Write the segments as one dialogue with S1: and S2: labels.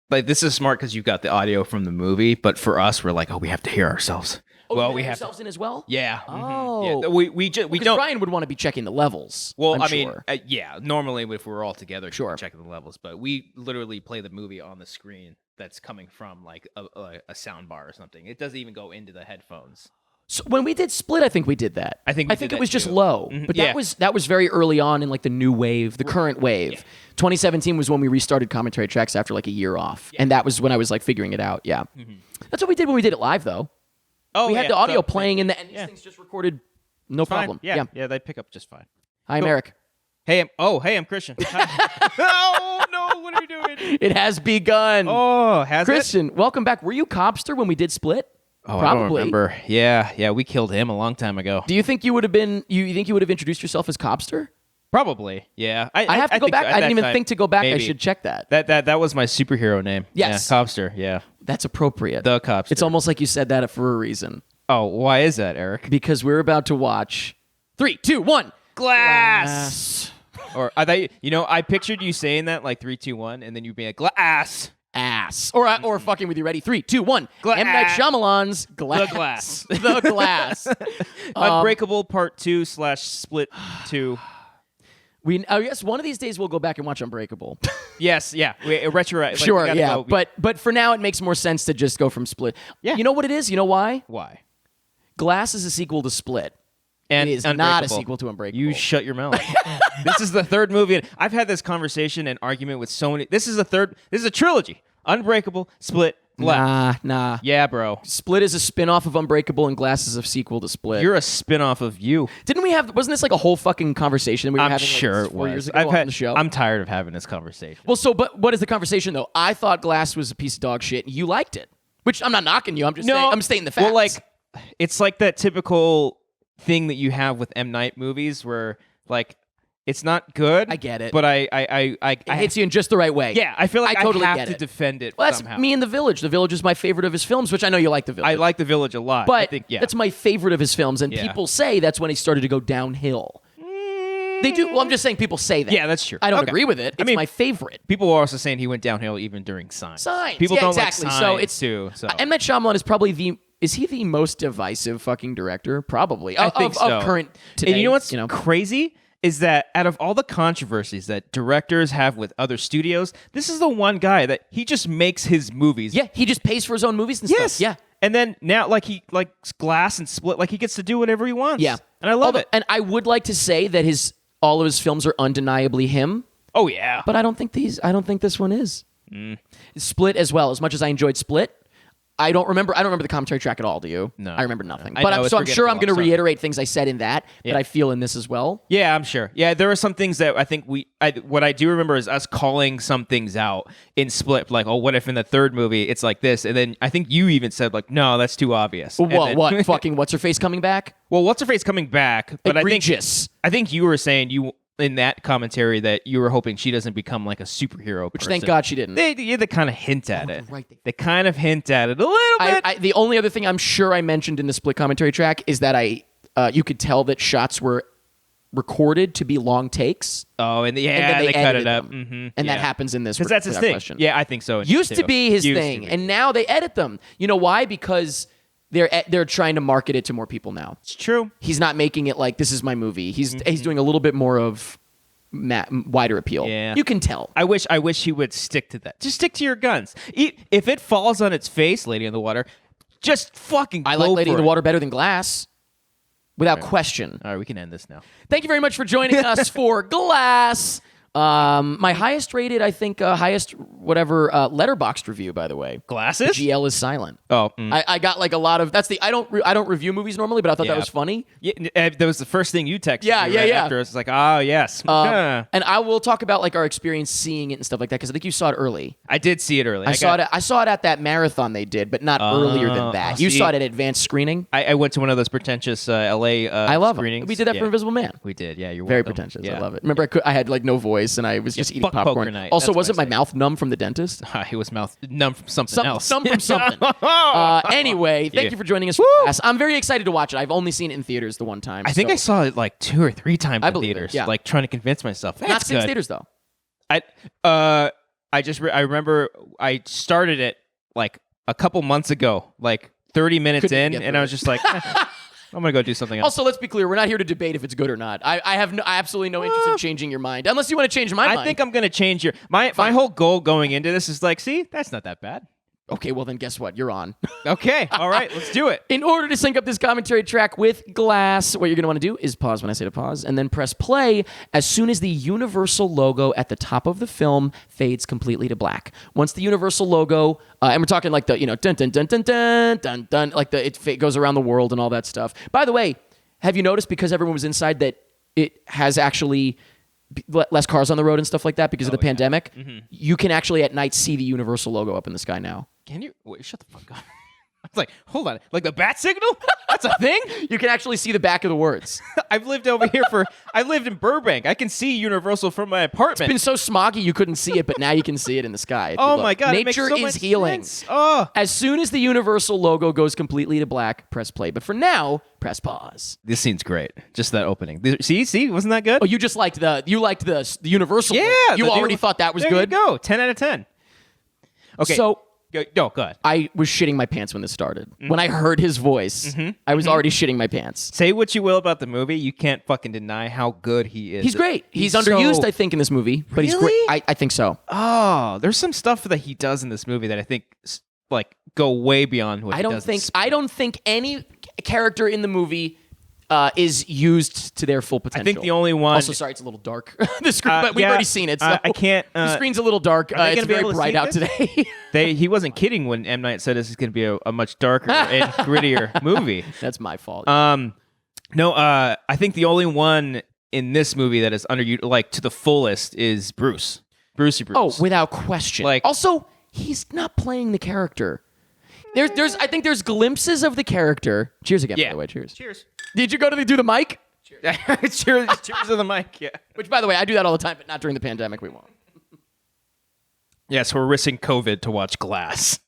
S1: like this is smart because you've got the audio from the movie, but for us, we're like, oh, we have to hear ourselves.
S2: Oh,
S1: well,
S2: you
S1: we
S2: let
S1: have
S2: yourselves in as well.
S1: Yeah.
S2: Oh.
S1: Yeah. We
S2: Because
S1: don't.
S2: Brian would want to be checking the levels.
S1: Well,
S2: I'm
S1: I mean,
S2: sure.
S1: yeah. Normally, if we're all together,
S2: Sure.
S1: checking the levels, but we literally play the movie on the screen that's coming from like a sound bar or something. It doesn't even go into the headphones.
S2: So when we did Split, I think we did that.
S1: I think
S2: it was just low, but
S1: Yeah.
S2: that was very early on in like the new wave, the current wave.
S1: Yeah.
S2: 2017 was when we restarted commentary tracks after like a year off, and that was when I was like figuring it out. Yeah, that's what we did when we did it live, though.
S1: Oh,
S2: We had
S1: yeah,
S2: the audio
S1: so-
S2: playing, and these things just recorded, no
S1: Fine.
S2: problem.
S1: Yeah. They pick up just fine.
S2: Hi, I'm
S1: Cool.
S2: Eric.
S1: Hey, I'm Christian. Oh no, what are you doing?
S2: It has begun.
S1: Oh, has it?
S2: Christian, welcome back. Were you Cobster when we did Split?
S1: Oh,
S2: Probably.
S1: I don't remember. Yeah, we killed him a long time ago.
S2: Do you think you would have been? You think you would have introduced yourself as Cobster?
S1: Probably, yeah.
S2: I have to go
S1: think
S2: back.
S1: so.
S2: I
S1: At
S2: didn't
S1: that
S2: even
S1: time,
S2: think to go back. I
S1: maybe.
S2: should check that.
S1: That was my superhero name.
S2: Yes.
S1: Yeah, Cobster, yeah.
S2: That's appropriate.
S1: The Cobster.
S2: It's almost like you said that for a reason.
S1: Oh, why is that, Eric?
S2: Because we're about to watch 3, 2, 1.
S1: Glass. Or I thought I pictured you saying that like 3, 2, 1, and then you'd be like glass.
S2: Ass. Or fucking with you. Ready? 3, 2, 1.
S1: Gla-
S2: M. Night Shyamalan's Glass.
S1: The Glass.
S2: The Glass.
S1: Unbreakable Part 2 / Split 2.
S2: Yes, one of these days we'll go back and watch Unbreakable.
S1: Yes, yeah. Retro. Like, we
S2: Sure,
S1: gotta
S2: yeah.
S1: go-
S2: But for now, it makes more sense to just go from Split.
S1: Yeah.
S2: You know what it is? You know why?
S1: Why?
S2: Glass is a sequel to Split.
S1: And
S2: It is not a
S1: Unbreakable.
S2: sequel to Unbreakable.
S1: You shut your mouth. This is the third movie. I've had this conversation and argument with so many. This is a trilogy. Unbreakable, Split, Glass.
S2: Nah.
S1: Yeah, bro.
S2: Split is a spin-off of Unbreakable, and Glass is a sequel to Split.
S1: You're a spin-off of you.
S2: Wasn't this like a whole fucking conversation we were
S1: I'm
S2: having
S1: sure
S2: like
S1: it
S2: 4
S1: was.
S2: years ago on the show?
S1: I'm tired of having this conversation.
S2: Well, but what is the conversation though? I thought Glass was a piece of dog shit. You liked it, which I'm not knocking you. I'm just saying, I'm stating the facts.
S1: Well, like, it's like that typical thing that you have with M. Night movies where, like, it's not good.
S2: I get it.
S1: But
S2: it hits you in just the right way.
S1: Yeah, I feel like I
S2: totally
S1: have
S2: get
S1: to
S2: it.
S1: defend it
S2: Well, that's
S1: somehow.
S2: me in The Village. The Village is my favorite of his films, which I know you like The Village.
S1: I like The Village a lot.
S2: but
S1: I think, yeah.
S2: that's my favorite of his films, and
S1: Yeah.
S2: people say that's when he started to go downhill. They do. Well, I'm just saying people say that.
S1: Yeah, that's true.
S2: I don't
S1: Okay.
S2: agree with it. It's my favorite.
S1: People were also saying he went downhill even during Signs.
S2: Signs.
S1: People
S2: Yeah,
S1: don't
S2: exactly.
S1: like
S2: So
S1: Signs,
S2: it's-
S1: too. So.
S2: M. Night Shyamalan is probably is he the most divisive fucking director? Probably.
S1: I think so.
S2: Of current today.
S1: And you know what's crazy? Is that out of all the controversies that directors have with other studios, this is the one guy that he just makes his movies.
S2: Yeah, he just pays for his own movies and
S1: Yes.
S2: stuff. Yeah.
S1: And then now, like Glass and Split, like he gets to do whatever he wants.
S2: Yeah.
S1: And I love it.
S2: And I would like to say that all of his films are undeniably him,
S1: Oh yeah.
S2: but I don't think this one is. Split as well. As much as I enjoyed Split, I don't remember the commentary track at all, do you?
S1: No.
S2: I remember nothing.
S1: I
S2: But
S1: know,
S2: I'm
S1: it's
S2: sure I'm
S1: forgettable.
S2: going to
S1: Sorry.
S2: reiterate things I said in that I feel in this as well.
S1: Yeah, I'm sure. Yeah, there are some things that I think what I do remember is us calling some things out in Split, like, oh, what if in the third movie it's like this? And then I think you even said, like, no, that's too obvious. And then-
S2: What? Fucking what's her face coming back?
S1: Well, what's her face coming back? But
S2: Egregious.
S1: I think you were saying in that commentary that you were hoping she doesn't become like a superhero.
S2: Which thank God she didn't.
S1: They kind of hint at it.
S2: right.
S1: They kind of hint at it a little bit.
S2: The only other thing I'm sure I mentioned in the Split commentary track is that you could tell that shots were recorded to be long takes.
S1: Oh, and
S2: and
S1: they
S2: then they
S1: cut
S2: edited
S1: it up.
S2: them.
S1: Mm-hmm.
S2: And that happens in this.
S1: Because that's his
S2: without
S1: thing.
S2: question.
S1: Yeah, I think so.
S2: Used to be his
S1: Used to
S2: thing,
S1: be.
S2: and now they edit them. You know why? Because they're trying to market it to more people now.
S1: It's true.
S2: He's not making it like this is my movie. He's doing a little bit more of wider appeal.
S1: Yeah.
S2: You can tell.
S1: I wish he would stick to that. Just stick to your guns. If it falls on its face, Lady in the Water, just fucking
S2: I
S1: go
S2: like Lady in
S1: for
S2: the
S1: it.
S2: Water better than Glass, without question.
S1: All right, we can end this now.
S2: Thank you very much for joining us for Glass. My highest rated, I think, letterboxed review, by the way.
S1: Glasses?
S2: GL is silent.
S1: Oh,
S2: I got like a lot of. I don't review movies normally, but I thought that was funny.
S1: Yeah, that was the first thing you texted.
S2: Yeah,
S1: me
S2: yeah,
S1: right
S2: yeah.
S1: After it's like, oh yes,
S2: And I will talk about like our experience seeing it and stuff like that because I think you saw it early.
S1: I did see it early.
S2: I saw it at that marathon they did, but not earlier than that. You
S1: see.
S2: saw it at advanced screening.
S1: I went to one of those pretentious LA.
S2: I love
S1: screenings.
S2: it. We did that for Invisible Man.
S1: We did. Yeah, you're
S2: Very
S1: welcome.
S2: pretentious.
S1: Yeah.
S2: I love it. Remember, I had like no voice and I was just eating
S1: fuck poker
S2: popcorn.
S1: night.
S2: Also,
S1: That's
S2: wasn't
S1: what I
S2: my
S1: say.
S2: mouth numb from the dentist?
S1: It was mouth numb from something else.
S2: Some from something. Anyway, thank you for joining us for Glass. I'm very excited to watch it. I've only seen it in theaters the one time.
S1: I think I saw it like 2 or 3 times
S2: I
S1: in
S2: believe it,
S1: theaters.
S2: yeah.
S1: Like trying to convince myself. Hey,
S2: not
S1: it's
S2: 6
S1: good.
S2: theaters though.
S1: I remember I started it like a couple months ago, like 30 minutes
S2: Couldn't
S1: in,
S2: get
S1: and
S2: through
S1: I was just like, I'm gonna go do something else.
S2: Also, let's be clear. We're not here to debate if it's good or not. I have absolutely no interest in changing your mind, unless you want to change my mind.
S1: I think I'm gonna change my whole goal going into this is like, see, that's not that bad.
S2: Okay, well then guess what? You're on.
S1: Okay, all right, let's do it.
S2: In order to sync up this commentary track with Glass, what you're going to want to do is pause when I say to pause, and then press play as soon as the Universal logo at the top of the film fades completely to black. Once the Universal logo, and we're talking like the, dun dun dun dun dun dun dun, like it goes around the world and all that stuff. By the way, have you noticed because everyone was inside that it has actually less cars on the road and stuff like that because of the pandemic? You can actually at night see the Universal logo up in the sky now.
S1: Can you wait? Shut the fuck up. I was like, hold on, like the bat signal? That's a thing?
S2: You can actually see the back of the words.
S1: I've lived over here I lived in Burbank. I can see Universal from my apartment.
S2: It's been so smoggy you couldn't see it, but now you can see it in the sky. If you
S1: Oh
S2: look.
S1: my God, it makes
S2: Nature
S1: so
S2: is
S1: much
S2: healing.
S1: sense. Oh.
S2: As soon as the Universal logo goes completely to black, press play. But for now, press pause.
S1: This scene's great. Just that opening. See, wasn't that good?
S2: Oh, you just liked the Universal.
S1: Yeah,
S2: you
S1: the
S2: already
S1: new-
S2: thought that was
S1: there
S2: good.
S1: You go, 10 out of 10. Okay,
S2: So
S1: go ahead.
S2: I was shitting my pants when this started.
S1: Mm-hmm.
S2: When I heard his voice, I was already shitting my pants.
S1: Say what you will about the movie, you can't fucking deny how good he is.
S2: He's great. He's underused,
S1: so-
S2: I think, in this movie. But he's great.
S1: Really?
S2: I think so.
S1: Oh, there's some stuff that he does in this movie that I think like go way beyond what
S2: I
S1: he
S2: don't
S1: does.
S2: think any character in the movie is used to their full potential.
S1: I think the only one.
S2: Also, sorry, it's a little dark. The screen, but we've
S1: yeah,
S2: already seen it. So
S1: I can't.
S2: the screen's a little dark.
S1: are they
S2: It's
S1: gonna be
S2: very
S1: able to
S2: bright
S1: see
S2: out
S1: this?
S2: today.
S1: He wasn't kidding when M. Night said this is going to be a much darker and grittier movie.
S2: That's my fault.
S1: No, I think the only one in this movie that is like to the fullest is Bruce. Brucey Bruce.
S2: Oh, without question.
S1: Like-
S2: also, he's not playing the character. I think there's glimpses of the character. Cheers again, by the way. Cheers.
S1: Cheers.
S2: Did you go to do the mic?
S1: Cheers. Cheers to the mic. Yeah.
S2: Which, by the way, I do that all the time, but not during the pandemic. We won't.
S1: Yes, we're risking COVID to watch Glass.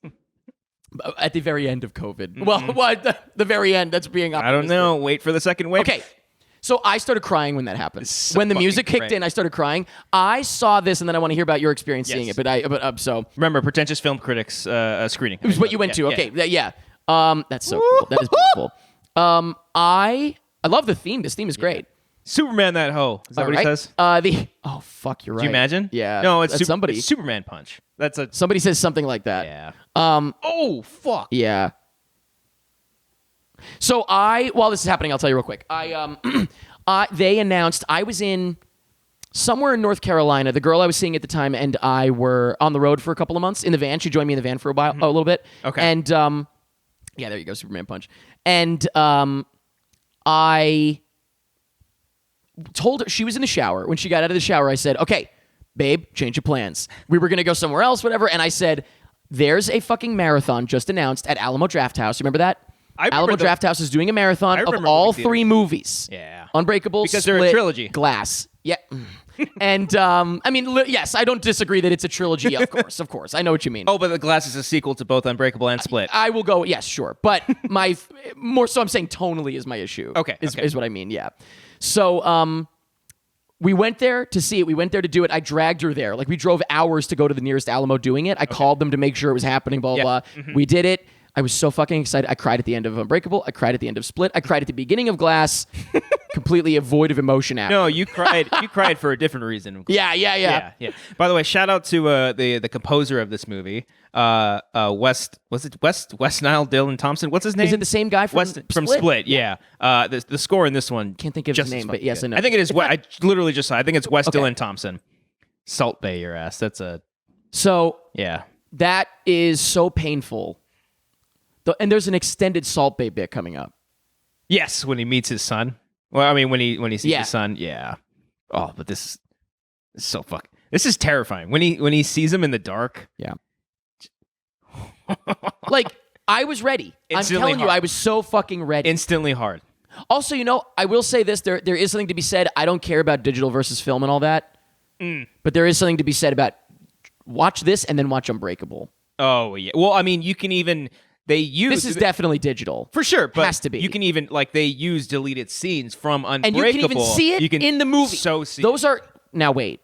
S2: At the very end of COVID. Well, what? The very end. That's being
S1: I don't
S2: optimistic.
S1: know. Wait for the second wave.
S2: Okay. So I started crying when that happened.
S1: so
S2: When the
S1: fucking
S2: music kicked
S1: great.
S2: in, I started crying. I saw this, and then I want to hear about your experience seeing
S1: Yes.
S2: it. So
S1: Remember, Pretentious Film Critics screening.
S2: it was what you went to.
S1: Yeah,
S2: Okay, yeah. That's so cool. That is beautiful. I love the theme. This theme is great.
S1: Superman that hoe. Is that what he
S2: Right?
S1: says?
S2: Oh fuck, you're right.
S1: Can you imagine?
S2: Yeah.
S1: No, it's
S2: That's somebody.
S1: it's Superman punch. That's a
S2: Somebody says something like that.
S1: yeah.
S2: Um.
S1: Oh fuck.
S2: Yeah. So while this is happening, I'll tell you real quick. They announced I was in somewhere in North Carolina. The girl I was seeing at the time and I were on the road for a couple of months in the van. She joined me in the van for a little bit.
S1: Okay.
S2: And yeah, there you go, Superman punch. And I told her she was in the shower. When she got out of the shower, I said, "Okay, babe, change of plans. We were gonna go somewhere else, whatever." And I said, "There's a fucking marathon just announced at Alamo Drafthouse. Remember that?"
S1: I remember
S2: Alamo
S1: the-
S2: Drafthouse is doing a marathon
S1: I
S2: of
S1: remember
S2: all
S1: movie
S2: three
S1: theaters.
S2: movies.
S1: Yeah.
S2: Unbreakable,
S1: Because they're a
S2: Split,
S1: trilogy.
S2: Glass. Yeah. And I mean, yes, I don't disagree that it's a trilogy. Of course, I know what you mean.
S1: Oh, but the Glass is a sequel to both Unbreakable and Split.
S2: I will go. Yes, sure. But more so, I'm saying tonally is my issue.
S1: Okay,
S2: is,
S1: okay.
S2: is what I mean. Yeah. So we went there to see it. We went there to do it. I dragged her there. Like we drove hours to go to the nearest Alamo doing it. I called them to make sure it was happening. Blah blah.
S1: Yeah.
S2: Blah. We did it. I was so fucking excited. I cried at the end of Unbreakable. I cried at the end of Split. I cried at the beginning of Glass. Completely void of emotion after.
S1: No, you cried. You cried for a different reason.
S2: Yeah.
S1: By the way, shout out to the composer of this movie, West Nile Dylan Thompson. What's his name?
S2: Is it the same guy from
S1: from
S2: Split?
S1: Split? Yeah. The score in this one
S2: Can't think of his
S1: just as
S2: name, but
S1: fucking
S2: yes,
S1: good.
S2: I know.
S1: I think it is. I literally just saw. I think it's West
S2: Okay.
S1: Dylan Thompson. Salt Bay your ass. That's a
S2: So
S1: yeah.
S2: that is so painful. And there's an extended Salt Bay bit coming up.
S1: Yes, when he meets his son. Well, I mean when he sees
S2: Yeah.
S1: his son. Yeah. Oh, but this is so fuck. This is terrifying. When he sees him in the dark.
S2: Yeah. Like, I was ready. I'm
S1: Instantly
S2: telling you,
S1: hard.
S2: I was so fucking ready.
S1: Instantly hard.
S2: Also, I will say this. There is something to be said. I don't care about digital versus film and all that. But there is something to be said about watch this and then watch Unbreakable.
S1: Oh yeah. Well, I mean, you can even they use
S2: This is definitely digital.
S1: for sure, but
S2: Has to be.
S1: You can even they use deleted scenes from
S2: And
S1: Unbreakable.
S2: you can even see it
S1: You can
S2: in the movie.
S1: So see
S2: Those are... Now, wait.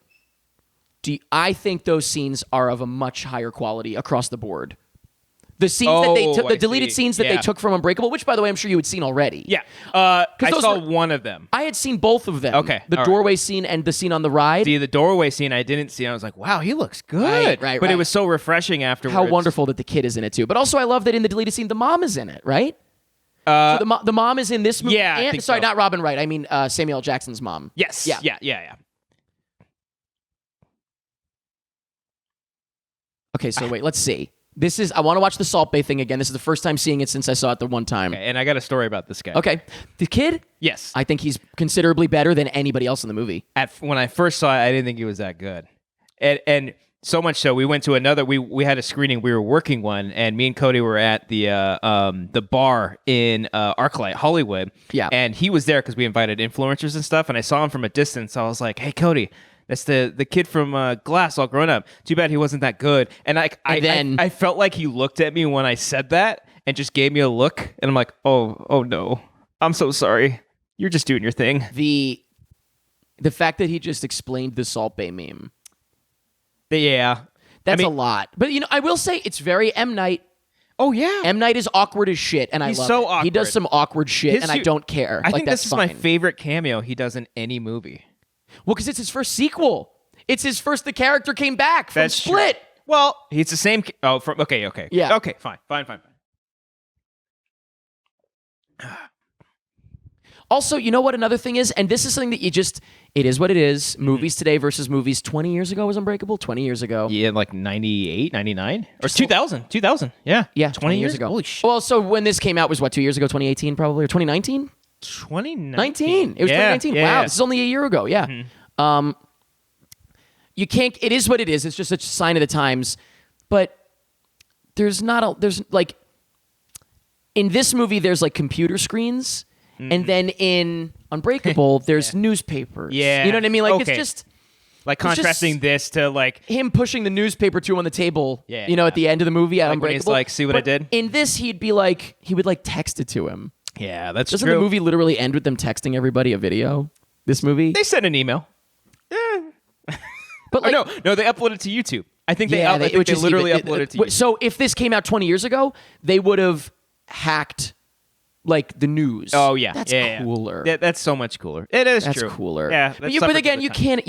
S2: I think those scenes are of a much higher quality across the board. The scenes that they took, the
S1: I
S2: deleted
S1: see.
S2: scenes that they
S1: Yeah.
S2: took from Unbreakable, which by the way I'm sure you had seen already.
S1: Yeah. I
S2: those
S1: saw
S2: were-
S1: one of them.
S2: I had seen both of them.
S1: Okay,
S2: The
S1: all right.
S2: doorway scene and the scene on the ride.
S1: See, the doorway scene I didn't see. I was like, wow, he looks good.
S2: Right,
S1: But it
S2: right.
S1: was so refreshing afterwards.
S2: How wonderful that the kid is in it too. But also I love that in the deleted scene the mom is in it, right? So the mom is in this movie.
S1: yeah, I
S2: and,
S1: think
S2: sorry,
S1: so.
S2: not Robin Wright. I mean Samuel L. Jackson's mom.
S1: Yes.
S2: Yeah.
S1: Yeah.
S2: Okay, so wait, let's see. I want to watch the Salt Bay thing again. This is the first time seeing it since I saw it the one time.
S1: Okay, and I got a story about this guy.
S2: Okay. The kid,
S1: Yes.
S2: I think he's considerably better than anybody else in the movie.
S1: When I first saw it, I didn't think he was that good. And so much so, we went to another. We had a screening. We were working one, and me and Cody were at the bar in ArcLight Hollywood.
S2: Yeah.
S1: And he was there because we invited influencers and stuff. And I saw him from a distance. I was like, "Hey, Cody, that's the kid from Glass, all grown up. Too bad he wasn't that good." And I felt like he looked at me when I said that and just gave me a look. And I'm like, "Oh no, I'm so sorry. You're just doing your thing."
S2: The fact that he just explained the Salt Bay meme.
S1: Yeah.
S2: That's
S1: I
S2: a
S1: mean-
S2: lot. But I will say it's very M. Night.
S1: Oh yeah.
S2: M. Night is awkward as shit, and
S1: He's
S2: I love
S1: so
S2: it. He
S1: awkward.
S2: does some awkward shit,
S1: His
S2: and I
S1: hu-
S2: don't care.
S1: I think
S2: that's
S1: this is my
S2: fine.
S1: favorite cameo he does in any movie.
S2: Well, because it's his first sequel. It's his first. The character came back from
S1: That's true.
S2: Split.
S1: Well, he's the same. Okay.
S2: Yeah.
S1: Okay. Fine.
S2: Also, you know what another thing is? And this is something that it is what it is. Movies today versus movies 20 years ago was Unbreakable. 20 years ago.
S1: Yeah, like 98, 99? Or 2000. 2000. Yeah.
S2: Yeah,
S1: 20 years
S2: ago.
S1: Holy shit.
S2: Well, so when this came out was what, 2 years ago? 2018 probably? Or 2019?
S1: 2019.
S2: It was 2019.
S1: Yeah,
S2: Wow,
S1: yeah.
S2: this is only a year ago. Yeah. You can't. It is what it is. It's just a sign of the times. But there's like in this movie there's like computer screens, and then in Unbreakable there's newspapers.
S1: Yeah.
S2: You know what I mean? Like
S1: Okay.
S2: it's just
S1: Like
S2: just-
S1: contrasting this to like,
S2: him pushing the newspaper to him on the table.
S1: Yeah.
S2: You know, at the end of the movie at
S1: Like when he's
S2: Unbreakable.
S1: like, "See what I
S2: But
S1: did?"
S2: In this, he would like text it to him.
S1: yeah, that's
S2: Doesn't
S1: true.
S2: the movie literally end with them texting everybody a video? This movie?
S1: They sent an email.
S2: But
S1: Oh, no, they uploaded it to YouTube. I think
S2: yeah,
S1: I think they literally
S2: even-
S1: uploaded it to YouTube.
S2: So if this came out 20 years ago, they would have hacked like the news.
S1: Oh yeah,
S2: That's
S1: yeah,
S2: cooler.
S1: Yeah, that's so much cooler. It is
S2: That's
S1: true.
S2: cooler.
S1: Yeah,
S2: But again, you can't.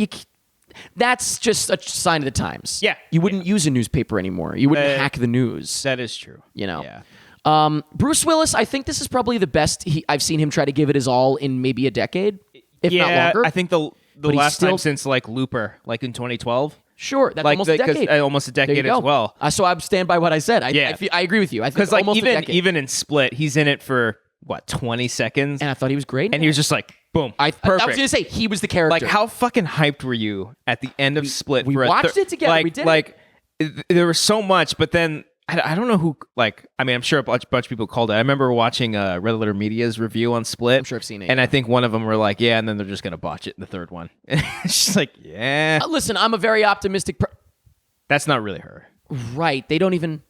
S2: That's just a sign of the times.
S1: Yeah.
S2: You wouldn't use a newspaper anymore. You wouldn't
S1: Uh,
S2: hack the news.
S1: That is true.
S2: You know.
S1: Yeah.
S2: Bruce Willis, I think this is probably the best I've seen him try to give it his all in maybe a decade, if not
S1: Yeah,
S2: longer.
S1: I think the
S2: But he's
S1: last
S2: still-
S1: time since like Looper, like in 2012.
S2: Sure, that's
S1: Like
S2: almost a
S1: 'cause,
S2: decade.
S1: almost a
S2: There you
S1: decade
S2: go.
S1: as well.
S2: So I stand by what I said.
S1: Yeah.
S2: I agree with you. I think
S1: Because like
S2: almost a
S1: even
S2: decade.
S1: even in Split, he's in it for what 20 seconds,
S2: And I thought he was great.
S1: and he was just like boom,
S2: I
S1: perfect.
S2: was going to say he was the character.
S1: Like how fucking hyped were you at the end of Split?
S2: we
S1: for a
S2: watched it together.
S1: Like,
S2: We did.
S1: Like there was so much, but then I don't know who. Like I mean, I'm sure a bunch of people called it. I remember watching Red Letter Media's review on Split.
S2: I'm sure I've seen it,
S1: and
S2: yeah.
S1: I think one of them were like, yeah, and then they're just gonna botch it in the third one. It's just like, yeah,
S2: Listen, I'm a very optimistic.
S1: that's not really her.
S2: Right? They don't even.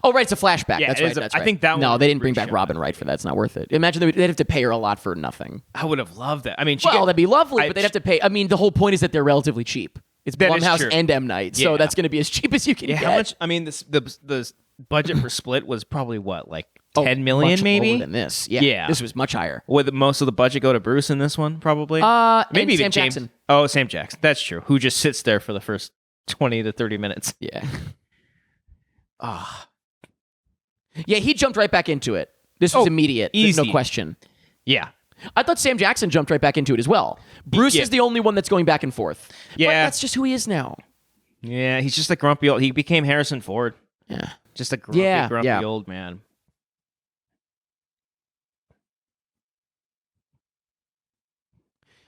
S2: Oh, right. It's a flashback.
S1: Yeah,
S2: that's
S1: it
S2: right.
S1: is a-
S2: That's
S1: I
S2: right.
S1: think that
S2: No,
S1: one
S2: they
S1: was
S2: didn't bring back
S1: pre-shown.
S2: Robin Wright for that. It's not worth it. Imagine they'd have to pay her a lot for nothing.
S1: I would have loved that. I mean,
S2: Well, that'd be lovely,
S1: I-
S2: but they'd have to pay. I mean, the whole point is that they're relatively cheap. It's
S1: That is
S2: Blumhouse
S1: true.
S2: and M Night, so
S1: Yeah.
S2: that's going to be as cheap as you can
S1: Yeah,
S2: get.
S1: how much? I mean, the budget for Split was probably what, like
S2: Oh,
S1: 10 million,
S2: much
S1: maybe.
S2: lower than this. Yeah,
S1: Yeah.
S2: this was much higher.
S1: Would most of the budget go to Bruce in this one? Probably.
S2: And
S1: maybe even
S2: Sam
S1: James.
S2: Jackson.
S1: Oh, Sam Jackson. That's true. Who just sits there for the first 20 to 30 minutes?
S2: Yeah. Yeah, he jumped right back into it. This was
S1: Oh,
S2: immediate. There's no
S1: easy.
S2: question.
S1: Yeah.
S2: I thought Sam Jackson jumped right back into it as well. Bruce
S1: Yeah.
S2: is the only one that's going back and forth. But
S1: Yeah.
S2: that's just who he is now.
S1: Yeah. He's just a grumpy old. He became Harrison Ford.
S2: Yeah.
S1: Just a grumpy,
S2: Yeah,
S1: grumpy
S2: yeah.
S1: old man.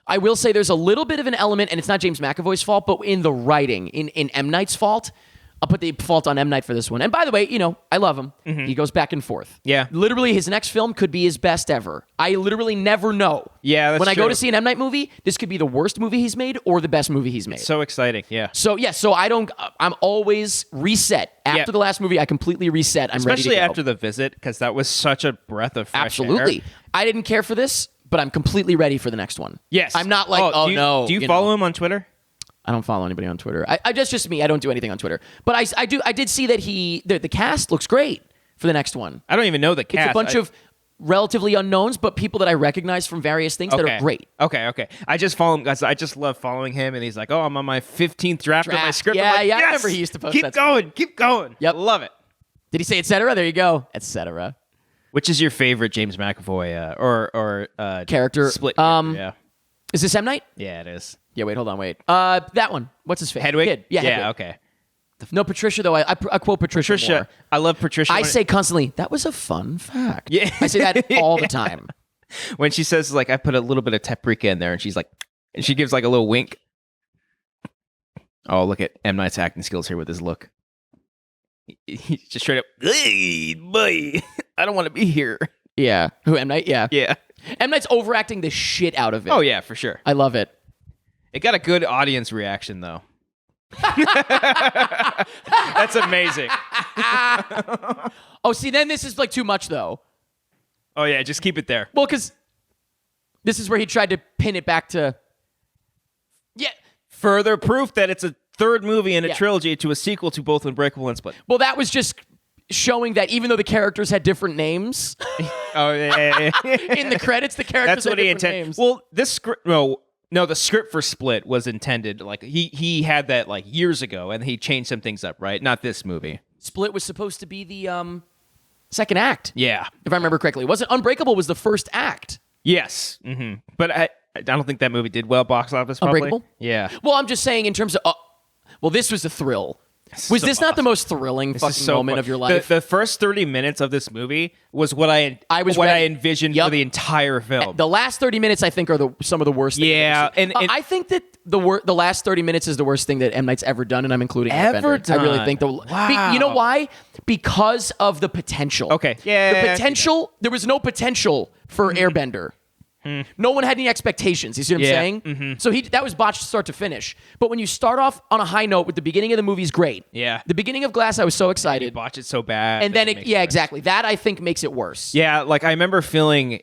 S2: I will say there's a little bit of an element, and it's not James McAvoy's fault, but in the writing, in M. Night's fault. I'll put the fault on M. Night for this one. And by the way, I love him. He goes back and forth.
S1: Yeah.
S2: Literally, his next film could be his best ever. I literally never know.
S1: Yeah, that's
S2: when I go
S1: true.
S2: to see an M. Night movie, this could be the worst movie he's made or the best movie he's made.
S1: So exciting. Yeah.
S2: So I'm always reset. After
S1: Yeah.
S2: the last movie, I completely reset. I'm
S1: Especially
S2: ready to go.
S1: after The Visit, because that was such a breath of fresh
S2: Absolutely.
S1: air.
S2: I didn't care for this, but I'm completely ready for the next one.
S1: Yes.
S2: I'm not like,
S1: do you,
S2: no.
S1: Do you follow him on Twitter?
S2: I don't follow anybody on Twitter. That's just me. I don't do anything on Twitter. But I did see that the cast looks great for the next one.
S1: I don't even know the cast.
S2: It's a bunch of relatively unknowns, but people that I recognize from various things that are great.
S1: Okay. I just follow him, guys. I just love following him, and he's like, "Oh, I'm on my 15th draft of my script."
S2: Yeah,
S1: I'm like,
S2: yeah.
S1: yes!
S2: I remember he used to post
S1: keep
S2: that.
S1: Keep going.
S2: Yep,
S1: love it.
S2: Did he say etc.? There you go, etc.
S1: Which is your favorite James McAvoy or
S2: character?
S1: Split. Character, yeah.
S2: Is this M. Night?
S1: Yeah, it is.
S2: Yeah. Wait. Hold on. Wait. That one. What's his face?
S1: Hedwig.
S2: Kid. Yeah. Hedwig.
S1: Okay.
S2: No, Patricia, though. I quote Patricia more.
S1: I love Patricia.
S2: I say constantly, that was a fun fact.
S1: Yeah.
S2: I say that all the time.
S1: When she says, like, I put a little bit of paprika in there, and she's like, and she gives like a little wink. Oh, look at M. Night's acting skills here with his look. He's just straight up, hey, boy, I don't want to be here.
S2: Yeah. Who, M. Night? Yeah.
S1: Yeah.
S2: M. Night's overacting the shit out of it.
S1: Oh, yeah, for sure.
S2: I love it.
S1: It got a good audience reaction, though. That's amazing.
S2: Oh, see, then this is like too much, though.
S1: Oh, yeah, just keep it there.
S2: Well, because this is where he tried to pin it back to... Yeah.
S1: Further proof that it's a third movie in a trilogy to a sequel to both Unbreakable and Split.
S2: Well, that was just showing that even though the characters had different names...
S1: Oh, yeah.
S2: In the credits, the characters had different names.
S1: Well, this script... No, the script for Split was intended, like, he had that, like, years ago, and he changed some things up, right? Not this movie.
S2: Split was supposed to be the second act.
S1: Yeah.
S2: If I remember correctly. Wasn't Unbreakable was the first act.
S1: Yes. Mm-hmm. But I don't think that movie did well box office, probably.
S2: Unbreakable?
S1: Yeah.
S2: Well, I'm just saying in terms of... well, this was a thrill. Was this not the most thrilling fucking moment of your life?
S1: The first 30 minutes of this movie was what I envisioned for the entire film.
S2: The last 30 minutes, I think, are some of the worst things.
S1: Yeah.
S2: And I think that the last 30 minutes is the worst thing that M. Night's ever done, and I'm including
S1: Ever
S2: Airbender.
S1: done?
S2: I really think.
S1: Wow.
S2: You know why? Because of the potential.
S1: Okay. Yeah.
S2: The potential, there was no potential for Airbender. No one had any expectations. You see what I'm saying?
S1: Mm-hmm.
S2: So that was botched start to finish. But when you start off on a high note with the beginning of the movie is great.
S1: Yeah.
S2: The beginning of Glass, I was so excited.
S1: You botch it so bad.
S2: And then exactly. That I think makes it worse.
S1: Yeah, like I remember feeling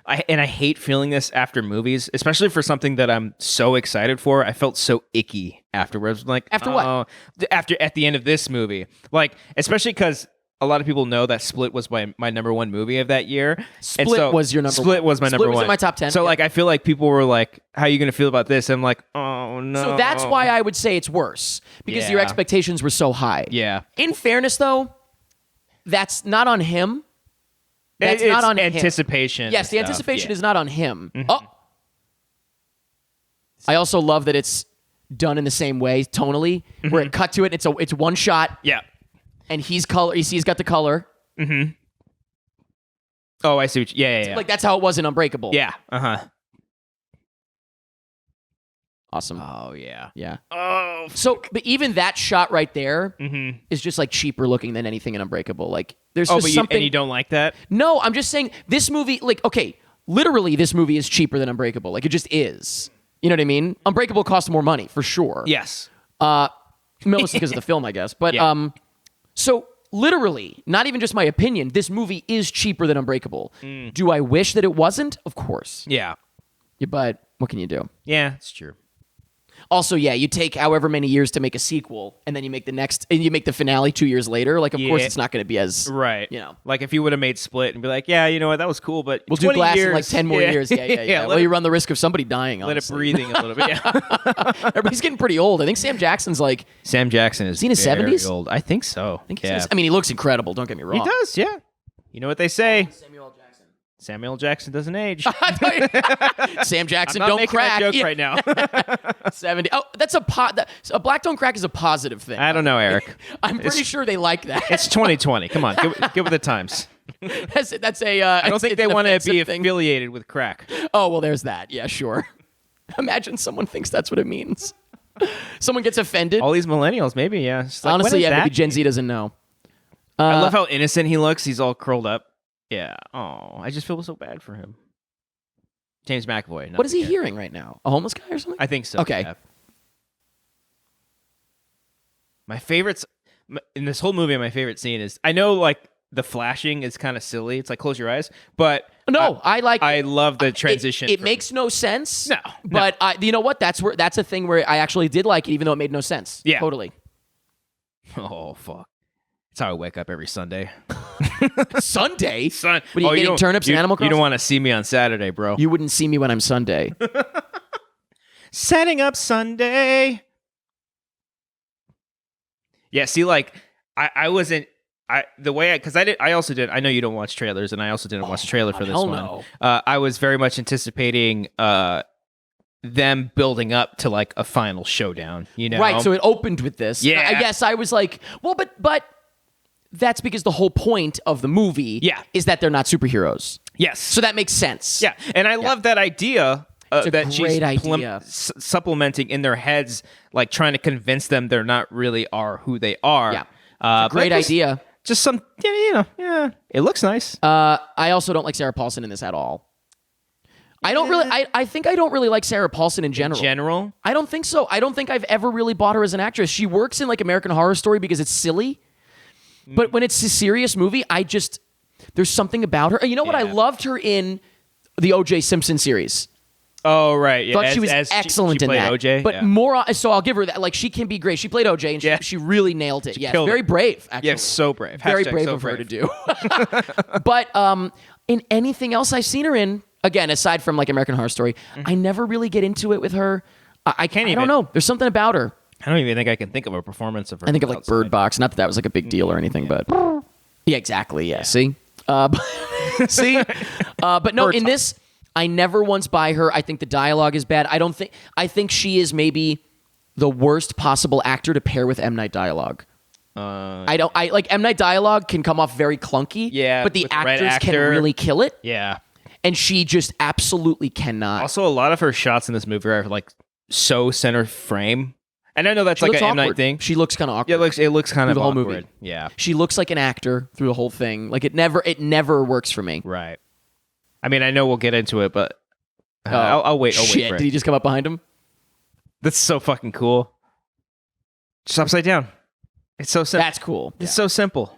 S1: I hate feeling this after movies, especially for something that I'm so excited for. I felt so icky afterwards. Like
S2: after what?
S1: At the end of this movie, like especially because a lot of people know that Split was my number one movie of that year.
S2: Split was your number one.
S1: Split was my number one.
S2: Split was in my top 10.
S1: So like I feel like people were like, "How are you going to feel about this?" I'm like, "Oh no."
S2: So that's why I would say it's worse because your expectations were so high.
S1: Yeah.
S2: In fairness, though, that's not on him. That's
S1: it's
S2: not on
S1: anticipation.
S2: Him. Yes, the anticipation is not on him.
S1: Mm-hmm.
S2: Oh. I also love that it's done in the same way tonally, where it cut to it. It's one shot.
S1: Yeah.
S2: And he's got the color.
S1: Mm-hmm. Oh, I see. Yeah.
S2: Like that's how it was in Unbreakable.
S1: Yeah. Uh-huh.
S2: Awesome.
S1: Oh, yeah.
S2: Yeah.
S1: Oh.
S2: So, but even that shot right there
S1: Mm-hmm.
S2: is just like cheaper looking than anything in Unbreakable. Like there's just something.
S1: And you don't like that?
S2: No, I'm just saying this movie, like, okay, literally this movie is cheaper than Unbreakable. Like it just is. You know what I mean? Unbreakable costs more money for sure.
S1: Yes.
S2: Mostly because of the film, I guess. But
S1: Yeah.
S2: So literally, not even just my opinion, this movie is cheaper than Unbreakable. Do I wish that it wasn't? Of course.
S1: Yeah.
S2: Yeah, but what can you do?
S1: Yeah, it's true.
S2: Also, yeah, you take however many years to make a sequel, and then you make the finale 2 years later. Like, of course, it's not going to be as
S1: right.
S2: You know,
S1: like if you would have made Split and be like, yeah, you know what, that was cool, but
S2: we'll do
S1: 20
S2: Glass
S1: years,
S2: in like 10 more years. Yeah. Well, you run the risk of somebody dying.
S1: Let
S2: honestly.
S1: it breathing a little bit. Yeah.
S2: Everybody's getting pretty old. I think Sam Jackson's like
S1: Sam Jackson is
S2: in his
S1: very
S2: 70s?
S1: old. I think so.
S2: I mean, he looks incredible. Don't get me wrong.
S1: He does. Yeah. You know what they say?
S2: Samuel L. Jackson.
S1: Samuel Jackson doesn't age.
S2: Sam Jackson
S1: I'm not
S2: don't
S1: making
S2: crack.
S1: that joke right now.
S2: 70. Oh, that's a black don't crack is a positive thing.
S1: I don't know, Eric.
S2: I'm pretty sure they like that.
S1: It's 2020. Come on, give it the times.
S2: That's a.
S1: I don't think they want to be
S2: thing.
S1: affiliated with crack.
S2: Oh well, there's that. Yeah, sure. Imagine someone thinks that's what it means. Someone gets offended.
S1: All these millennials, maybe, yeah. It's like,
S2: Honestly,
S1: when is
S2: maybe
S1: that?
S2: Gen Z doesn't know.
S1: I love how innocent he looks. He's all curled up. Yeah. Oh, I just feel so bad for him. James McAvoy.
S2: What is he hearing right now? A homeless guy or something?
S1: I think so.
S2: Okay.
S1: Yeah. My favorites in this whole movie, my favorite scene is, I know, like, the flashing is kind of silly. It's like close your eyes, but
S2: no,
S1: I love the transition.
S2: It makes no sense.
S1: No.
S2: But you know what? That's a thing where I actually did like it, even though it made no sense.
S1: Yeah.
S2: Totally.
S1: Oh fuck! It's how I wake up every Sunday.
S2: Sunday?
S1: What
S2: are you getting turnips and Animal Crossing?
S1: You don't want to see me on Saturday, bro.
S2: You wouldn't see me when I'm Sunday.
S1: Setting up Sunday. Yeah, see, like I wasn't. I also did. I know you don't watch trailers, and I also didn't watch the trailer for this one.
S2: No.
S1: I was very much anticipating them building up to like a final showdown. You know,
S2: right? So it opened with this.
S1: Yeah.
S2: I guess I was like, well, but that's because the whole point of the movie, is that they're not superheroes.
S1: Yes.
S2: So that makes sense.
S1: Yeah, and I love that idea.
S2: It's
S1: that
S2: a
S1: she's
S2: great idea.
S1: Supplementing in their heads, like trying to convince them they're not really are who they are.
S2: Yeah, great idea.
S1: Just some, it looks nice.
S2: I also don't like Sarah Paulson in this at all. I don't really. I think I don't really like Sarah Paulson in general. I don't think so. I don't think I've ever really bought her as an actress. She works in like American Horror Story because it's silly, but when it's a serious movie, there's something about her. You know what? I loved her in the O.J. Simpson series.
S1: Oh right, yeah.
S2: Thought she was excellent
S1: she
S2: in that.
S1: OJ,
S2: but more. So I'll give her that. Like she can be great. She played OJ, and she really nailed it. Yeah, very brave. Actually,
S1: yeah, so brave.
S2: Very brave of her to do. But in anything else I've seen her in, again, aside from like American Horror Story, I never really get into it with her. I don't know. There's something about her.
S1: I don't even think I can think of a performance of her.
S2: I think of like Bird Box. Not that was like a big deal or anything, but yeah, exactly. Yeah. See, see, but no, in this. I never once buy her. I think the dialogue is bad. I think she is maybe the worst possible actor to pair with M. Night Dialogue. I like M. Night Dialogue can come off very clunky.
S1: Yeah,
S2: but the actors can really kill it.
S1: Yeah.
S2: And she just absolutely cannot.
S1: Also, a lot of her shots in this movie are like so center frame. And I know that's like an M. Night thing.
S2: She looks kind of awkward.
S1: Yeah, it looks kind of
S2: the whole
S1: awkward.
S2: Movie.
S1: Yeah.
S2: She looks like an actor through the whole thing. Like it never works for me.
S1: Right. I mean, I know we'll get into it, but I'll wait. I'll wait for it.
S2: Did he just come up behind him?
S1: That's so fucking cool. Just upside down. It's so simple.
S2: That's cool.
S1: It's so simple.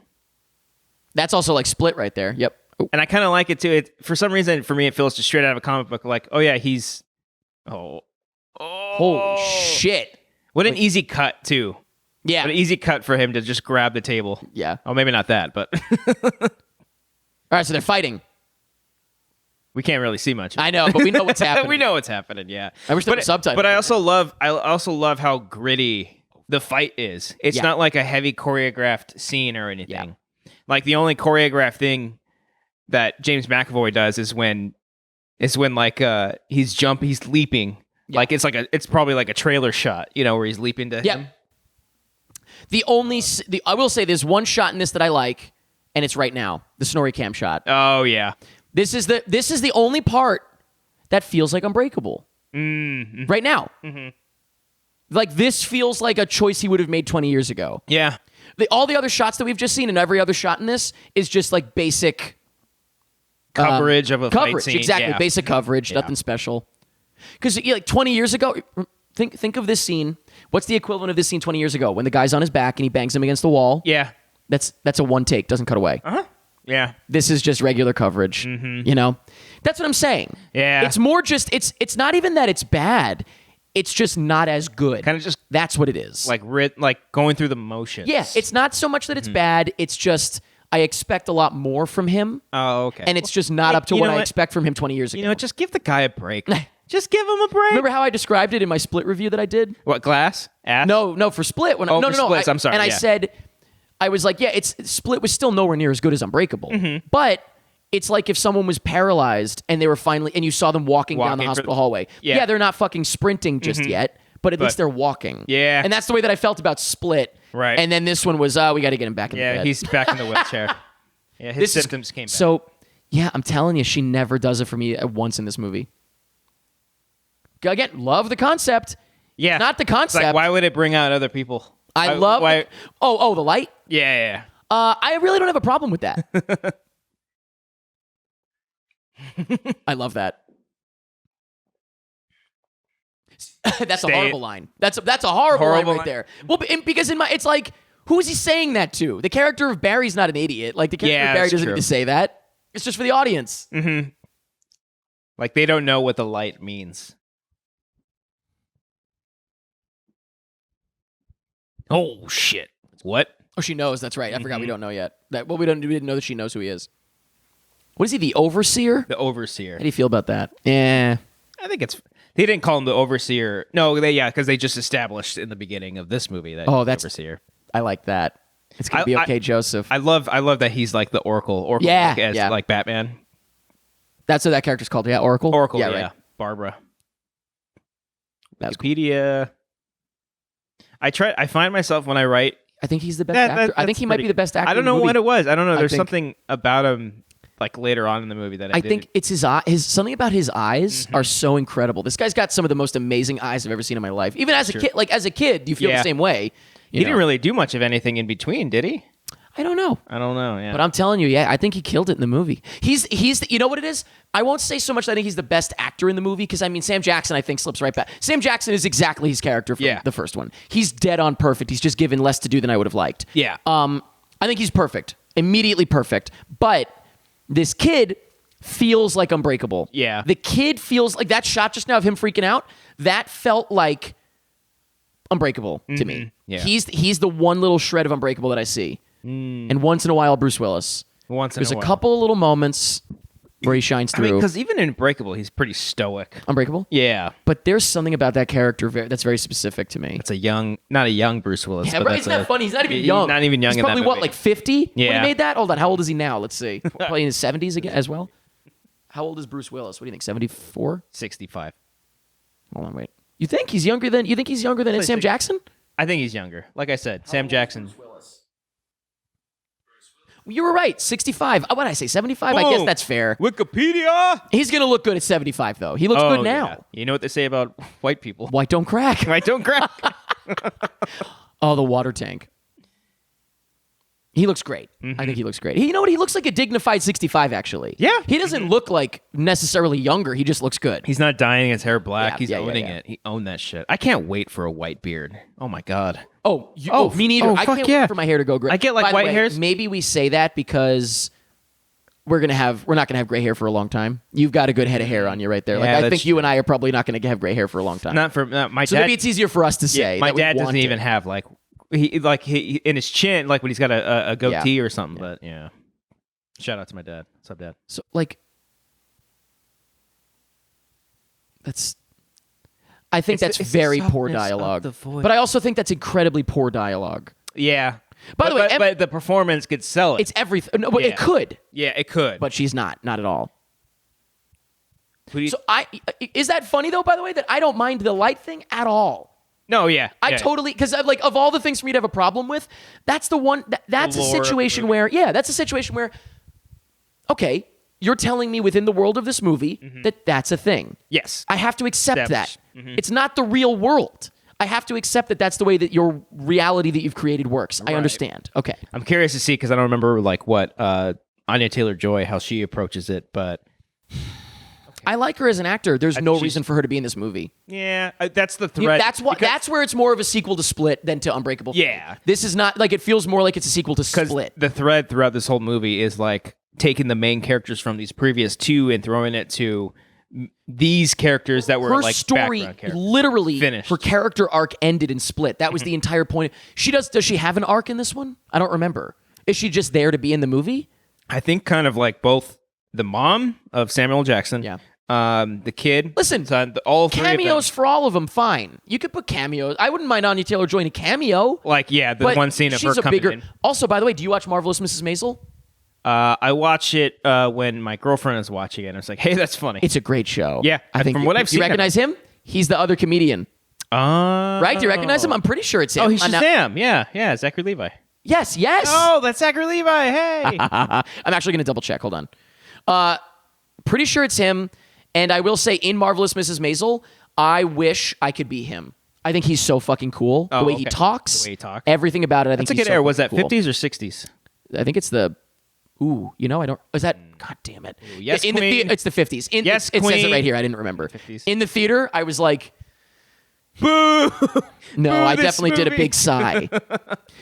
S2: That's also like Split right there. Yep.
S1: Oh. And I kind of like it too. For some reason, for me, it feels just straight out of a comic book. Like, oh yeah, he's.
S2: Holy shit!
S1: What an easy cut too.
S2: Yeah.
S1: What an easy cut for him to just grab the table.
S2: Yeah.
S1: Oh, maybe not that, but.
S2: All right, so they're fighting.
S1: We can't really see much.
S2: I know, but we know what's happening.
S1: We know what's happening. Yeah.
S2: I wish there were subtitles.
S1: But I also love how gritty the fight is. It's not like a heavy choreographed scene or anything. Yeah. Like the only choreographed thing that James McAvoy does is when like he's leaping. Yeah. Like it's probably like a trailer shot, where he's leaping to him.
S2: I will say there's one shot in this that I like, and it's right now, the Snorri Cam shot.
S1: Oh yeah.
S2: This is the only part that feels like Unbreakable right now. Mm-hmm. Like this feels like a choice he would have made 20 years ago.
S1: Yeah.
S2: All the other shots that we've just seen and every other shot in this is just like basic
S1: coverage of a fight scene.
S2: Exactly,
S1: yeah.
S2: Basic coverage, nothing special. Because like 20 years ago, think of this scene. What's the equivalent of this scene 20 years ago when the guy's on his back and he bangs him against the wall?
S1: Yeah.
S2: That's a one take, doesn't cut away.
S1: Uh-huh. Yeah.
S2: This is just regular coverage. Mm-hmm. That's what I'm saying.
S1: Yeah.
S2: It's more just it's not even that it's bad. It's just not as good.
S1: Kind of just
S2: that's what it is.
S1: Like going through the motions.
S2: Yeah, it's not so much that it's bad. It's just I expect a lot more from him.
S1: Oh, okay.
S2: And it's just not up to what I expect from him 20 years ago.
S1: Just give the guy a break. Just give him a break.
S2: Remember how I described it in my Split review that I did?
S1: What, Glass? Ass?
S2: No, for Split.
S1: For Splits, I'm sorry.
S2: And I said, I was like, Split was still nowhere near as good as Unbreakable. Mm-hmm. But it's like if someone was paralyzed and they were and you saw them walking down the hospital hallway. Yeah, they're not fucking sprinting just yet, but at least they're walking.
S1: Yeah.
S2: And that's the way that I felt about Split.
S1: Right.
S2: And then this one was, we got to get him back in the bed.
S1: Yeah, he's back in the wheelchair. Yeah, his symptoms came back.
S2: So, yeah, I'm telling you, she never does it for me once in this movie. Again, love the concept.
S1: Yeah.
S2: Not the concept.
S1: Like, why would it bring out other people?
S2: I love it. Oh, the light?
S1: Yeah.
S2: I really don't have a problem with that. I love that. That's a horrible line. That's a horrible line right there. Well, because it's like, Who is he saying that to? The character of Barry's not an idiot. Like, the character of Barry doesn't need to say that. It's just for the audience.
S1: Mm-hmm. Like, they don't know what the light means. Oh, shit. What?
S2: Oh, she knows. That's right. I forgot we don't know yet. We didn't know that she knows who he is. What is he, the Overseer?
S1: The Overseer.
S2: How do you feel about that? Yeah.
S1: I think it's... They didn't call him the Overseer. No, because they just established in the beginning of this movie that he's the Overseer.
S2: I like that. It's going to be okay, Joseph.
S1: I love that he's like the Oracle. Like Batman.
S2: That's what that character's called. Yeah, Oracle?
S1: Oracle, yeah. Right. Barbara. Wikipedia. Cool. I find myself when I write...
S2: I think he's the best actor. I think he might be the best actor.
S1: I don't know what it was. I don't know. There's something about him like later on in the movie that I
S2: think it's his eyes. Something about his eyes are so incredible. This guy's got some of the most amazing eyes I've ever seen in my life. Even as a kid, as a kid, you feel the same way.
S1: He didn't really do much of anything in between, did he?
S2: I don't know.
S1: Yeah.
S2: But I'm telling you, I think he killed it in the movie. He's you know what it is? I won't say so much that I think he's the best actor in the movie, because I mean, Sam Jackson, I think, slips right back. Sam Jackson is exactly his character from the first one. He's dead on perfect. He's just given less to do than I would have liked.
S1: Yeah.
S2: I think he's perfect. Immediately perfect. But this kid feels like Unbreakable.
S1: Yeah.
S2: The kid feels like that shot just now of him freaking out, that felt like Unbreakable to me.
S1: Yeah.
S2: He's the one little shred of Unbreakable that I see. And once in a while, Bruce Willis. There's a couple of little moments where he shines through.
S1: Because even in Unbreakable, he's pretty stoic.
S2: Unbreakable?
S1: Yeah.
S2: But there's something about that character that's very specific to me.
S1: It's not a young Bruce Willis.
S2: Yeah, but it's not funny. He's not even young.
S1: Not even young.
S2: He's probably, like 50
S1: yeah.
S2: when he made that? Hold on. How old is he now? Let's see. Probably in his 70s again as well? How old is Bruce Willis? What do you think, 74?
S1: 65.
S2: Hold on, wait. You think he's younger than Sam Jackson?
S1: I think he's younger. Like I said, Sam Jackson.
S2: You were right, 65. What did I say, 75? I guess that's fair.
S1: Wikipedia!
S2: He's going to look good at 75, though. He looks good now.
S1: Yeah. You know what they say about white people?
S2: White don't crack.
S1: White don't crack.
S2: Oh, the water tank. He looks great. I think he looks great. You know what? He looks like a dignified 65, actually.
S1: Yeah.
S2: He doesn't look like necessarily younger. He just looks good.
S1: He's not dyeing his hair black.
S2: Yeah,
S1: He's owning it. He owned that shit. I can't wait for a white beard. Oh, my God.
S2: Me neither. I can't wait for my hair to go gray.
S1: I get like white hairs.
S2: Maybe we say that because we're not gonna have gray hair for a long time. You've got a good head of hair on you right there.
S1: Yeah,
S2: I think you and I are probably not gonna have gray hair for a long time.
S1: My
S2: so
S1: dad.
S2: Maybe it's easier for us to say.
S1: My dad doesn't even have he in his chin, like when he's got a goatee or something. But yeah, shout out to my dad. What's up, Dad?
S2: So I think that's very poor dialogue. But I also think that's incredibly poor dialogue.
S1: Yeah.
S2: By the way,
S1: but the performance could sell it.
S2: It's everything. No, but it could.
S1: Yeah, it could.
S2: But she's not at all. So is that funny though? By the way, that I don't mind the light thing at all.
S1: No, yeah.
S2: I totally, because of all the things for me to have a problem with, that's the one. That's a situation where, okay, you're telling me within the world of this movie that's a thing.
S1: Yes.
S2: I have to accept that. It's not the real world. I have to accept that that's the way that your reality that you've created works. Right. I understand. Okay.
S1: I'm curious to see, because I don't remember what Anya Taylor-Joy, how she approaches it, but...
S2: I like her as an actor. There's no reason for her to be in this movie.
S1: Yeah, that's the thread.
S2: That's where it's more of a sequel to Split than to Unbreakable.
S1: Yeah.
S2: This is not, it feels more like it's a sequel to Split.
S1: The thread throughout this whole movie is taking the main characters from these previous two and throwing it to these characters that were
S2: her story literally
S1: finished.
S2: Her character arc ended in Split. That was the entire point. Does she have an arc in this one? I don't remember. Is she just there to be in the movie?
S1: I think kind of like both the mom of Samuel Jackson, the kid,
S2: listen,
S1: son, all three
S2: cameos
S1: of them.
S2: For all of them, fine. You could put cameos. I wouldn't mind Anya Taylor-Joy in a cameo.
S1: The one scene of her coming in.
S2: Also, by the way, do you watch Marvelous Mrs. Maisel?
S1: I watch it when my girlfriend is watching it. And I was like, hey, that's funny.
S2: It's a great show.
S1: Yeah,
S2: I think
S1: from what I've seen.
S2: You recognize him? He's the other comedian. Right? Do you recognize him? I'm pretty sure it's him.
S1: Oh, he's Shazam. Yeah, Zachary Levi.
S2: Yes.
S1: Oh, that's Zachary Levi. Hey.
S2: I'm actually going to double check. Hold on. Pretty sure it's him. And I will say, in Marvelous Mrs. Maisel, I wish I could be him. I think he's so fucking cool. The way he talks. Everything about it, I think
S1: that's a good era. Was that 50s or 60s?
S2: I think it's the... Ooh, I don't... Is that... God damn it.
S1: Ooh, yes,
S2: Queen. It's the 50s.
S1: Yes,
S2: It
S1: Queen.
S2: says it right here. I didn't remember.
S1: 50s.
S2: In the theater, I was like...
S1: Boo!
S2: No,
S1: Boo
S2: I
S1: this
S2: definitely did a
S1: movie.
S2: big sigh.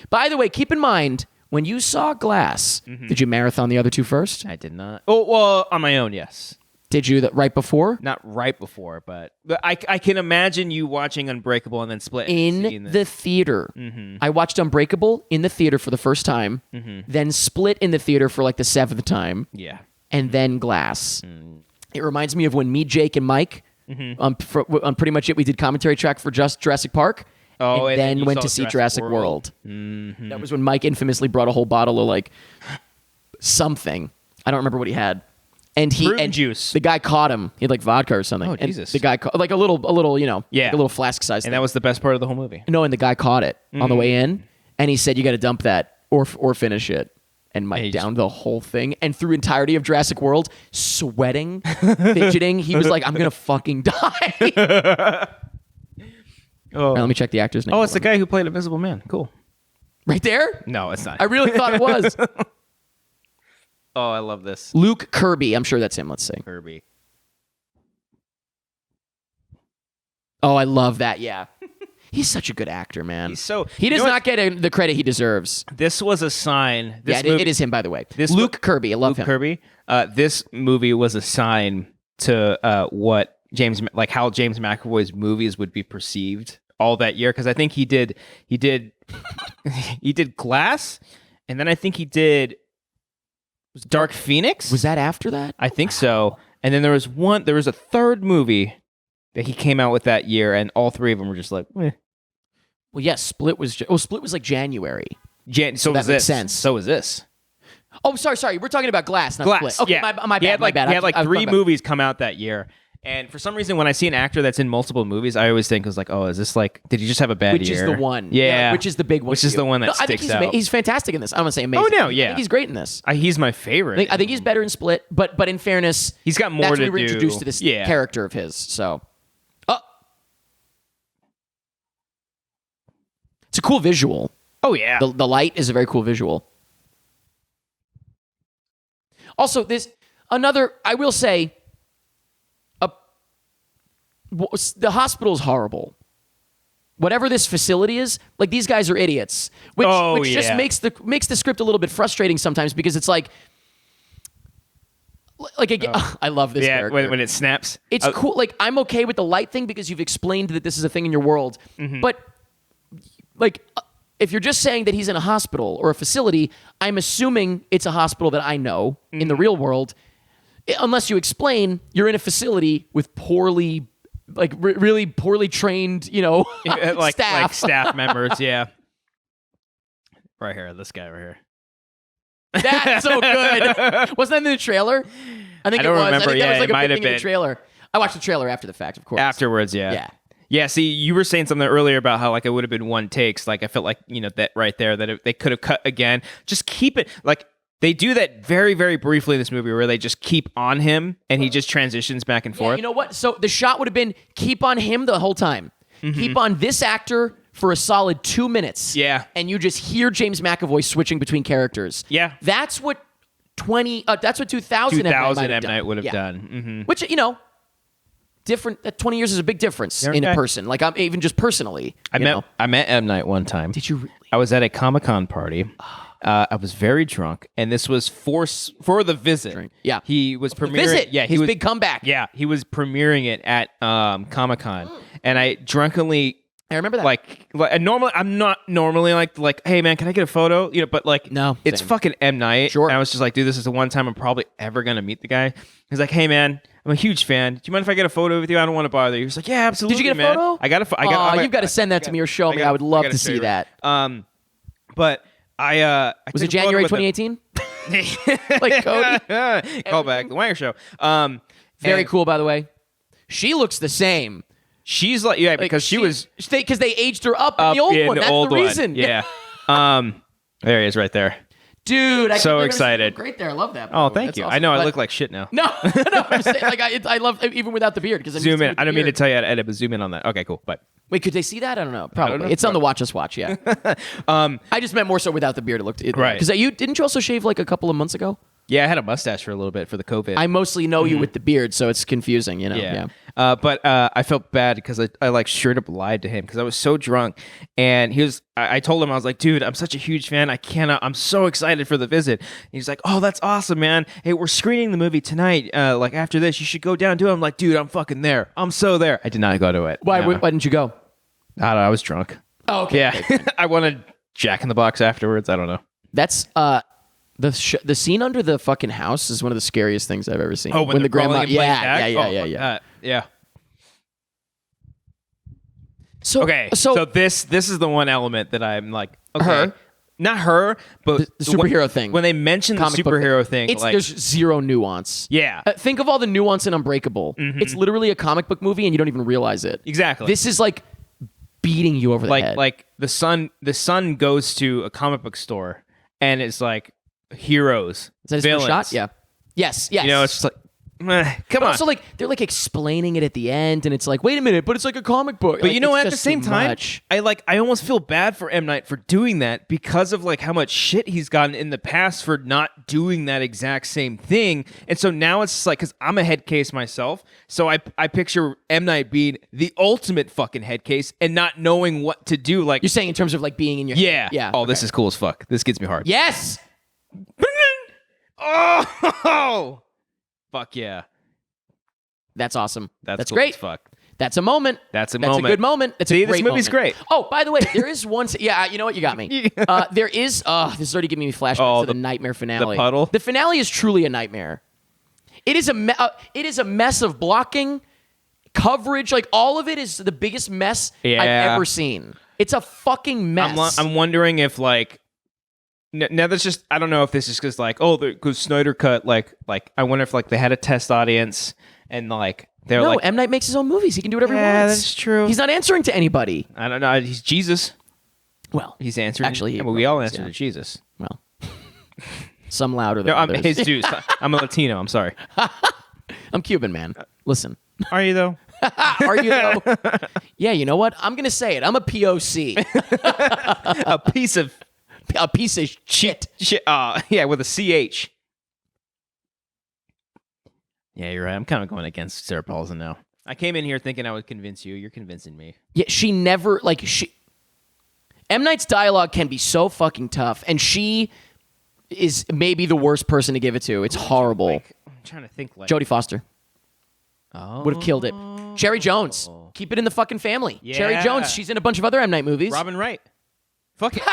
S2: By the way, keep in mind, when you saw Glass, did you marathon the other two first?
S1: I did not. Oh, well, on my own, yes.
S2: Did you right before?
S1: Not right before, but I can imagine you watching Unbreakable and then Split.
S2: In the theater. I watched Unbreakable in the theater for the first time, then Split in the theater for like the 7th time,
S1: Yeah.
S2: and then Glass. It reminds me of when me, Jake, and Mike, on pretty much it, we did commentary track for just Jurassic Park,
S1: Oh,
S2: and
S1: then
S2: then
S1: you
S2: went
S1: saw
S2: to see
S1: Jurassic
S2: Jurassic
S1: World.
S2: World. That was when Mike infamously brought a whole bottle of like something. I don't remember what he had. And
S1: Fruit juice.
S2: The guy caught him. He had like vodka or something.
S1: Oh,
S2: and
S1: Jesus.
S2: the guy like a little,
S1: Yeah.
S2: like a little flask size.
S1: And that was the best part of the whole movie.
S2: No, and the guy caught it on the way in, and he said, "You got to dump that or finish it." And Mike
S1: Hey,
S2: downed the whole thing, and through entirety of Jurassic World, sweating, fidgeting, he was like, "I'm gonna fucking die."
S1: Oh,
S2: All right, let me check the actor's name.
S1: oh, it's the guy who played Invisible Man. Cool.
S2: Right there.
S1: No, it's not.
S2: I really thought it was
S1: Oh, I love this.
S2: Luke Kirby. I'm sure that's him. Let's see.
S1: Kirby.
S2: Oh, I love that. Yeah, he's such a good actor, man.
S1: He's so-
S2: he
S1: you
S2: does
S1: know
S2: not get the credit he deserves.
S1: This was a sign. This
S2: Yeah,
S1: movie,
S2: it is him, by the way.
S1: this
S2: Luke Kirby. I love him.
S1: Kirby. This movie was a sign to what how James McAvoy's movies would be perceived all that year. Because I think he did he did Glass, and then I think he did Dark Phoenix.
S2: Was that after that?
S1: I think so. And then there was a third movie that he came out with that year, and all three of them were just like, eh.
S2: Well, yes. Split was like January.
S1: So
S2: that
S1: was
S2: makes
S1: this.
S2: sense.
S1: So was this.
S2: Oh, sorry. We're talking about Glass, not
S1: Glass.
S2: Split. Okay,
S1: Yeah.
S2: my bad. My bad.
S1: He had like
S2: I was
S1: three
S2: talking about-
S1: movies come out that year. And for some reason, when I see an actor that's in multiple movies, I always think, oh, is this like, did he just have a bad
S2: Which
S1: year?
S2: is the one.
S1: Yeah.
S2: Which is the big one.
S1: Which is the one that
S2: I think
S1: sticks out.
S2: he's fantastic in this. I don't want to say amazing.
S1: Oh, no, yeah.
S2: I think he's great in this.
S1: He's my favorite.
S2: I think he's better in Split, but in fairness,
S1: He's got more
S2: that's
S1: to
S2: when we were
S1: do.
S2: introduced to this
S1: Yeah.
S2: character of his. So, it's a cool visual.
S1: Oh, yeah.
S2: The light is a very cool visual. Also, I will say, the hospital's horrible. Whatever this facility is, like these guys are idiots, which just
S1: yeah.
S2: makes the script a little bit frustrating sometimes because it's like again, I love this
S1: Yeah,
S2: character.
S1: when it snaps.
S2: It's cool. Like I'm okay with the light thing because you've explained that this is a thing in your world. But like, if you're just saying that he's in a hospital or a facility, I'm assuming it's a hospital that I know in the real world. Unless you explain you're in a facility with really poorly trained,
S1: like
S2: staff.
S1: staff members, yeah. Right here, this guy right here.
S2: That's so good. Wasn't that in the trailer? I think
S1: I don't
S2: it was.
S1: remember.
S2: I think
S1: Yeah,
S2: that was like
S1: it
S2: a
S1: might
S2: big
S1: have
S2: thing in the
S1: been.
S2: trailer. I watched the trailer after the fact, of course.
S1: Afterwards, yeah.
S2: Yeah.
S1: Yeah, see, you were saying something earlier about how like it would have been one takes. Like I felt like, that right there that they could have cut again. Just keep it like they do that very, very briefly in this movie where they just keep on him and he just transitions back and
S2: Yeah,
S1: forth.
S2: you know what? So the shot would have been keep on him the whole time. Keep on this actor for a solid 2 minutes.
S1: Yeah.
S2: And you just hear James McAvoy switching between characters.
S1: Yeah.
S2: That's what 2000
S1: M. Night would have done.
S2: Which, different. 20 years is a big difference in a
S1: Okay.
S2: person. Like I'm even just personally.
S1: I met M. Night one time.
S2: Did you really?
S1: I was at a Comic-Con party. I was very drunk, and this was for the visit.
S2: Yeah.
S1: he was premiering.
S2: Visit.
S1: Yeah,
S2: his big comeback.
S1: Yeah, he was premiering it at Comic-Con, and I drunkenly
S2: I remember that.
S1: like I'm not normally like, hey man, can I get a photo? But like,
S2: No,
S1: it's
S2: same.
S1: fucking M. Night.
S2: Sure.
S1: And I was just like, dude, this is the one time I'm probably ever gonna meet the guy. He's like, hey man, I'm a huge fan. Do you mind if I get a photo with you? I don't want to bother you. He's like, yeah, absolutely.
S2: Did you get a
S1: man.
S2: photo?
S1: I got a.
S2: You've got to send that to me or show me. I would love to see that.
S1: But I
S2: Was
S1: took
S2: it
S1: a photo
S2: January
S1: with him.
S2: 2018? Like Cody?
S1: Call back the Wire Show.
S2: Very
S1: and
S2: cool, by the way. She looks the same.
S1: She's like, yeah, because she was
S2: because they aged her up in
S1: up
S2: the old
S1: in
S2: one.
S1: the
S2: That's
S1: old
S2: the reason.
S1: one. Yeah. There he is, right there.
S2: Dude,
S1: So excited.
S2: Great there. I love that.
S1: Oh, thank you.
S2: Awesome.
S1: I know I
S2: But-
S1: look like shit now.
S2: No, no. I'm saying, like I love even without the beard because
S1: Zoom in. I don't mean to tell you how to edit, but zoom in on that. Okay, cool. But
S2: Wait, could they see that? I don't know. Probably.
S1: know.
S2: It's on the Watch Us Watch. Yeah. I just meant more so without the beard. It looked
S1: Right.
S2: Because didn't you also shave like a couple of months ago?
S1: Yeah, I had a mustache for a little bit for the COVID.
S2: I mostly know you with the beard, so it's confusing, you know.
S1: Yeah. But I felt bad because I like straight up lied to him because I was so drunk. And I told him, I was like, dude, I'm such a huge fan. I'm so excited for the visit. And he's like, oh, that's awesome, man. Hey, we're screening the movie tonight. Like after this, you should go down to it. I'm like, dude, I'm fucking there. I'm so there. I did not go to it.
S2: Why
S1: No.
S2: didn't you go?
S1: I don't know. I was drunk.
S2: Oh, okay.
S1: Yeah. I wanted Jack in the Box afterwards. I don't know.
S2: That's the scene under the fucking house is one of the scariest things I've ever seen.
S1: Oh, when
S2: the grandma,
S1: crawling and playing tag?
S2: yeah.
S1: Yeah.
S2: So
S1: Okay, so this is the one element that I'm like, okay,
S2: Her?
S1: not her, but
S2: The superhero thing.
S1: When they mention the
S2: comic book
S1: superhero thing,
S2: it's
S1: like,
S2: there's zero nuance.
S1: yeah,
S2: Think of all the nuance in Unbreakable. It's literally a comic book movie, and you don't even realize it.
S1: exactly.
S2: This is like beating you over the head.
S1: like the son goes to a comic book store and it's like heroes,
S2: Is that his
S1: villains.
S2: first shot? Yeah. Yes.
S1: You know, it's just like, come on.
S2: Also, like they're like explaining it at the end, and it's like, wait a minute, but it's like a comic book.
S1: But
S2: Like,
S1: you know
S2: it's
S1: what? At the
S2: just
S1: same
S2: too
S1: time,
S2: much.
S1: I almost feel bad for M. Night for doing that because of like how much shit he's gotten in the past for not doing that exact same thing. And so now it's just like, because I'm a head case myself, so I picture M. Night being the ultimate fucking head case and not knowing what to do. Like,
S2: You're saying in terms of like being in your
S1: yeah,
S2: head. Yeah.
S1: Oh, this is cool as fuck. This gets me hard.
S2: Yes.
S1: Oh, fuck yeah.
S2: That's awesome. That's
S1: Cool
S2: great.
S1: as fuck.
S2: That's a moment.
S1: That's a
S2: That's
S1: moment.
S2: a good moment. It's
S1: See,
S2: a great
S1: this movie's
S2: moment.
S1: great.
S2: Oh, by the way, there is one. Yeah, you know what? You got me. There is. This is already giving me flashbacks to the nightmare finale.
S1: The puddle?
S2: The finale is truly a nightmare. It is a mess of blocking, coverage. Like all of it is the biggest mess I've
S1: Yeah.
S2: ever seen. It's a fucking mess.
S1: I'm wondering if like now that's just I don't know if this is because like because Snyder cut like I wonder if like they had a test audience and like they're
S2: no,
S1: like
S2: M. Night makes his own movies. He can do whatever he
S1: yeah,
S2: wants.
S1: that's true.
S2: He's not answering to anybody.
S1: I don't know. He's Jesus.
S2: Well,
S1: He's answering.
S2: Actually, he
S1: we all
S2: was,
S1: answer
S2: yeah.
S1: to Jesus.
S2: well, some louder than
S1: No, I'm
S2: others.
S1: Jesus. I'm a Latino. I'm sorry.
S2: I'm Cuban, man. Listen.
S1: Are you though?
S2: Are you though? Yeah, you know what? I'm gonna say it. I'm a POC.
S1: A piece of
S2: A piece of shit.
S1: shit. Yeah, with a CH. Yeah, you're right. I'm kind of going against Sarah Paulson now. I came in here thinking I would convince you. You're convincing me.
S2: Yeah, she never M. Night's dialogue can be so fucking tough, and she is maybe the worst person to give it to. It's horrible.
S1: Like, I'm trying to think. Like
S2: Jodie Foster
S1: oh,
S2: would have killed it. Cherry Jones, keep it in the fucking family. Cherry
S1: Yeah.
S2: Jones, she's in a bunch of other M. Night movies.
S1: Robin Wright. Fuck it.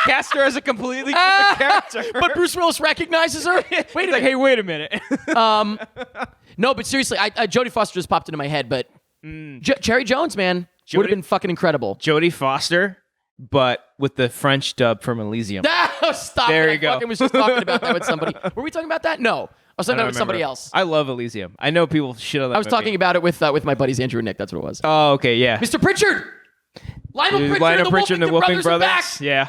S1: Cast her as a completely different character.
S2: But Bruce Willis recognizes her. Wait a
S1: Like,
S2: minute.
S1: hey, wait a minute.
S2: No, but seriously, Jodie Foster just popped into my head. But Cherry Jones, man, would have been fucking incredible.
S1: Jodie Foster, but with the French dub from Elysium.
S2: Stop
S1: There
S2: it.
S1: you go.
S2: I fucking was just talking about that with somebody. Were we talking about that? No. I was talking about it with somebody else.
S1: I love Elysium. I know people shit on that
S2: I was talking about it with my buddies Andrew and Nick. That's what it was.
S1: Oh, okay, yeah.
S2: Mr. Pritchard! Lionel Pritchard,
S1: Lionel Pritchard
S2: and
S1: and the Wolfing
S2: Brothers are back!
S1: Yeah.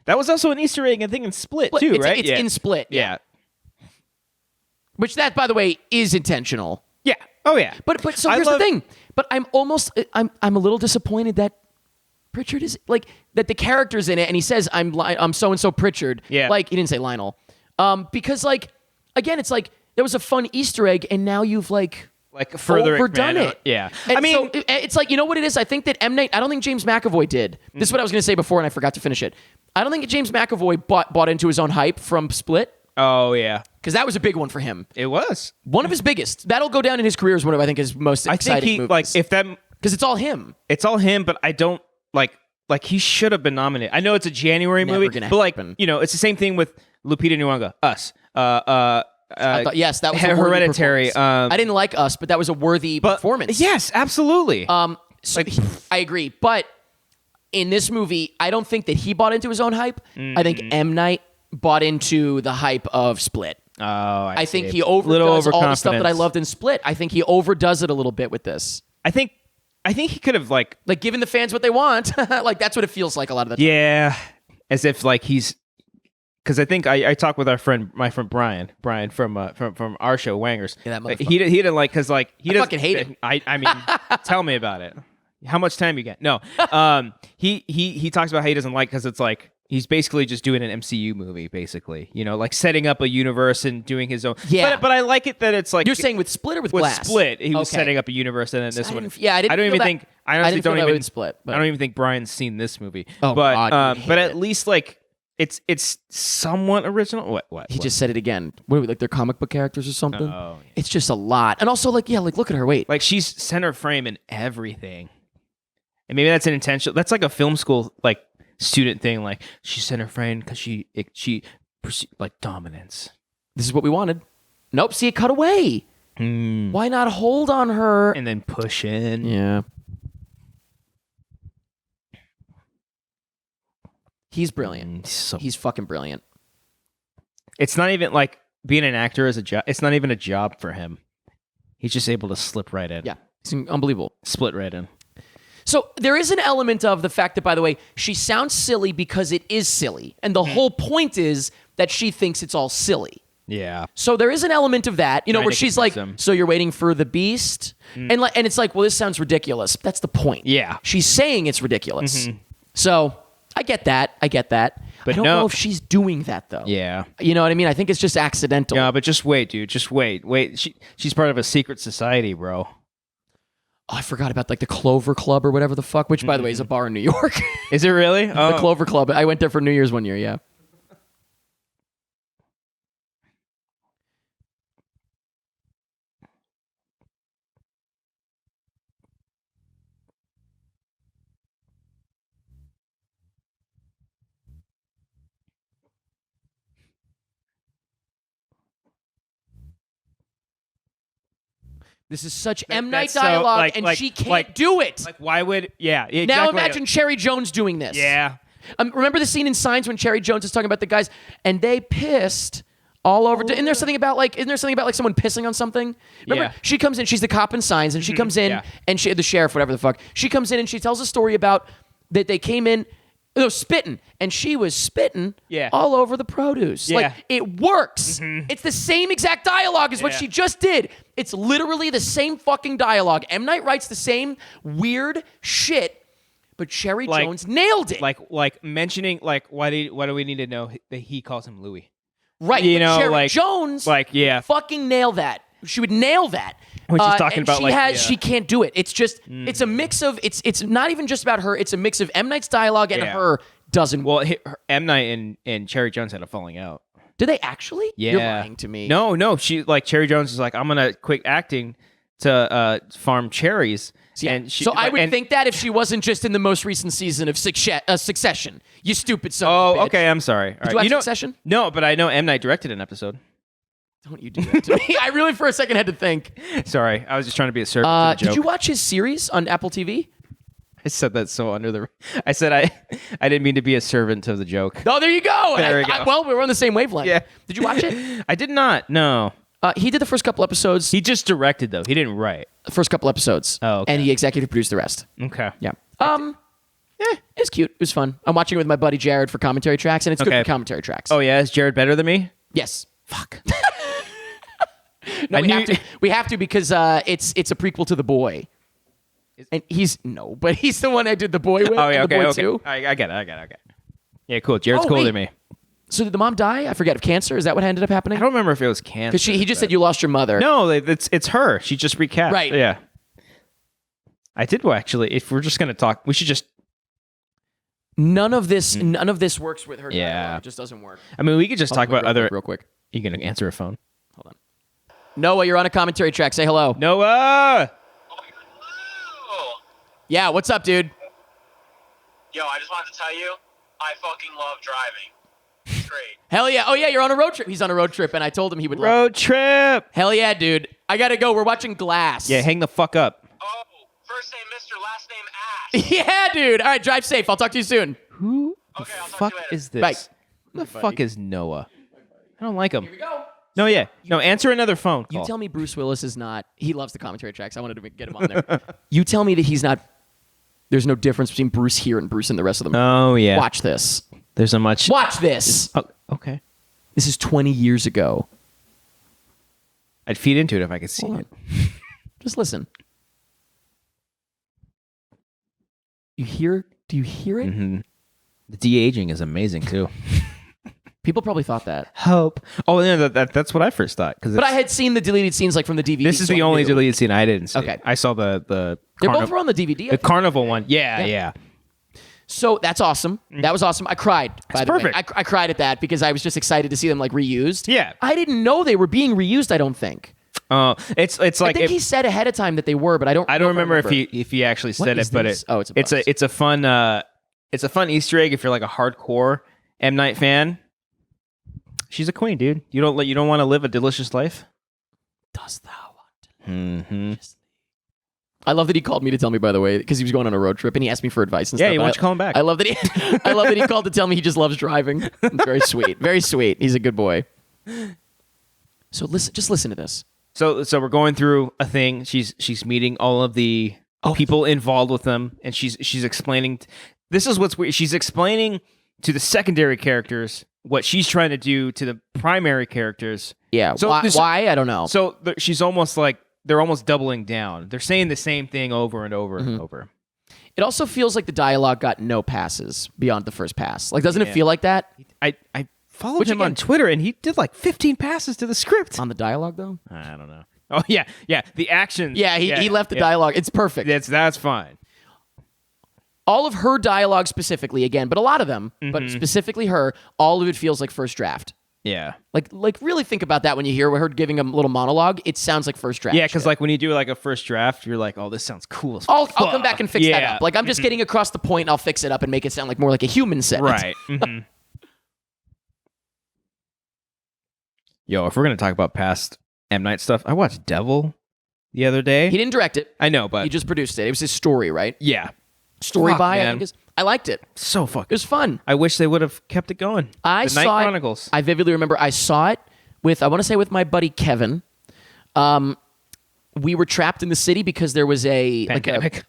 S1: That was also an Easter egg, I think, in Split, too,
S2: it's,
S1: right?
S2: It's
S1: yeah.
S2: in Split.
S1: Yeah.
S2: Which that, by the way, is intentional.
S1: Yeah. Oh, yeah.
S2: But so here's the thing. But I'm a little disappointed that Pritchard is like that the character's in it, and he says I'm so and so Pritchard.
S1: Yeah.
S2: Like he didn't say Lionel. Because like again, it's like there was a fun Easter egg, and now you've like
S1: further
S2: overdone
S1: expand on
S2: it.
S1: Yeah.
S2: And
S1: I mean,
S2: so it's like, you know what it is? I think that M. Night, I don't think James McAvoy did. This is what I was going to say before, and I forgot to finish it. I don't think James McAvoy bought into his own hype from Split,
S1: oh, yeah.
S2: because that was a big one for him.
S1: It was.
S2: One of his biggest. That'll go down in his career as one of, I think, his most
S1: I
S2: exciting
S1: think he,
S2: movies.
S1: like, if that...
S2: Because it's all him.
S1: It's all him, but I don't, like he should have been nominated. I know it's a January
S2: Never
S1: movie,
S2: gonna
S1: but, like,
S2: happen.
S1: you know, it's the same thing with Lupita Nyong'o, Us.
S2: I thought, yes, that was a worthy
S1: Hereditary.
S2: performance. I didn't like Us, but that was a worthy performance.
S1: Yes, absolutely.
S2: So I agree. But in this movie, I don't think that he bought into his own hype. I think M. Night bought into the hype of Split.
S1: Oh,
S2: I think
S1: see.
S2: he overdoes
S1: Little
S2: all the stuff that I
S1: overconfidence.
S2: loved in Split. I think he overdoes it a little bit with this.
S1: I think he could have, like,
S2: Like, giving the fans what they want. Like, that's what it feels like a lot of the time.
S1: yeah, as if, like, he's... Because I think I talked with my friend Brian from our show Wangers.
S2: Yeah, that motherfucker.
S1: He didn't like because like he doesn't
S2: fucking hate him.
S1: I mean, tell me about it. How much time you get? No, he talks about how he doesn't like because it's like He's basically just doing an MCU movie, basically. You know, like setting up a universe and doing his own.
S2: Yeah.
S1: But I like it that it's like
S2: You're saying with Split or with
S1: with
S2: Glass?
S1: Split, he was
S2: Okay.
S1: setting up a universe, and then this one.
S2: I didn't.
S1: I don't
S2: feel
S1: even
S2: that-
S1: think. I honestly
S2: didn't feel
S1: don't
S2: that
S1: even
S2: with Split. But
S1: I don't even think Brian's seen this movie.
S2: Oh,
S1: but
S2: God, you hate
S1: but at
S2: it.
S1: least like it's somewhat original. What?
S2: He just said it again. What are we, like they're comic book characters or something?
S1: Oh, yeah.
S2: It's just a lot, and also like look at her. Wait,
S1: like she's center frame in everything, and maybe that's an intentional. That's like a film school like student thing. Like she's center frame because she like dominance.
S2: this is what we wanted. Nope. See, it cut away. Why not hold on her?
S1: And then push in.
S2: Yeah. He's brilliant. He's fucking brilliant.
S1: It's not even like being an actor is a job. It's not even a job for him. He's just able to slip right in.
S2: Yeah, he's unbelievable.
S1: Split right in.
S2: So there is an element of the fact that, by the way, she sounds silly because it is silly. And the whole point is that she thinks it's all silly.
S1: Yeah.
S2: So there is an element of that, you know,
S1: Trying
S2: where
S1: to
S2: she's
S1: convince
S2: like,
S1: him.
S2: so you're waiting for the beast? And it's like, well, this sounds ridiculous. That's the point.
S1: Yeah.
S2: She's saying it's ridiculous. So I get that.
S1: But
S2: I don't
S1: no-
S2: know if she's doing that, though.
S1: Yeah.
S2: You know what I mean? I think it's just accidental.
S1: Yeah, but just wait, dude. Just wait. She's part of a secret society, bro.
S2: Oh, I forgot about like the Clover Club or whatever the fuck, which, by the way, is a bar in New York.
S1: Is it really?
S2: The Clover Club. I went there for New Year's one year, yeah. This is such M. Night
S1: that's so,
S2: dialogue,
S1: like-
S2: she can't
S1: like-
S2: do it.
S1: Like, why would? Yeah. Exactly.
S2: Now imagine Cherry Jones doing this.
S1: Yeah.
S2: Remember the scene in Signs when Cherry Jones is talking about the guys and they pissed all over. Isn't there something about like someone pissing on something? Remember,
S1: Yeah.
S2: she comes in. She's the cop in Signs, and she comes in
S1: yeah.
S2: and the sheriff, whatever the fuck. She comes in and she tells a story about that they came in. No, spitting, and she was spitting
S1: Yeah.
S2: all over the produce.
S1: Yeah.
S2: Like, it works. It's the same exact dialogue as what
S1: Yeah.
S2: she just did. It's literally the same fucking dialogue. M. Night writes the same weird shit, but Cherry
S1: Like-
S2: Jones nailed it.
S1: Like mentioning like why do we need to know that he calls him Louis?
S2: Right.
S1: You
S2: but
S1: know,
S2: Cherry
S1: like-
S2: Jones
S1: like, yeah.
S2: fucking nail that. She would nail that.
S1: When she's talking
S2: and
S1: about,
S2: she
S1: like,
S2: has
S1: yeah.
S2: she can't do it. It's just it's a mix of it's not even just about her. It's a mix of M. Night's dialogue and
S1: Yeah.
S2: her doesn't
S1: Well, M. Night and Cherry Jones had a falling out.
S2: Do they actually?
S1: Yeah.
S2: You're lying to me.
S1: No. She like Cherry Jones is like, I'm gonna quit acting to farm cherries.
S2: Yeah.
S1: And she,
S2: so I would
S1: and-
S2: think that if she wasn't just in the most recent season of Succession, you stupid son
S1: Oh,
S2: of a bitch.
S1: okay. I'm sorry. All right.
S2: you watch
S1: know,
S2: Succession?
S1: No, but I know M. Night directed an episode.
S2: Don't you do that to me. I really for a second had to think.
S1: Sorry, I was just trying to be a servant to the joke.
S2: Did you watch his series on Apple TV?
S1: I said that so under the. I said I didn't mean to be a servant to the joke.
S2: Oh, there you go.
S1: There we go.
S2: Well, we were on the same wavelength.
S1: Yeah.
S2: Did you watch it?
S1: I did not. No,
S2: He did the first couple episodes.
S1: he just directed though. He didn't write.
S2: The first couple episodes.
S1: Oh, okay.
S2: And he executive produced the rest.
S1: Okay.
S2: Yeah. It's cute. It was fun. I'm watching it with my buddy Jared for commentary tracks, and it's good
S1: Okay.
S2: for commentary tracks.
S1: Oh yeah, is Jared better than me?
S2: yes.
S1: Fuck.
S2: No,
S1: I
S2: we
S1: knew-
S2: have to. We have to because it's a prequel to The Boy. And he's the one I did The Boy with.
S1: Oh yeah.
S2: and The
S1: Okay.
S2: Boy
S1: Okay.
S2: 2.
S1: I get it. Okay. Yeah. Cool. Jared's
S2: Oh,
S1: cooler
S2: wait.
S1: than me.
S2: So did the mom die? I forget, of cancer. Is that what ended up happening?
S1: I don't remember if it was cancer.
S2: Because he just said you lost your mother.
S1: No, it's her. She just recapped.
S2: Right.
S1: Yeah. I did actually. If we're just gonna talk, we should just.
S2: None of this works with her.
S1: Yeah.
S2: dialogue. It just doesn't work.
S1: I mean, we could just talk about other.
S2: real quick.
S1: You gonna answer a phone?
S2: Hold on. Noah, you're on a commentary track. Say hello.
S1: Noah.
S3: Oh.
S2: Yeah, what's up, dude?
S3: Yo, I just wanted to tell you, I fucking love driving. It's great.
S2: Hell yeah. Oh yeah, you're on a road trip. He's on a road trip, and I told him he would love it.
S1: Road trip.
S2: Hell yeah, dude. I gotta go. We're watching Glass.
S1: Yeah. Hang the fuck up.
S3: Oh, first name Mr., last name Ash.
S2: Yeah, dude. All right, drive safe. I'll talk to you soon.
S1: Who
S3: Okay,
S1: the
S3: I'll talk
S1: fuck
S3: to you later.
S1: is this?
S2: Bye.
S1: Who the fuck is Noah? I don't like him.
S2: Here we go.
S1: No, yeah. No, answer another phone call.
S2: You tell me Bruce Willis is not. He loves the commentary tracks. I wanted to get him on there. You tell me that he's not. There's no difference between Bruce here and Bruce in the rest of the movie.
S1: Oh, yeah.
S2: Watch this.
S1: There's a much.
S2: Watch this.
S1: Oh, okay.
S2: This is 20 years ago.
S1: I'd feed into it if I could see
S2: Hold
S1: it.
S2: on. Just listen. You hear? Do you hear it?
S1: Mm-hmm. The de-aging is amazing too.
S2: People probably thought that.
S1: Hope. Oh, yeah, that's what I first thought.
S2: But I had seen the deleted scenes like from the DVD.
S1: This is the only deleted scene I didn't see.
S2: Okay.
S1: I saw the
S2: They both were on the DVD.
S1: the carnival one. Yeah.
S2: So that's awesome. That was awesome. I cried. By the
S1: perfect.
S2: way. I cried at that because I was just excited to see them like reused.
S1: Yeah.
S2: I didn't know they were being reused. I don't think.
S1: It's like
S2: I think he said ahead of time that they were, but I don't.
S1: I don't remember if he actually said
S2: is
S1: it, but
S2: this? Oh, it's a
S1: it's
S2: buzz.
S1: a fun Easter egg if you're like a hardcore M. Night fan. She's a queen, dude. You don't want to live a delicious life.
S2: Does thou want to
S1: Mm-hmm.
S2: I love that he called me to tell me, by the way, because he was going on a road trip and he asked me for advice and
S1: Yeah,
S2: stuff.
S1: he
S2: and
S1: wants you to call him back.
S2: I love that he called to tell me he just loves driving. It's very sweet. Very sweet. He's a good boy. So just listen to this.
S1: So we're going through a thing. She's meeting all of the people involved with them, and she's explaining. This is what's weird. She's explaining to the secondary characters what she's trying to do to the primary characters.
S2: Yeah.
S1: So
S2: why? I don't know.
S1: So she's almost like they're almost doubling down. They're saying the same thing over and over and over.
S2: It also feels like the dialogue got no passes beyond the first pass. Like, doesn't it feel like that?
S1: I followed him on Twitter, and he did like 15 passes to the script.
S2: On the dialogue, though?
S1: I don't know. Oh yeah. The action.
S2: Yeah, he left the dialogue. It's perfect.
S1: That's fine.
S2: All of her dialogue specifically, again, but a lot of them, but specifically her, all of it feels like first draft.
S1: Yeah.
S2: Like really think about that when you hear her giving a little monologue. It sounds like first draft.
S1: Yeah, because
S2: shit.
S1: like when you do like a first draft, you're like, oh, this sounds cool as
S2: I'll
S1: fuck.
S2: come back and fix that up. Like I'm just getting across the point. And I'll fix it up and make it sound like more like a human said.
S1: Right. Yo, if we're gonna talk about past M. Night stuff, I watched Devil the other day.
S2: He didn't direct it.
S1: I know, but
S2: He just produced it. It was his story, right?
S1: yeah,
S2: Story
S1: Fuck,
S2: by. I
S1: man.
S2: think I liked it.
S1: so
S2: It
S1: fucking.
S2: was fun.
S1: I wish they would have kept it going.
S2: I
S1: the Night
S2: saw
S1: Chronicles.
S2: it. I vividly remember I saw it with, I want to say with my buddy Kevin. We were trapped in the city because there was a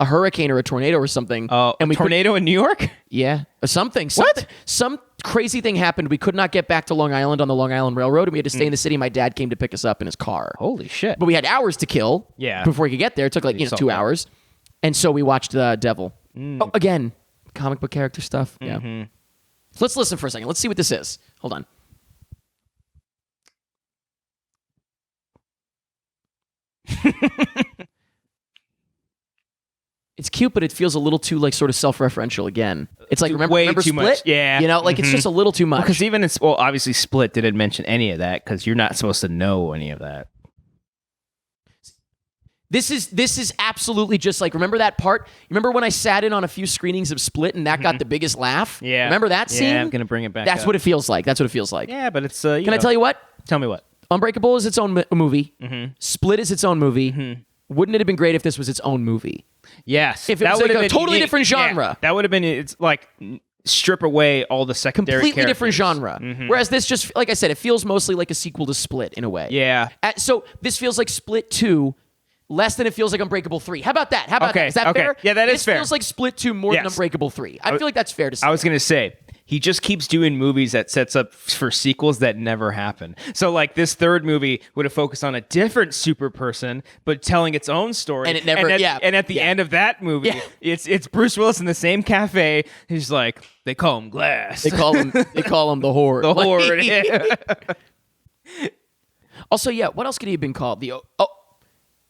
S2: hurricane or a tornado or something.
S1: Oh,
S2: and we
S1: tornado in New York?
S2: Yeah, something.
S1: What?
S2: Some crazy thing happened. We could not get back to Long Island on the Long Island Railroad, and we had to stay in the city. My dad came to pick us up in his car.
S1: Holy shit!
S2: But we had hours to kill.
S1: Yeah.
S2: Before we could get there, it took like 2 hours, and so we watched Devil. Oh, again, comic book character stuff. Yeah. So let's listen for a second. Let's see what this is. Hold on. It's cute, but it feels a little too like sort of self-referential again. It's like remember
S1: too
S2: Split?
S1: much. Yeah.
S2: You know, like it's just a little too much.
S1: Because even obviously Split didn't mention any of that because you're not supposed to know any of that.
S2: This is absolutely just like, remember that part? Remember when I sat in on a few screenings of Split and that got the biggest laugh?
S1: Yeah.
S2: Remember that scene?
S1: Yeah, I'm gonna bring it back.
S2: That's
S1: up.
S2: what it feels like. That's what it feels like.
S1: Yeah, but it's.
S2: Can I tell you what?
S1: Tell me what.
S2: Unbreakable is its own movie. Split is its own movie. Wouldn't it have been great if this was its own movie?
S1: Yes,
S2: If it was
S1: would've
S2: like a
S1: been
S2: totally
S1: unique.
S2: different genre.
S1: Yeah, that would have been. It's like strip away all the secondary.
S2: Completely different
S1: characters.
S2: genre. Whereas this just, like I said, it feels mostly like a sequel to Split in a way.
S1: Yeah.
S2: So this feels like Split 2 less than it feels like Unbreakable 3. How about that? How about
S1: Okay,
S2: that? Is that
S1: okay.
S2: fair?
S1: Yeah, that is
S2: this
S1: fair.
S2: feels like Split 2 more than
S1: Yes.
S2: Unbreakable 3. I feel like that's fair to say.
S1: I was gonna say he just keeps doing movies that sets up for sequels that never happen. So like this third movie would have focused on a different super person, but telling its own story.
S2: And it never-
S1: And at the end of that movie,
S2: Yeah.
S1: it's Bruce Willis in the same cafe. He's like, they call him Glass.
S2: They call him the Horde.
S1: the Horde.
S2: Also, yeah, what else could he have been called?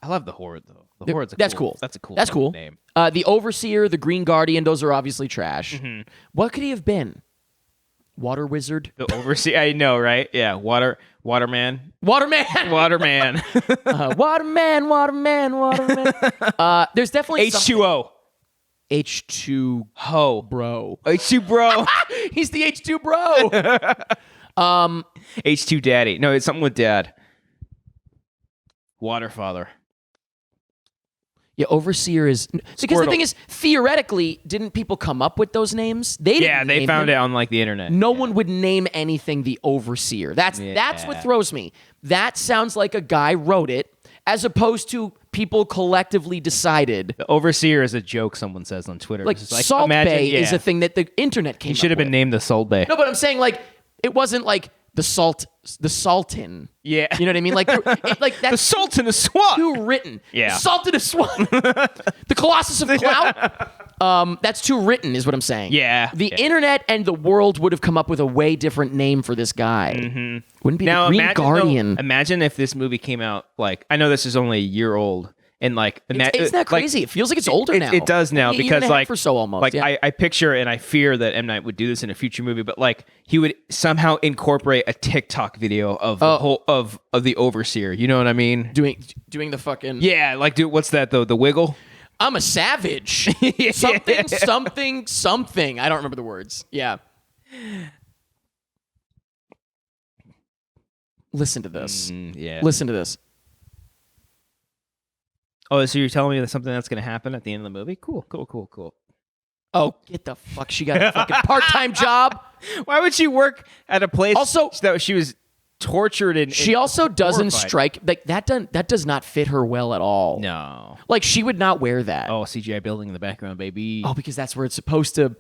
S1: I love the Horde though. The Horde's
S2: That's cool.
S1: That's a cool.
S2: That's cool.
S1: name.
S2: The Overseer, the Green Guardian, those are obviously trash. What could he have been? Water Wizard?
S1: The Overseer. I know, right? Yeah. Waterman.
S2: Waterman!
S1: Waterman.
S2: Waterman. There's definitely
S1: H2O.
S2: H2
S1: Ho.
S2: bro.
S1: H2 bro.
S2: He's the H2 bro.
S1: H2 daddy. No, it's something with dad. Waterfather.
S2: Yeah, Overseer is because
S1: Squirtle.
S2: the thing is, theoretically, didn't people come up with those names? They
S1: Yeah,
S2: didn't
S1: they
S2: name
S1: found
S2: them.
S1: it on like the internet.
S2: No one would name anything the Overseer. That's what throws me. That sounds like a guy wrote it, as opposed to people collectively decided.
S1: The Overseer is a joke someone says on Twitter.
S2: Like,
S1: It's
S2: Salt
S1: imagine-
S2: Bay is
S1: yeah.
S2: a thing that the internet came
S1: He should
S2: up
S1: have been
S2: with.
S1: named the Salt Bay.
S2: No, but I'm saying like it wasn't like the Salt the Sultan.
S1: Yeah.
S2: You know what I mean? Like
S1: The
S2: that's
S1: Sultan of SWAT.
S2: too written.
S1: Yeah.
S2: Sultan of SWAT. The Colossus of Clout. That's too written, is what I'm saying.
S1: Yeah.
S2: The internet and the world would have come up with a way different name for this guy. Mm-hmm. Wouldn't be the Green Guardian.
S1: Imagine if this movie came out, like, I know this is only a year old, and like,
S2: isn't that crazy? It feels like it's older now.
S1: It does now, because like,
S2: or so almost.
S1: Like,
S2: yeah.
S1: I picture and I fear that M. Night would do this in a future movie, but like, he would somehow incorporate a TikTok video of the whole of the Overseer. You know what I mean?
S2: doing the fucking
S1: Yeah, like, dude, what's that though? The wiggle.
S2: I'm a savage. Something. I don't remember the words. Yeah. Listen to this.
S1: Yeah.
S2: Listen to this.
S1: Oh, so you're telling me that something that's going to happen at the end of the movie? Cool.
S2: Oh, get the fuck. She got a fucking part-time job.
S1: Why would she work at a place
S2: Also,
S1: that she was tortured and
S2: she also doesn't
S1: horrified?
S2: strike like that does not fit her well at all.
S1: No.
S2: Like she would not wear that.
S1: Oh, CGI building in the background, baby.
S2: Oh, because that's where it's supposed to.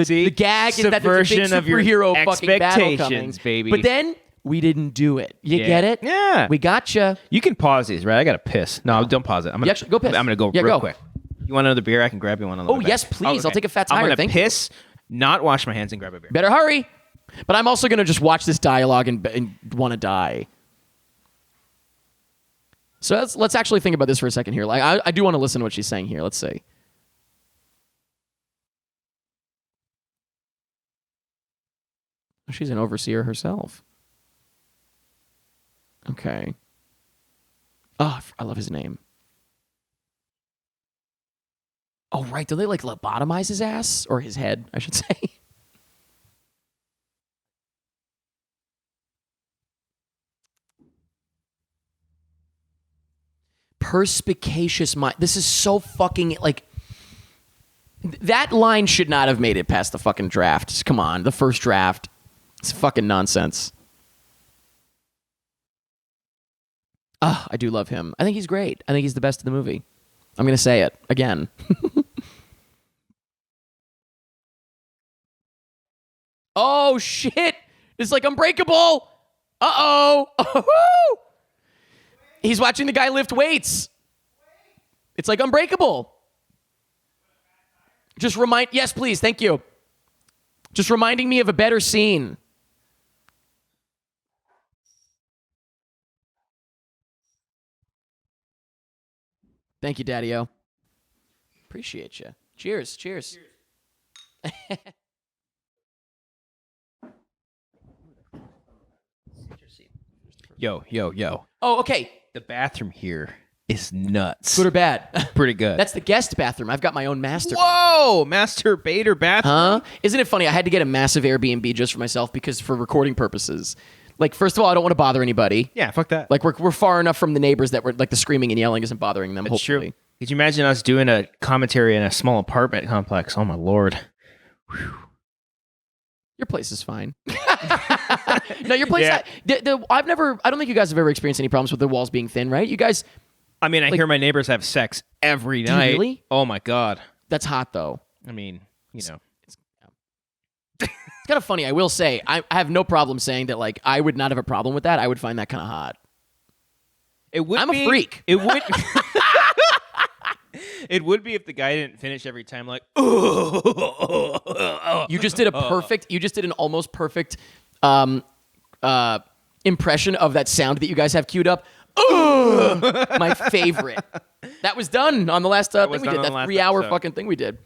S1: See?
S2: The gag is that there's a big
S1: Subversion of your
S2: superhero fucking battle coming,
S1: expectations, baby.
S2: But then we didn't do it. You get it?
S1: Yeah.
S2: We gotcha.
S1: You can pause these, right? I got to piss. No, don't pause it. I'm gonna
S2: Go piss.
S1: I'm going to go
S2: Yeah,
S1: real
S2: go.
S1: quick. You want another beer? I can grab you one on the
S2: Oh,
S1: way
S2: yes,
S1: back.
S2: please. I'll take a fat tire.
S1: I'm going to
S2: Thank you.
S1: piss, not wash my hands, and grab a beer.
S2: Better hurry. But I'm also going to just watch this dialogue and want to die. So let's actually think about this for a second here. Like I do want to listen to what she's saying here. Let's see. She's an overseer herself. Okay. Oh, I love his name. Oh, right. Do they like lobotomize his ass? Or his head, I should say. Perspicacious mind. This is so fucking like that line should not have made it past the fucking draft. Come on, the first draft. It's fucking nonsense. I do love him. I think he's great. I think he's the best of the movie. I'm gonna say it again. Oh shit! It's like Unbreakable. Uh-oh. He's watching the guy lift weights. It's like Unbreakable. Yes, please, thank you. Just reminding me of a better scene. Thank you, Daddy-O. Appreciate you. Cheers.
S1: Yo.
S2: Oh, okay.
S1: The bathroom here is nuts.
S2: Good or bad?
S1: Pretty good.
S2: That's the guest bathroom. I've got my own master.
S1: Whoa! Masturbator bathroom.
S2: Huh? Isn't it funny? I had to get a massive Airbnb just for myself because for recording purposes. Like, first of all, I don't want to bother anybody.
S1: Yeah, fuck that.
S2: Like, we're far enough from the neighbors that we're like the screaming and yelling isn't bothering them.
S1: That's
S2: hopefully.
S1: true. Could you imagine us doing a commentary in a small apartment complex? Oh my lord. Whew.
S2: Your place is fine. No, your place.
S1: Yeah.
S2: I don't think you guys have ever experienced any problems with the walls being thin, right? You guys.
S1: I mean, I hear my neighbors have sex every night.
S2: Really?
S1: Oh my god.
S2: That's hot, though.
S1: I mean, you know.
S2: It's kind of funny. I will say, I have no problem saying that. Like, I would not have a problem with that. I would find that kind of hot.
S1: It would.
S2: I'm a freak.
S1: It would. It would be if the guy didn't finish every time. Like,
S2: You just did an almost perfect impression of that sound that you guys have queued up. My favorite. That was done on the last thing we did. That 3-hour fucking thing we did.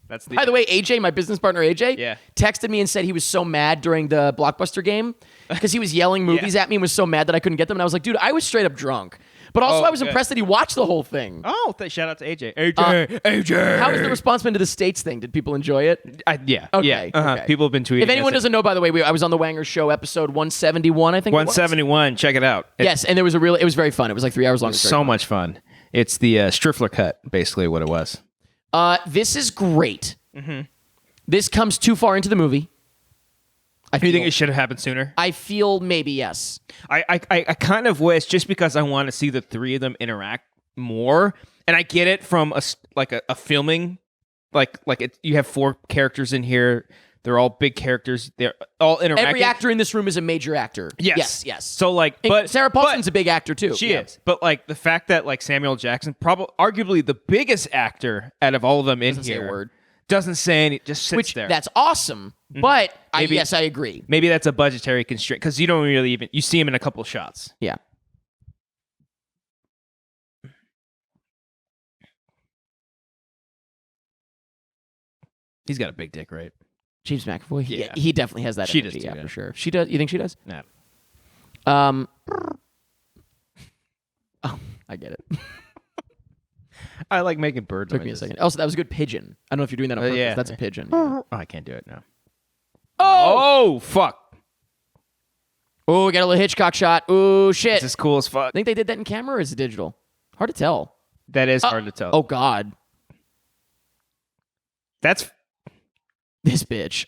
S1: That's the.
S2: By the way, AJ, my business partner AJ,
S1: Yeah.
S2: texted me and said he was so mad during the Blockbuster game because he was yelling movies at me and was so mad that I couldn't get them. And I was like, dude, I was straight up drunk. But also, I was impressed that he watched the whole thing.
S1: Oh, shout out to AJ. AJ.
S2: How was the response been to the States thing? Did people enjoy it?
S1: Yeah.
S2: Okay,
S1: Yeah.
S2: okay.
S1: People have been tweeting.
S2: If anyone doesn't know, by the way, I was on the Wanger Show episode 171, I think.
S1: 171. Check it out.
S2: Yes, and it was very fun. It was like 3 hours long. It was very
S1: So
S2: fun.
S1: much fun. It's the Striffler cut, basically what it was.
S2: This is great. Mm-hmm. This comes too far into the movie.
S1: Do you think it should have happened sooner?
S2: I feel maybe yes.
S1: I kind of wish, just because I want to see the three of them interact more, and I get it from a filming, you have 4 characters in here They're all big characters. They're all interacting.
S2: Every actor in this room is a major actor. Yes.
S1: So like,
S2: And Sarah Paulson's a big actor too.
S1: She is. But like the fact that like Samuel Jackson, probably arguably the biggest actor out of all of them in
S2: Doesn't say
S1: here,
S2: a word.
S1: doesn't say any, just sits
S2: Which
S1: there.
S2: that's awesome. But
S1: Maybe-
S2: yes, I agree.
S1: Maybe that's a budgetary constraint because you don't really even you see him in a couple shots.
S2: Yeah.
S1: He's got a big dick, right?
S2: James McAvoy.
S1: Yeah.
S2: He definitely has that.
S1: She
S2: energy,
S1: does too,
S2: yeah,
S1: yeah.
S2: for sure. She does. You think she does?
S1: Nah.
S2: Oh, I get it.
S1: I like making bird
S2: Took me a
S1: noises.
S2: second. Also, that was a good pigeon. I don't know if you're doing that on purpose.
S1: yeah.
S2: That's a pigeon.
S1: Oh, I can't do it now.
S2: Oh!
S1: Oh, fuck.
S2: Oh, we got a little Hitchcock shot. Oh, shit.
S1: This is cool as fuck.
S2: I think they did that in camera or is it digital? Hard to tell.
S1: That is hard to tell.
S2: Oh, God.
S1: That's
S2: This bitch.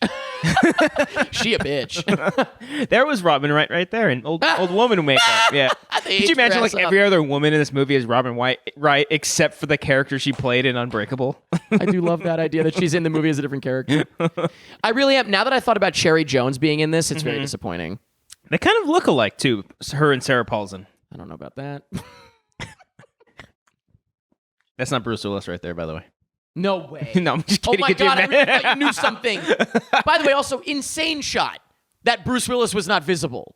S2: She a bitch.
S1: there was Robin right there, an old woman makeup. Yeah.
S2: They
S1: Could you imagine like
S2: dress up.
S1: every other woman in this movie is Robin White, right? Except for the character she played in Unbreakable.
S2: I do love that idea that she's in the movie as a different character. I really am. Now that I thought about Cherry Jones being in this, it's very disappointing.
S1: They kind of look alike too. Her and Sarah Paulson.
S2: I don't know about that.
S1: That's not Bruce Willis right there, by the way.
S2: No way.
S1: No, I'm just
S2: Oh
S1: kidding.
S2: my
S1: Could you
S2: God, I really
S1: imagine?
S2: thought you knew something. By the way, also, insane shot that Bruce Willis was not visible.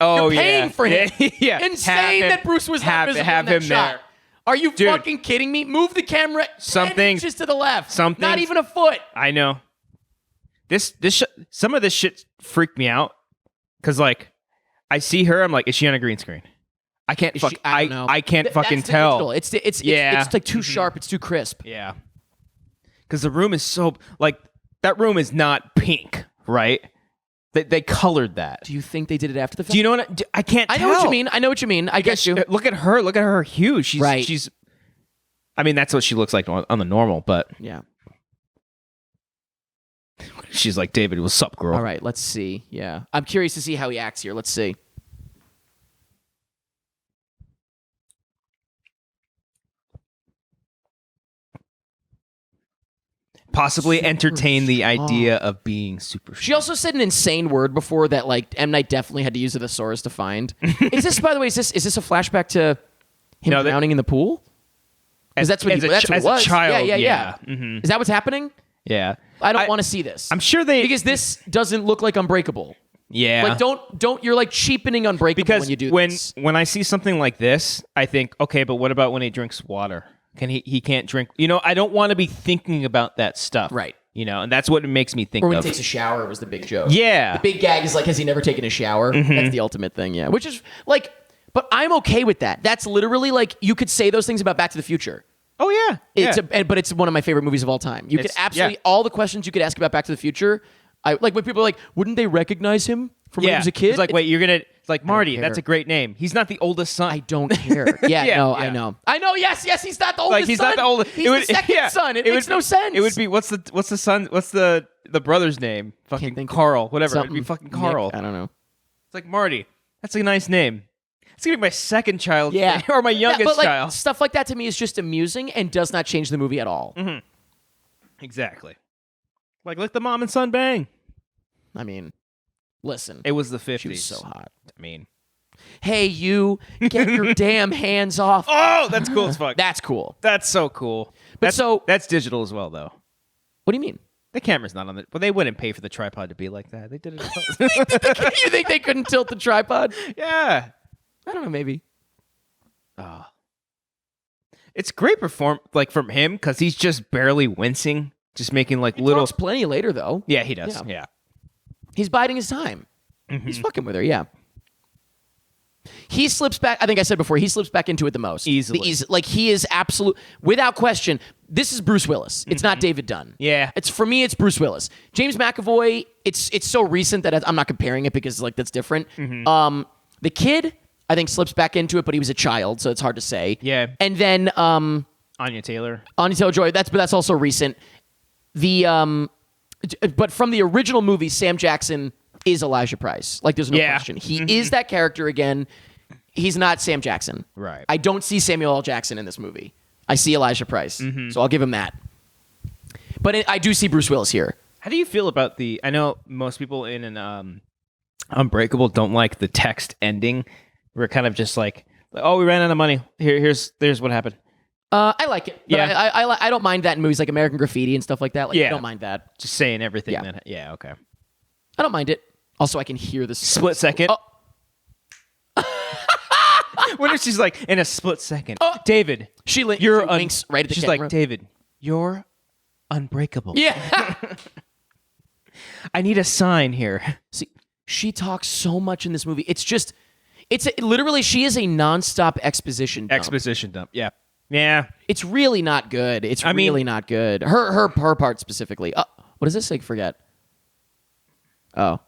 S1: Oh,
S2: You're paying
S1: yeah.
S2: for him.
S1: Yeah.
S2: Insane that Bruce was not visible
S1: have
S2: in that
S1: him
S2: shot.
S1: there.
S2: Are you
S1: Dude.
S2: fucking kidding me? Move the camera 10
S1: Something-
S2: inches to the left.
S1: something-
S2: Not even a foot.
S1: I know. Some of this shit freaked me out because like I see her, I'm like, is she on a green screen? I can't
S2: Is
S1: fuck.
S2: she- I don't know.
S1: I can't
S2: That's
S1: fucking
S2: the
S1: tell.
S2: digital. It's
S1: Yeah.
S2: like too sharp. It's too crisp.
S1: Yeah. Because the room is so like that room is not pink, right? They colored that.
S2: Do you think they did it after the fact?
S1: Do you know what I can't
S2: I
S1: tell.
S2: know what you mean. I know what you mean. I get you.
S1: Look at her. Look at her hue. She's
S2: Right.
S1: She's. I mean, that's what she looks like on the normal, but
S2: Yeah.
S1: she's like, David, what's up, girl?
S2: All right. Let's see. Yeah. I'm curious to see how he acts here. Let's see.
S1: Possibly
S2: Super
S1: entertain the
S2: strong.
S1: idea of being super.
S2: She also said an insane word before that, like M. Night definitely had to use a thesaurus to find. Is this, by the way, is this a flashback to him
S1: No,
S2: drowning in the pool? Because that's what
S1: as
S2: he,
S1: a
S2: that's
S1: ch-
S2: what it
S1: as a
S2: was.
S1: child,
S2: yeah.
S1: yeah. Mhm.
S2: Is that what's happening?
S1: Yeah.
S2: I don't want to see this.
S1: I'm sure they.
S2: because this doesn't look like Unbreakable.
S1: Yeah.
S2: Like don't you're like cheapening Unbreakable
S1: because
S2: when you do
S1: when
S2: this.
S1: when I see something like this, I think, okay, but what about when he drinks water? Can he can't drink? You know, I don't want to be thinking about that stuff.
S2: Right.
S1: You know, and that's what it makes me think
S2: Or when
S1: of.
S2: he takes a shower was the big joke.
S1: Yeah.
S2: The big gag is like, has he never taken a shower? That's the ultimate thing, yeah. Which is like, but I'm okay with that. That's literally like, you could say those things about Back to the Future.
S1: Oh yeah.
S2: It's
S1: yeah.
S2: but it's one of my favorite movies of all time. You could
S1: It's-
S2: absolutely,
S1: yeah.
S2: all the questions you could ask about Back to the Future, I like when people are like, wouldn't they recognize him from when he was a kid?
S1: It's like, wait, you're gonna. It's like Marty.
S2: care.
S1: That's a great name. He's not the oldest son.
S2: I don't care. Yeah,
S1: Yeah,
S2: no,
S1: yeah.
S2: I know. I know, yes, he's not the oldest
S1: like he's
S2: son.
S1: not the oldest.
S2: He's the second son. It makes no sense.
S1: It would be what's the son? What's the brother's name? Fucking
S2: think of
S1: Carl. Whatever. It'd
S2: something.
S1: be fucking
S2: Nick,
S1: Carl.
S2: I don't know.
S1: It's like Marty. That's a nice name. It's gonna be my second child.
S2: Yeah.
S1: or my youngest
S2: but like,
S1: child.
S2: stuff like that to me is just amusing and does not change the movie at all.
S1: Exactly. Like let the mom and son bang.
S2: I mean, listen.
S1: It was the 50s.
S2: She was so hot.
S1: I mean,
S2: Hey, you, get your damn hands off.
S1: oh, that's cool as fuck.
S2: That's cool.
S1: That's so cool.
S2: But
S1: That's digital as well, though.
S2: What do you mean?
S1: The camera's not on the. Well, they wouldn't pay for the tripod to be like that. They did it.
S2: You think they couldn't tilt the tripod?
S1: Yeah.
S2: I don't know, maybe.
S1: It's great from him because he's just barely wincing, just making like
S2: He
S1: little.
S2: talks plenty later, though.
S1: Yeah, he does.
S2: Yeah.
S1: Yeah.
S2: He's biding his time. He's fucking with her, yeah. He slips back. I think I said before, he slips back into it the most.
S1: Easily.
S2: Like, he is absolute, without question, this is Bruce Willis. It's not David Dunn.
S1: Yeah.
S2: It's, for me, it's Bruce Willis. James McAvoy, it's so recent that I'm not comparing it because, like, that's different. The kid, I think, slips back into it, but he was a child, so it's hard to say.
S1: Yeah.
S2: And then
S1: Anya Taylor.
S2: Anya Taylor-Joy, but that's also recent. But from the original movie, Sam Jackson is Elijah Price. Like, there's no
S1: Yeah.
S2: question. He is that character again. He's not Sam Jackson.
S1: Right.
S2: I don't see Samuel L. Jackson in this movie. I see Elijah Price. So I'll give him that. But I do see Bruce Willis here.
S1: How do you feel about the? I know most people in an Unbreakable don't like the text ending. We're kind of just like, oh, we ran out of money. Here's what happened.
S2: I like it. But
S1: Yeah.
S2: I don't mind that in movies like American Graffiti and stuff like that. Like,
S1: Yeah.
S2: I don't mind that.
S1: Just saying everything.
S2: Yeah.
S1: Yeah. Okay.
S2: I don't mind it. Also, I can hear the
S1: Split second.
S2: Oh.
S1: What if she's like in a split second?
S2: Oh.
S1: David,
S2: She
S1: you're
S2: winks right at the
S1: She's
S2: camera.
S1: like, David, you're unbreakable.
S2: Yeah.
S1: I need a sign here.
S2: See, she talks so much in this movie. Literally, she is a nonstop exposition dump.
S1: Exposition dump. Yeah. Yeah.
S2: It's really not good. It's
S1: I mean-
S2: really not good. Her part specifically. What does this say? Forget. Oh.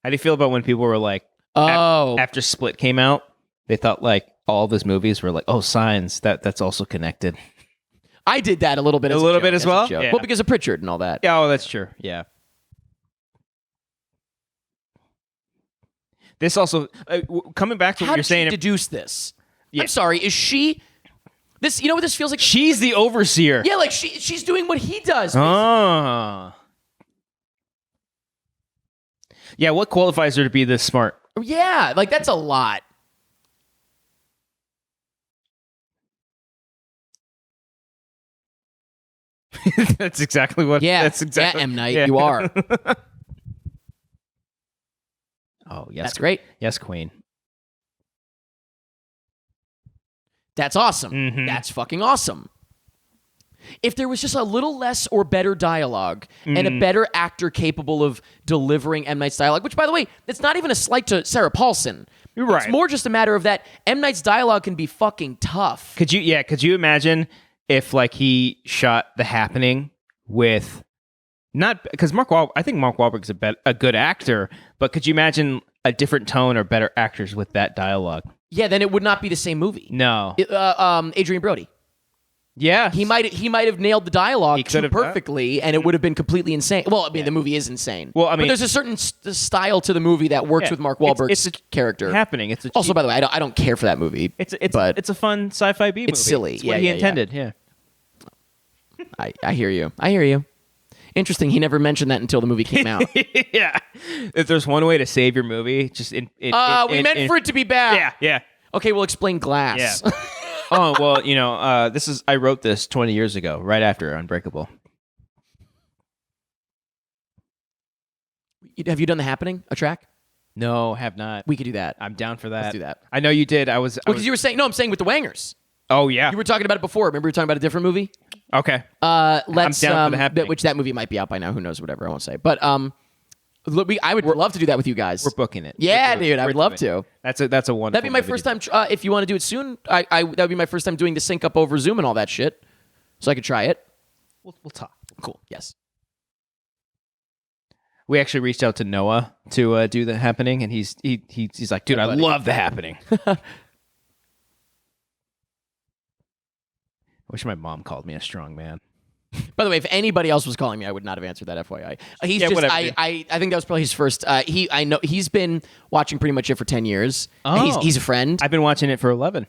S1: How do you feel about when people were like,
S2: Oh.
S1: after Split came out, they thought like all of his movies were like, oh, Signs, that's also connected.
S2: I did that a little bit.
S1: A
S2: As
S1: little
S2: joke,
S1: bit as
S2: a
S1: well?
S2: joke.
S1: Yeah.
S2: Well, because of Pritchard and all that.
S1: Yeah, oh, that's true. Yeah. This also coming back to
S2: How
S1: what
S2: did
S1: you're saying.
S2: she deduce this?
S1: Yeah.
S2: I'm sorry. Is she? This. You know what this feels like?
S1: She's the overseer.
S2: Yeah, like she's doing what he does.
S1: Oh. Yeah, what qualifies her to be this smart?
S2: Yeah, like that's a lot.
S1: That's exactly what.
S2: Yeah,
S1: That's exactly.
S2: yeah, M. Night,
S1: yeah.
S2: you are.
S1: Oh yes,
S2: That's great.
S1: Yes, Queen.
S2: That's awesome.
S1: Mhm.
S2: That's fucking awesome. If there was just a little less or better dialogue and
S1: Mm.
S2: a better actor capable of delivering M. Night's dialogue, which, by the way, it's not even a slight to Sarah Paulson.
S1: You're right.
S2: It's more just a matter of that M. Night's dialogue can be fucking tough.
S1: Could you imagine if like he shot The Happening with not because I think Mark Wahlberg's a good actor, but could you imagine a different tone or better actors with that dialogue?
S2: Yeah, then it would not be the same movie.
S1: No.
S2: Adrian Brody.
S1: Yeah.
S2: He might have nailed the dialogue
S1: He could
S2: too
S1: have done.
S2: perfectly, and it would have been completely insane. Well, I mean, the movie is insane.
S1: Well, I mean-
S2: but there's a certain style to the movie that works
S1: Yeah.
S2: with Mark Wahlberg's
S1: It's a
S2: character.
S1: Happening. It's a
S2: Also,
S1: cheap-
S2: by the way, I don't care for that movie.
S1: it's
S2: but
S1: a fun sci-fi B movie.
S2: It's silly.
S1: It's what
S2: Yeah,
S1: he
S2: yeah, yeah.
S1: intended. Yeah.
S2: I hear you. I hear you. Interesting. He never mentioned that until the movie came out.
S1: Yeah. If there's one way to save your movie, just
S2: We meant for it to be bad.
S1: Yeah. Yeah.
S2: Okay, we'll explain Glass.
S1: Yeah. Oh well, I wrote this 20 years ago, right after Unbreakable.
S2: Have you done The Happening, a track?
S1: No, have not.
S2: We could do that.
S1: I'm down for that.
S2: Let's do that.
S1: I know you did. I was.
S2: Because you were saying, no, I'm saying with the Wangers.
S1: Oh yeah.
S2: You were talking about it before. Remember we were talking about a different movie?
S1: Okay.
S2: Let's
S1: down for The Happening.
S2: which that movie might be out by now. Who knows? Whatever. I won't say. But look, I would love to do that with you guys.
S1: We're booking it.
S2: Yeah,
S1: We're doing it.
S2: dude, I would
S1: We're
S2: love
S1: doing it.
S2: to.
S1: That's a wonderful.
S2: That'd be my
S1: movie
S2: first
S1: to
S2: time. If you want to do it soon, that would be my first time doing the sync up over Zoom and all that shit. So I could try it.
S1: We'll talk.
S2: Cool. Yes.
S1: We actually reached out to Noah to do The Happening, and he's like, dude, I love The Happening. I wish my mom called me a strong man.
S2: By the way, if anybody else was calling me, I would not have answered that. FYI, he's
S1: Yeah,
S2: just.
S1: whatever,
S2: I think that was probably his first. I know he's been watching pretty much it for 10 years.
S1: Oh.
S2: He's a friend.
S1: I've been watching it for 11.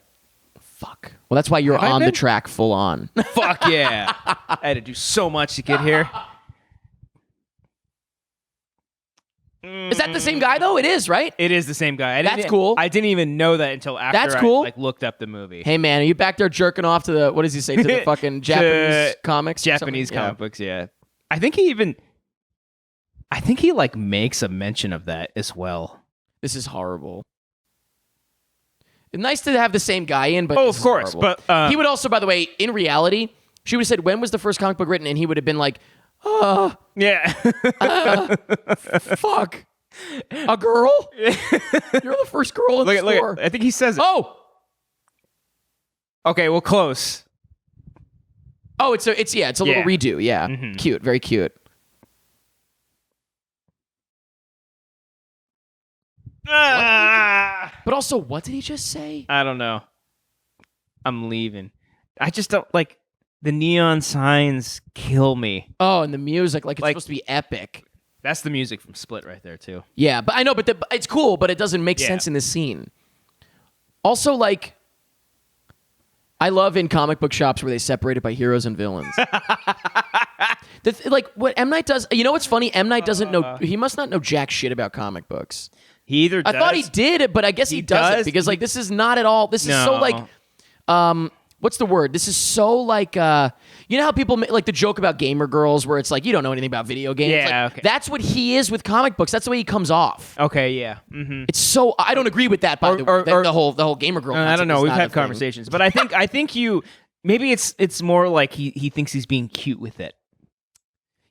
S2: Fuck. Well, that's why you're
S1: Have I
S2: on the
S1: been?
S2: track full on.
S1: Fuck yeah. I had to do so much to get here.
S2: Is that the same guy though? It is, right?
S1: It is the same guy.
S2: That's cool.
S1: I didn't even know that until after
S2: That's cool.
S1: I looked up the movie.
S2: Hey man, are you back there jerking off to the what does he say to the fucking Japanese comics? or
S1: Japanese
S2: something? Yeah.
S1: comic books, yeah. I think he like makes a mention of that as well.
S2: This is horrible. Nice to have the same guy in, but
S1: Oh,
S2: this
S1: of
S2: is
S1: course,
S2: horrible.
S1: but,
S2: he would also, by the way, in reality, she would have said, "When was the first comic book written?" And he would have been like,
S1: Yeah.
S2: "Fuck, a girl? You're the first girl in the store."
S1: I think he says it.
S2: Oh,
S1: Okay, well, close.
S2: it's a little
S1: Yeah.
S2: redo. Yeah,
S1: Mhm.
S2: cute, very cute. But also, what did he just say?
S1: I don't know. I'm leaving. I just don't like the neon signs kill me.
S2: Oh, and the music, like it's
S1: Like-
S2: supposed to be epic.
S1: That's the music from Split right there too.
S2: Yeah, but I know, but it's cool, but it doesn't make
S1: Yeah.
S2: sense in this scene. Also, like, I love in comic book shops where they separate it by heroes and villains. Like what M. Night does. You know what's funny? M. Night doesn't know. He must not know jack shit about comic books.
S1: He either does.
S2: I thought he did, but I guess he doesn't because like this is not at all. This is so like, what's the word? This is so like, you know how people make, like the joke about gamer girls where it's like you don't know anything about video games.
S1: Yeah,
S2: Like,
S1: okay.
S2: That's what he is with comic books. That's the way he comes off.
S1: Okay, yeah. Mm-hmm.
S2: It's so I don't agree with that. By the way, the whole gamer girl.
S1: I don't know. We've had
S2: thing.
S1: conversations, but I think you maybe it's more like he thinks he's being cute with it.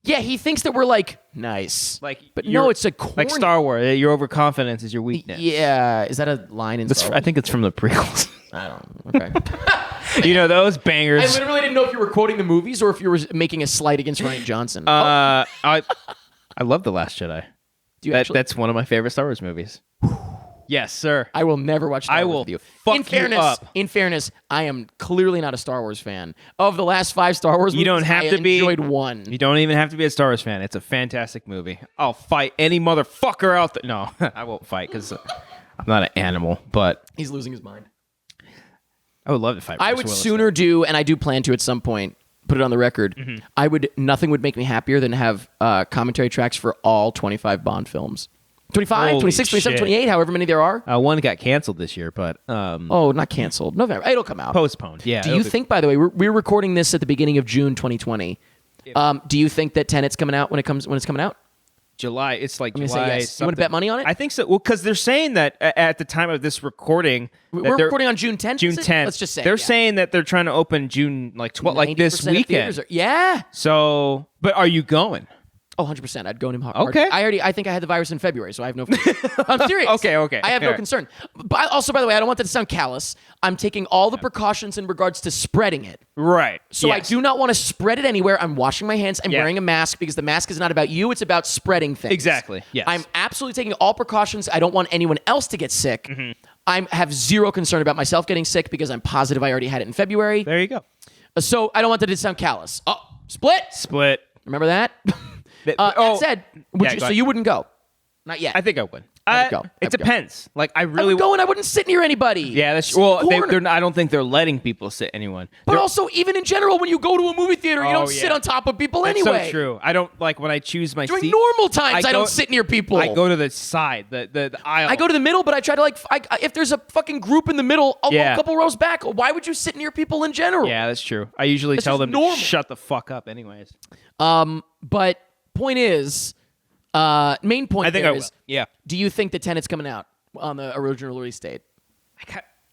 S2: Yeah, he thinks that we're like nice,
S1: Like,
S2: but
S1: you're-
S2: no, it's a corny.
S1: Like Star Wars, your overconfidence is your weakness.
S2: Yeah, is that a line in Star
S1: I
S2: Wars?
S1: think it's from the prequels.
S2: I don't know. Okay.
S1: You know those
S2: I
S1: bangers.
S2: literally didn't know if you were quoting the movies or if you were making a slight against Ryan Johnson.
S1: I love The Last Jedi.
S2: Do you actually?
S1: That's one of my favorite Star Wars movies. Yes, sir.
S2: I will never watch Star
S1: I
S2: Wars
S1: will
S2: with you.
S1: fuck
S2: in
S1: you
S2: fairness,
S1: up.
S2: In fairness, I am clearly not a Star Wars fan. Of the last 5 Star Wars movies,
S1: don't have
S2: I
S1: to be.
S2: enjoyed one.
S1: You don't even have to be a Star Wars fan. It's a fantastic movie. I'll fight any motherfucker out there. No, I won't fight because I'm not an animal. But
S2: He's losing his mind.
S1: I would love to fight.
S2: I
S1: Bruce
S2: would
S1: Willis.
S2: sooner do, and I do plan to at some point, put it on the record. Nothing would make me happier than have commentary tracks for all 25 Bond films. 25,
S1: Holy
S2: 26, 27,
S1: shit.
S2: 28, however many there are.
S1: One got canceled this year, but
S2: Oh, not canceled. November. It'll come out.
S1: postponed. Yeah.
S2: Do you think, by the way, we're recording this at the beginning of June 2020. Do you think that Tenet's coming out when it's coming out?
S1: July? It's like
S2: gonna say
S1: July.
S2: yes. You wanna
S1: something.
S2: bet money on it?
S1: I think so. Well, because they're saying that at the time of this recording, that
S2: We're
S1: they're-
S2: recording on June 10th.
S1: June
S2: is it?
S1: 10th.
S2: Let's just say
S1: they're
S2: yeah.
S1: saying that they're trying to open June like 12, like this
S2: 90% of theaters
S1: weekend.
S2: are- yeah.
S1: So, but are you going?
S2: Oh, 100%. I'd go in him hard.
S1: Okay.
S2: I think I had the virus in February, so I have no. I'm serious.
S1: Okay.
S2: I have no
S1: Alright.
S2: concern. But also, by the way, I don't want that to sound callous. I'm taking all the precautions in regards to spreading it.
S1: Right.
S2: So
S1: Yes.
S2: I do not want to spread it anywhere. I'm washing my hands. I'm
S1: Yeah.
S2: wearing a mask because the mask is not about you. It's about spreading things.
S1: Exactly. Yes.
S2: I'm absolutely taking all precautions. I don't want anyone else to get sick.
S1: Mm-hmm.
S2: I have zero concern about myself getting sick because I'm positive I already had it in February.
S1: There you go.
S2: So I don't want that to sound callous. Oh, split.
S1: Split.
S2: Remember that?
S1: Oh,
S2: That said,
S1: yeah,
S2: so
S1: go ahead.
S2: you wouldn't go? Not yet.
S1: I think I would.
S2: I would go. I
S1: It
S2: would go.
S1: depends. Like I
S2: I
S1: really
S2: would go and I wouldn't sit near anybody.
S1: Yeah, that's
S2: Sit in
S1: well.
S2: the corner.
S1: They're not, I don't think they're letting people sit anyone.
S2: But
S1: They're-
S2: also, even in general, when you go to a movie theater, you
S1: Oh,
S2: don't sit
S1: yeah.
S2: on top of people
S1: that's
S2: anyway.
S1: so true. I don't like when I choose my
S2: During
S1: seat.
S2: normal times,
S1: I
S2: I
S1: go-
S2: don't sit near people.
S1: I go to the side, the aisle.
S2: I go to the middle, but I try to if there's a fucking group in the middle, I'll go
S1: Yeah.
S2: a couple rows back. Why would you sit near people in general?
S1: Yeah, that's true. I usually
S2: That's
S1: tell
S2: just
S1: them
S2: normal.
S1: to shut the fuck up, anyways.
S2: But point is, main point
S1: I think
S2: there
S1: I will.
S2: is,
S1: Yeah,
S2: do you think that Tenet's coming out on the original release date?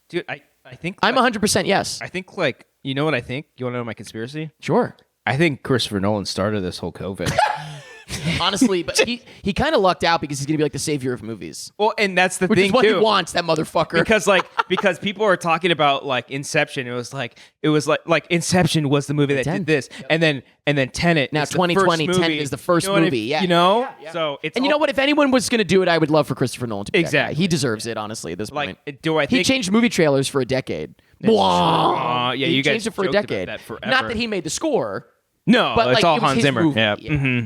S1: dude. I think
S2: I'm
S1: like,
S2: 100% yes.
S1: I think like you know what I think. You want to know my conspiracy?
S2: Sure.
S1: I think Christopher Nolan started this whole COVID.
S2: Honestly, but he kind of lucked out because he's gonna be like the savior of movies,
S1: Well, and that's the
S2: which
S1: thing
S2: is what
S1: too.
S2: he wants. That motherfucker.
S1: because people are talking about like Inception. It was like Inception was the movie that
S2: 10.
S1: did this, and then Tenet.
S2: Now
S1: is the
S2: 2020,
S1: first
S2: Tenet
S1: movie.
S2: is the first
S1: You know what I-
S2: movie, yeah.
S1: You know,
S2: Yeah.
S1: so it's
S2: And you know what? If anyone was going to do it, I would love for Christopher Nolan to be that
S1: Exactly.
S2: guy. He deserves it, honestly, at this
S1: Like,
S2: point.
S1: do I
S2: He
S1: think-
S2: changed movie trailers for a decade.
S1: Yeah,
S2: He
S1: you guys
S2: changed it for a
S1: joked about
S2: decade.
S1: that forever.
S2: Not that he made the score,
S1: No,
S2: but
S1: it's
S2: like
S1: all
S2: it was
S1: Hans
S2: his
S1: Zimmer.
S2: movie.
S1: Yeah.
S2: Yeah.
S1: Mm-hmm.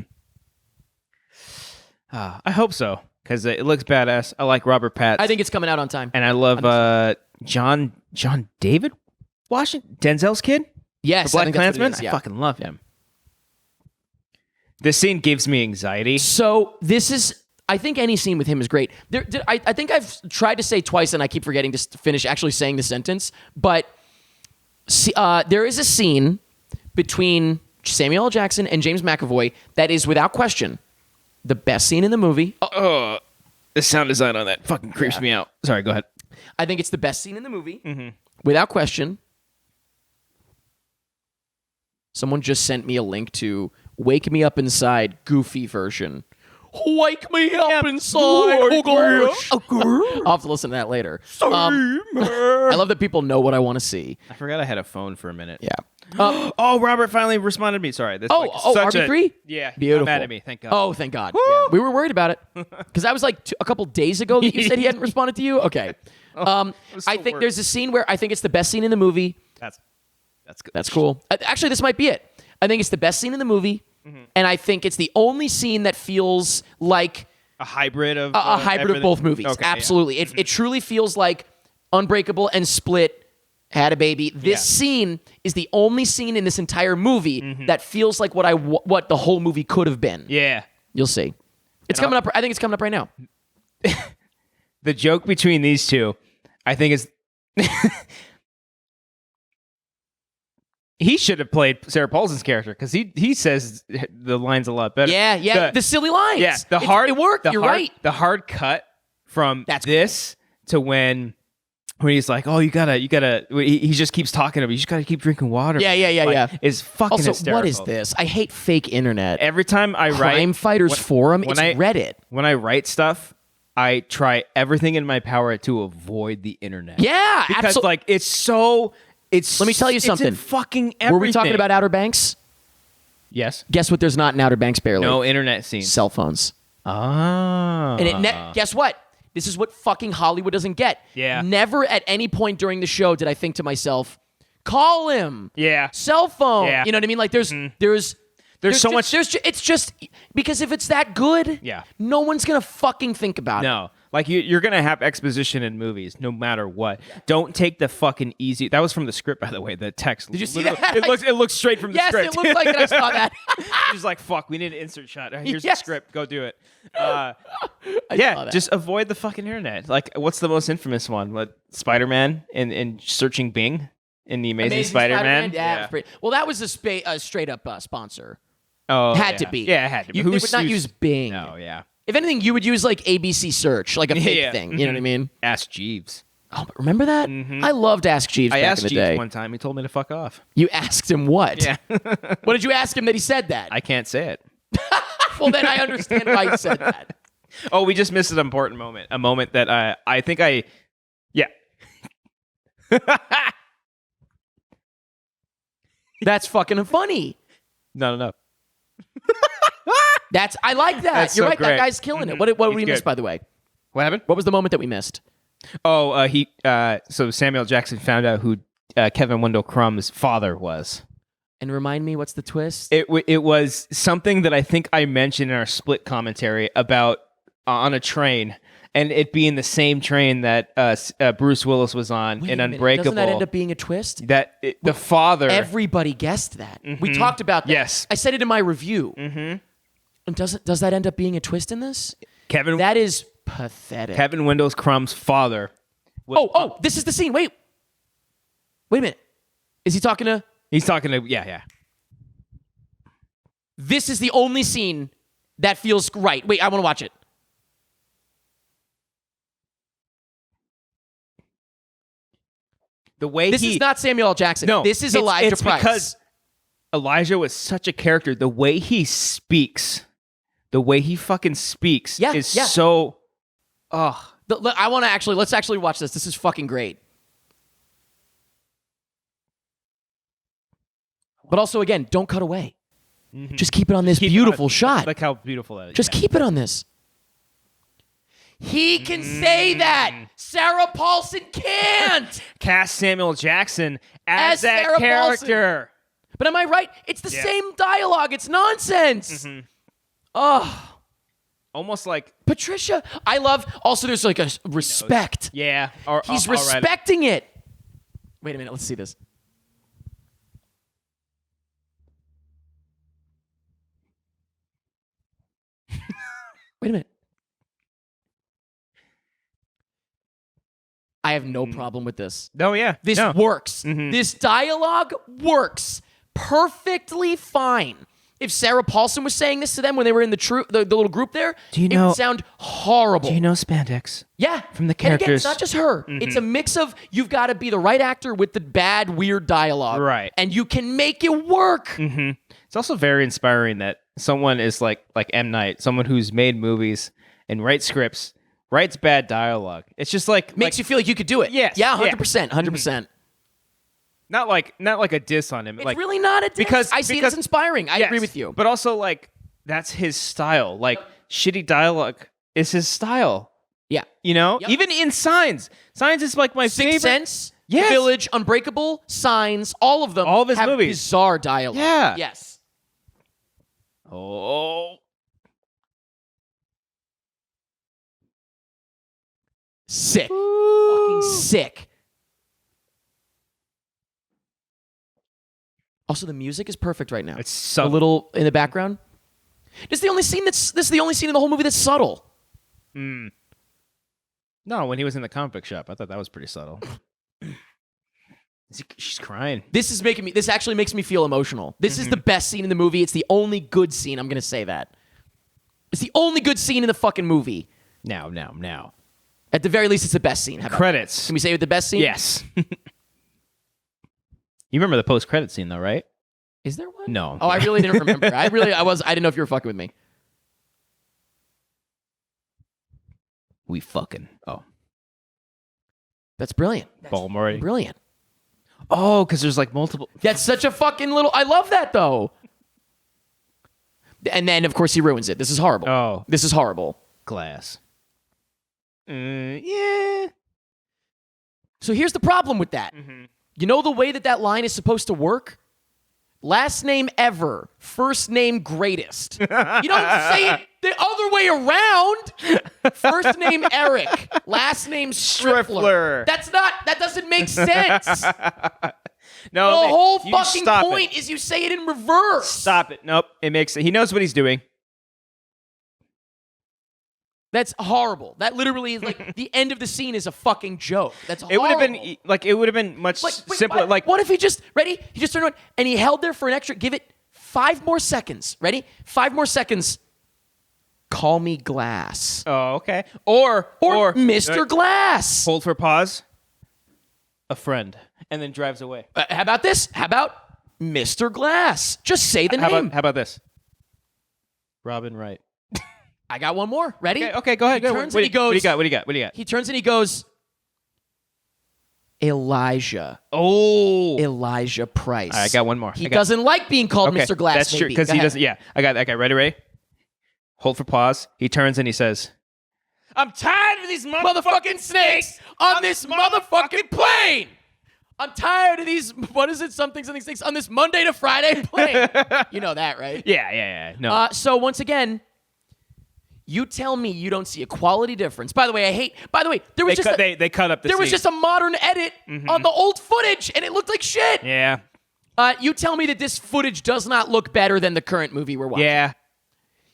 S1: I hope so because it looks badass. I like Robert Pattinson.
S2: I think it's coming out on time.
S1: and I love John David Washington, Denzel's kid,
S2: Yes,
S1: the
S2: I
S1: Black
S2: think that's what it
S1: Klansman.
S2: is, yeah.
S1: I fucking love him. This scene gives me anxiety.
S2: So this is. I think any scene with him is great. I think I've tried to say twice, and I keep forgetting to finish actually saying the sentence. But there is a scene between Samuel L. Jackson and James McAvoy that is, without question, the best scene in the movie.
S1: Oh, the sound design on that fucking creeps me out. Sorry, go ahead.
S2: I think it's the best scene in the movie,
S1: Mm-hmm.
S2: without question. Someone just sent me a link to "Wake Me Up Inside" Goofy version. Wake me up inside. Oh gosh. I'll have to listen to that later. I love that people know what I want to see.
S1: I forgot I had a phone for a minute.
S2: Yeah.
S1: Oh, Robert finally responded to me. Sorry. This such
S2: RB3?
S1: Yeah. He got
S2: Beautiful.
S1: mad at me. Thank God.
S2: Oh, thank God. Yeah. We were worried about it because I was like a couple days ago that you said he hadn't responded to you. Okay.
S1: was so
S2: I think
S1: worried.
S2: there's a scene where I think it's the best scene in the movie.
S1: That's good.
S2: That's cool. Actually, this might be it. I think it's the best scene in the movie, and I think it's the only scene that feels like
S1: A hybrid of
S2: a hybrid of
S1: everything?
S2: both movies.
S1: Okay, yeah.
S2: Absolutely. It truly feels like Unbreakable and Split had a baby. This scene is the only scene in this entire movie that feels like what the whole movie could have been.
S1: Yeah.
S2: You'll see. It's coming up. I think it's coming up right now.
S1: The joke between these two, I think, is he should have played Sarah Paulson's character because he says the lines a lot better.
S2: Yeah. The silly lines.
S1: Yeah,
S2: it worked. You're right.
S1: The hard cut from this to when he's like, oh, you gotta. He just keeps talking to me. You just gotta keep drinking water.
S2: Yeah.
S1: Is fucking
S2: Also,
S1: hysterical.
S2: what is this? I hate fake internet.
S1: Every time I write
S2: Crime Fighters Forum, it's Reddit.
S1: When I write stuff, I try everything in my power to avoid the internet.
S2: Yeah,
S1: because
S2: absolutely.
S1: like it's so. Let
S2: me tell you something.
S1: It's in fucking everything.
S2: Were we talking about Outer Banks?
S1: Yes.
S2: Guess what? There's not in Outer Banks barely.
S1: No internet scene.
S2: Cell phones.
S1: Ah.
S2: And guess what? This is what fucking Hollywood doesn't get.
S1: Yeah.
S2: Never at any point during the show did I think to myself, call him.
S1: Yeah.
S2: Cell phone.
S1: Yeah.
S2: You know what I mean? Like there's
S1: so much.
S2: It's just because if it's that good, no one's gonna fucking think about it.
S1: No. Like you're gonna have exposition in movies, no matter what. Don't take the fucking easy. That was from the script, by the way. The text.
S2: Did you see that?
S1: It looks straight from the script.
S2: Yes, it looked like that. I saw that.
S1: He's like, "Fuck, we need an insert shot. Here's the
S2: Yes.
S1: script. Go do it."
S2: saw that.
S1: Just avoid the fucking internet. Like, what's the most infamous one? What Spider-Man and searching Bing in the Amazing Spider-Man?
S2: Yeah, it was pretty, well, that was a straight up sponsor.
S1: Oh,
S2: had to be.
S1: Yeah, it had to be.
S2: They would not use Bing.
S1: No, yeah.
S2: If anything, you would use like ABC search, like a fake thing. You know what I mean?
S1: Ask Jeeves.
S2: Oh, but remember that? I loved Ask Jeeves
S1: I
S2: back
S1: asked
S2: in the
S1: Jeeves
S2: day.
S1: one time. He told me to fuck off.
S2: You asked him what?
S1: Yeah.
S2: What did you ask him that he said that?
S1: I can't say it.
S2: Well, then I understand why you said that.
S1: Oh, we just missed an important moment. A moment that I think yeah.
S2: That's fucking funny.
S1: No.
S2: I like that.
S1: That's
S2: You're
S1: so
S2: right.
S1: great.
S2: That guy's killing it. What did we
S1: He's
S2: miss,
S1: good.
S2: by the way?
S1: What happened?
S2: What was the moment that we missed?
S1: Oh, so Samuel Jackson found out who Kevin Wendell Crumb's father was.
S2: And remind me, what's the twist?
S1: It was something that I think I mentioned in our split commentary about on a train, and it being the same train that Bruce Willis was on
S2: Wait
S1: in
S2: a minute.
S1: Unbreakable.
S2: Doesn't that end up being a twist?
S1: The father.
S2: Everybody guessed that. We talked about that.
S1: Yes.
S2: I said it in my review. Mm-hmm. And does that end up being a twist in this?
S1: That
S2: is pathetic.
S1: Kevin Wendell Crumb's father.
S2: This is the scene. Wait a minute. Is he talking to?
S1: He's talking to yeah.
S2: This is the only scene that feels right. Wait, I want to watch it.
S1: The way
S2: this is not Samuel L. Jackson.
S1: No,
S2: this is Elijah
S1: it's
S2: Price.
S1: Because Elijah was such a character. The way he speaks, the way he fucking speaks is so. Oh,
S2: I want to let's actually watch this. This is fucking great. But also, again, don't cut away. Mm-hmm. Just keep it on this beautiful shot.
S1: Like how beautiful that is.
S2: Just keep it on this. He can say that. Sarah Paulson can't.
S1: Cast Samuel Jackson as that
S2: Sarah
S1: character.
S2: Paulson. But am I right? It's the same dialogue. It's nonsense.
S1: Mm-hmm.
S2: Oh.
S1: Almost like
S2: Patricia. I love. Also, there's like a respect.
S1: Yeah.
S2: He's respecting it. Wait a minute. Let's see this. Wait a minute. I have no problem with this.
S1: No, yeah.
S2: This works. Mm-hmm. This dialogue works perfectly fine. If Sarah Paulson was saying this to them when they were in the little group there, it would sound horrible.
S1: Do you know spandex?
S2: Yeah.
S1: From the characters.
S2: And again, it's not just her. Mm-hmm. It's a mix of you've got to be the right actor with the bad, weird dialogue.
S1: Right.
S2: And you can make it work.
S1: Mm-hmm. It's also very inspiring that someone is like M. Night, someone who's made movies and writes scripts, writes bad dialogue. It's just
S2: makes you feel like you could do it.
S1: Yes.
S2: Yeah, 100%. 100%.
S1: Not like a diss on him.
S2: It's really not a diss.
S1: Because
S2: I see it as inspiring. I agree with you.
S1: But also, like, that's his style. Like, shitty dialogue is his style.
S2: Yeah.
S1: You know? Yep. Even in Signs. Signs is like my favorite.
S2: Sixth Sense, Village, Unbreakable, Signs, all of them
S1: all of his
S2: have
S1: movies.
S2: Bizarre dialogue.
S1: Yeah.
S2: Yes.
S1: Oh.
S2: Sick. Fucking sick. Also, the music is perfect right now.
S1: It's so
S2: a little in the background. This is the only scene in the whole movie that's subtle.
S1: No, when he was in the comic book shop, I thought that was pretty subtle. She's crying.
S2: This actually makes me feel emotional. This is the best scene in the movie. It's the only good scene. I'm going to say that. It's the only good scene in the fucking movie.
S1: Now.
S2: At the very least, it's the best scene. How about
S1: Credits.
S2: that? Can we say it the best scene?
S1: Yes. You remember the post-credit scene, though, right?
S2: Is there one?
S1: No.
S2: Oh, I really didn't remember. I didn't know if you were fucking with me.
S1: We fucking. Oh.
S2: That's brilliant.
S1: Ball Murray.
S2: Brilliant.
S1: Oh, because there's like multiple.
S2: That's such a fucking little. I love that though. And then of course he ruins it. This is horrible.
S1: Oh.
S2: This is horrible.
S1: Glass. Yeah.
S2: So here's the problem with that. You know the way that line is supposed to work? Last name ever, first name greatest. You don't say it the other way around. First name Eric, last name Striffler. That doesn't make sense.
S1: No,
S2: the whole
S1: you
S2: fucking
S1: stop
S2: point is you say it in reverse.
S1: Stop it. Nope. It makes it. He knows what he's doing.
S2: That's horrible. That literally is like the end of the scene is a fucking joke. That's horrible.
S1: It would have been much simpler.
S2: What if he just turned around and he held there for an extra, give it 5 more seconds. Ready? 5 more seconds. Call me Glass.
S1: Oh, okay. Or
S2: Mr. Glass.
S1: Hold for pause. A friend. And then drives away.
S2: How about this? How about Mr. Glass? Just say the name.
S1: How about this? Robin Wright.
S2: I got one more. Ready?
S1: Okay, go ahead.
S2: He turns and he goes.
S1: What do you got?
S2: He turns and he goes. Elijah.
S1: Oh.
S2: Elijah Price.
S1: All right, I got one more.
S2: He doesn't like being called Mr. Glass.
S1: That's true, because he doesn't. Yeah, I got that guy. Ready? Hold for pause. He turns and he says, I'm tired of these motherfucking snakes
S2: on this motherfucking plane. I'm tired of these, what is it, something snakes on this Monday to Friday plane. You know that, right?
S1: Yeah. No.
S2: So once again, you tell me you don't see a quality difference. By the way, there was
S1: they cut up the
S2: There
S1: scene.
S2: was just a modern edit on the old footage, and it looked like shit.
S1: Yeah.
S2: You tell me that this footage does not look better than the current movie we're watching.
S1: Yeah.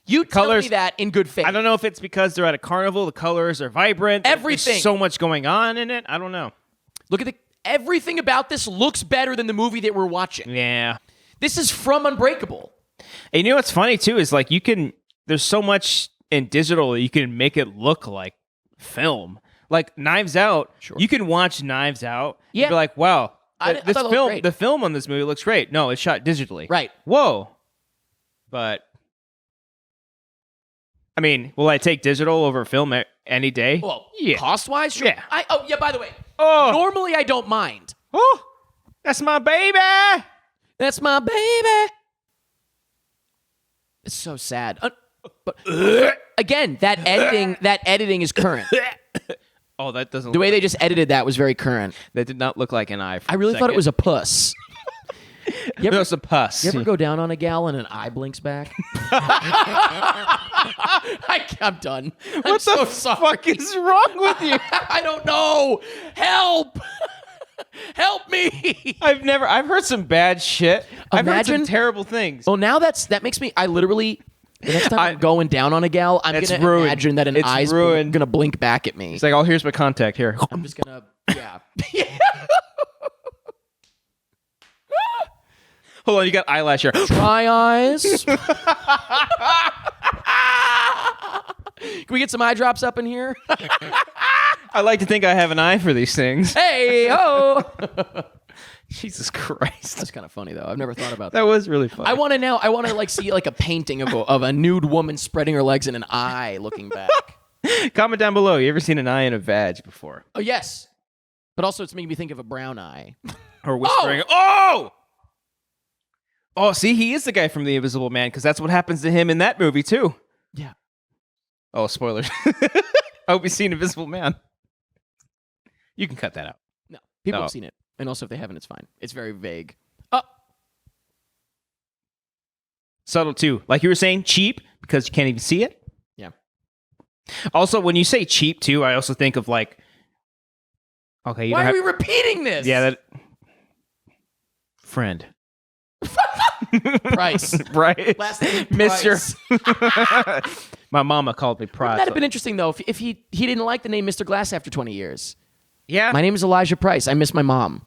S2: You tell me that in good faith.
S1: I don't know if it's because they're at a carnival, the colors are vibrant.
S2: Everything.
S1: There's so much going on in it. I don't know.
S2: Look at everything about this looks better than the movie that we're watching.
S1: Yeah.
S2: This is from Unbreakable.
S1: And you know what's funny too is like there's so much in digital that you can make it look like film. Like Knives Out, you can watch Knives Out and be like, wow, the film on this movie looks great. No, it's shot digitally.
S2: Right.
S1: Whoa. But I mean, will I take digital over film any day?
S2: Well,
S1: yeah.
S2: Cost-wise, sure.
S1: Yeah.
S2: By the way, normally I don't mind.
S1: Oh, that's my baby.
S2: That's my baby. It's so sad. But again, that editing is current.
S1: Oh, that doesn't.
S2: The way they just edited that was very current.
S1: That did not look like an eye.
S2: I really thought it was a puss.
S1: It was a puss.
S2: You ever go down on a gal and an eye blinks back? I'm done.
S1: What the fuck is wrong with you?
S2: I don't know. Help! Help me!
S1: I've heard some bad shit. I've heard some terrible things.
S2: Well, now that makes me. I literally. The next time I'm going down on a gal, I'm gonna imagine that an eye's gonna blink back at me.
S1: It's like, oh, here's my contact here.
S2: I'm just gonna, yeah.
S1: Hold on, you got eyelash here.
S2: Dry eyes. Can we get some eye drops up in here?
S1: I like to think I have an eye for these things.
S2: Hey ho!
S1: Jesus Christ,
S2: that's kind of funny though. I've never thought about
S1: that. That was really funny.
S2: I want to like see like a painting of a nude woman spreading her legs and an eye looking back.
S1: Comment down below. You ever seen an eye in a vag before?
S2: Oh yes, but also it's making me think of a brown eye.
S1: Or whispering. Oh! Oh, see, he is the guy from The Invisible Man because that's what happens to him in that movie too.
S2: Yeah.
S1: Oh, spoilers. I hope you've seen Invisible Man. You can cut that out.
S2: No, people have seen it. And also, if they haven't, it's fine. It's very vague.
S1: Subtle, too. Like you were saying, cheap, because you can't even see it.
S2: Yeah.
S1: Also, when you say cheap, too, I also think of like... Okay,
S2: Why are we repeating this?
S1: Yeah, that... Friend.
S2: Price.
S1: Right?
S2: Last name
S1: Mr.
S2: Price.
S1: My mama called me Price.
S2: That'd have been interesting though if he didn't like the name Mr. Glass after 20 years.
S1: Yeah.
S2: My name is Elijah Price. I miss my mom.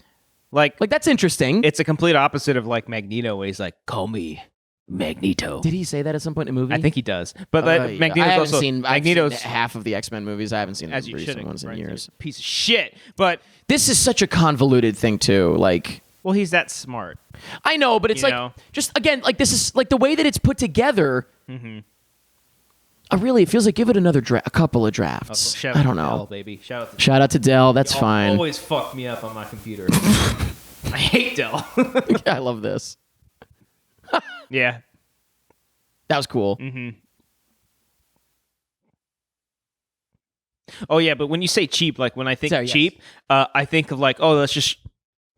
S1: Like
S2: That's interesting.
S1: it's a complete opposite of like Magneto, where he's like, "Call me Magneto."
S2: Did he say that at some point in the movie?
S1: I think he does, but
S2: I
S1: Magneto's
S2: haven't
S1: also
S2: seen
S1: Magneto's
S2: half of the X-Men movies. I haven't seen
S1: as
S2: the
S1: you
S2: recent
S1: should
S2: ones in years.
S1: Piece of shit. But
S2: This is such a convoluted thing too. Like,
S1: well, he's that smart.
S2: I know, but it's
S1: You
S2: like
S1: know?
S2: just again, like this is like the way that it's put together. Really, it feels like give it another a couple of drafts.
S1: Shout
S2: I
S1: out
S2: don't
S1: to
S2: know.
S1: Dell, baby. Shout out to
S2: Shout out to Dell. That's
S1: Dell.
S2: fine.
S1: Always fuck me up on my computer. I hate Dell.
S2: I love this.
S1: Yeah.
S2: That was cool.
S1: Oh yeah, but when you say cheap, like when I think
S2: Sorry, yes.
S1: cheap, I think of like, oh, let's just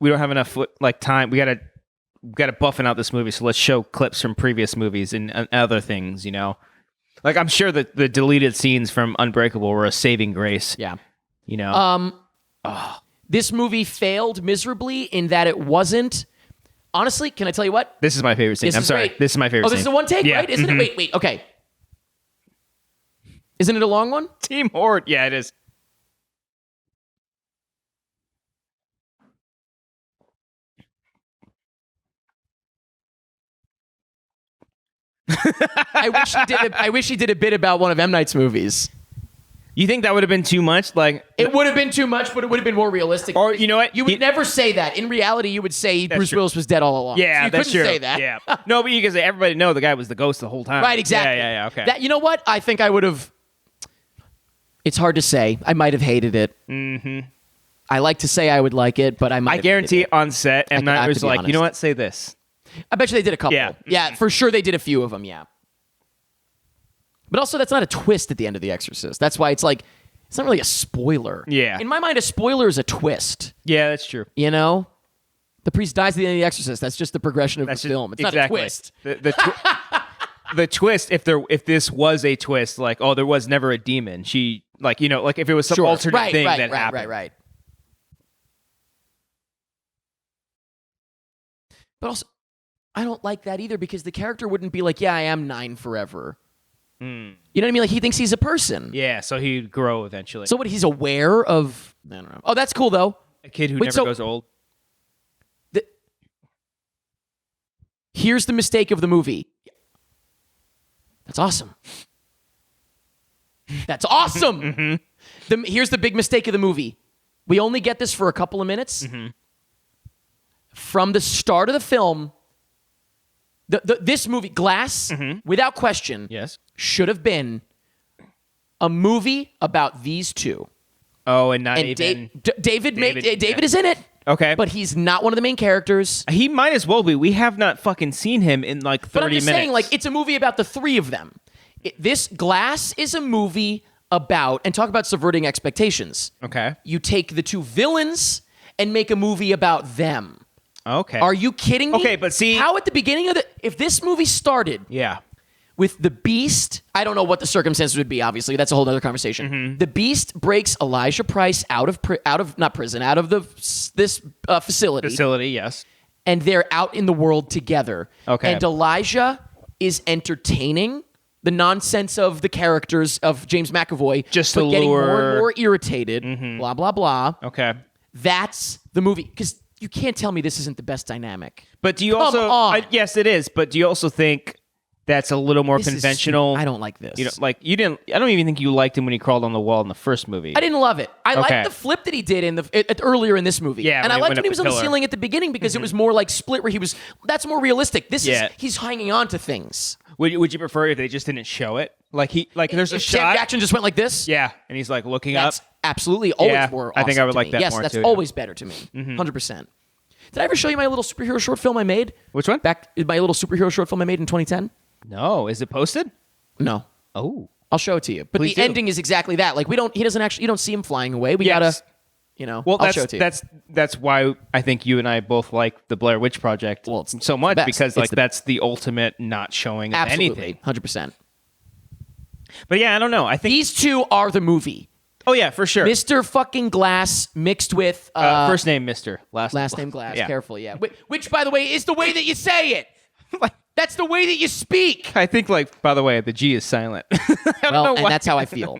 S1: we don't have enough time. We gotta buffing out this movie, so let's show clips from previous movies and other things. You know, like I'm sure that the deleted scenes from Unbreakable were a saving grace.
S2: Yeah.
S1: You know,
S2: This movie failed miserably in that it wasn't. Honestly, can I tell you what?
S1: this is my favorite scene.
S2: This
S1: I'm
S2: is
S1: sorry,
S2: great.
S1: this is my favorite.
S2: Oh, this is
S1: scene.
S2: a one take,
S1: Yeah.
S2: right? Isn't it? Wait. Okay. Isn't it a long one?
S1: Team Horde. Yeah, it is.
S2: I wish he did a bit about one of M. Night's movies.
S1: You think that would have been too much? Like,
S2: It would have been too much, but it would have been more realistic.
S1: or you know what?
S2: You would never say that. In reality, you would say Bruce
S1: true.
S2: Willis was dead all along.
S1: Yeah,
S2: So you
S1: that's
S2: couldn't
S1: true.
S2: say that.
S1: Yeah. No, but you can say everybody know the guy was the ghost the whole time.
S2: Right, exactly.
S1: Yeah. Okay.
S2: That, you know what? I think I would have. It's hard to say. I might have hated it. Mm-hmm. I like to say I would like it, but I might.
S1: I guarantee on set, M.
S2: I
S1: Night
S2: have
S1: was
S2: to be
S1: like, you know
S2: honest.
S1: what? Say this.
S2: I bet you they did a couple.
S1: Yeah.
S2: Yeah, for sure they did a few of them. Yeah. But also, that's not a twist at the end of The Exorcist. That's why it's like it's not really a spoiler.
S1: Yeah.
S2: In my mind, a spoiler is a twist.
S1: Yeah, that's true.
S2: You know, the priest dies at the end of The Exorcist. That's just the progression of
S1: That's
S2: the
S1: just-
S2: film. It's
S1: exactly.
S2: not a twist.
S1: The twist, if this was a twist, like, oh, there was never a demon. She, like, you know, like if it was some
S2: Sure.
S1: alternate
S2: right,
S1: thing
S2: right,
S1: that
S2: right,
S1: happened.
S2: Right. But also, I don't like that either because the character wouldn't be like, yeah, I am 9 forever. You know what I mean? Like he thinks he's a person.
S1: Yeah, so he'd grow eventually.
S2: So what? He's aware of. I don't know. Oh, that's cool though.
S1: A kid who
S2: Wait,
S1: never
S2: so-
S1: goes old.
S2: Here's the mistake of the movie. That's awesome. That's awesome. Here's the big mistake of the movie. We only get this for a couple of minutes. From the start of the film, this movie, Glass, without question,
S1: Yes.
S2: should have been a movie about these two.
S1: Oh, and not
S2: And
S1: even.
S2: David
S1: David,
S2: is in it.
S1: Okay.
S2: But he's not one of the main characters.
S1: He might as well be. We have not fucking seen him in like 30
S2: But I'm just
S1: minutes.
S2: saying, like, it's a movie about the three of them. This Glass is a movie about, and talk about subverting expectations.
S1: Okay.
S2: You take the two villains and make a movie about them.
S1: Okay.
S2: Are you kidding me?
S1: Okay, but see-
S2: how at the beginning of if this movie started
S1: Yeah.
S2: with the Beast, I don't know what the circumstances would be. Obviously, that's a whole other conversation.
S1: Mm-hmm.
S2: The Beast breaks Elijah Price out of this facility,
S1: Facility, yes.
S2: and they're out in the world together.
S1: Okay.
S2: And Elijah is entertaining the nonsense of the characters of James McAvoy,
S1: Just
S2: but
S1: to
S2: getting more
S1: lure-
S2: and more irritated. Blah blah blah.
S1: Okay.
S2: That's the movie because you can't tell me this isn't the best dynamic.
S1: But do you
S2: Come
S1: also
S2: on.
S1: yes, it is, but do you also think that's a little more
S2: This is
S1: conventional?
S2: stupid. I don't like this.
S1: You know, like you didn't I don't even think you liked him when he crawled on the wall in the first movie.
S2: I didn't love it. I
S1: Okay.
S2: liked the flip that he did in earlier in this movie.
S1: Yeah,
S2: and
S1: when
S2: I
S1: he
S2: liked
S1: went
S2: when
S1: up
S2: he was
S1: the
S2: on the
S1: pillar.
S2: ceiling at the beginning because it was more like Split, where that's more realistic. This
S1: Yeah.
S2: is he's hanging on to things.
S1: Would you prefer if they just didn't show it? Like there's a
S2: If Sam
S1: shot.
S2: Jackson just went like this.
S1: Yeah, and he's like looking
S2: That's
S1: up.
S2: absolutely always
S1: Yeah,
S2: more.
S1: I think I
S2: awesome
S1: would
S2: to
S1: like
S2: me.
S1: that
S2: yes,
S1: more
S2: that's
S1: too, yeah.
S2: always better to me. 100%. Did I ever show you my little superhero short film I made?
S1: Which one?
S2: My little superhero short film I made in 2010.
S1: No, is it posted?
S2: No,
S1: Oh.
S2: I'll show it to you. But
S1: Please
S2: the
S1: do.
S2: ending is exactly that. Like you don't see him flying away. We
S1: Yes.
S2: gotta,
S1: Well,
S2: I'll show it to you.
S1: that's why I think you and I both like the Blair Witch Project
S2: Well, it's
S1: so much
S2: the best.
S1: because
S2: It's
S1: like
S2: the-
S1: that's the ultimate not showing of
S2: Absolutely,
S1: anything.
S2: 100%.
S1: But yeah, I don't know. I think
S2: These two are the movie.
S1: oh yeah, for sure.
S2: Mr. fucking Glass mixed with
S1: First name Mister, last
S2: name Glass.
S1: Yeah.
S2: Careful, yeah. Which, by the way, is the way that you say it. That's the way that you speak.
S1: I think, like, by the way, the G is silent.
S2: Well, and that's how I feel.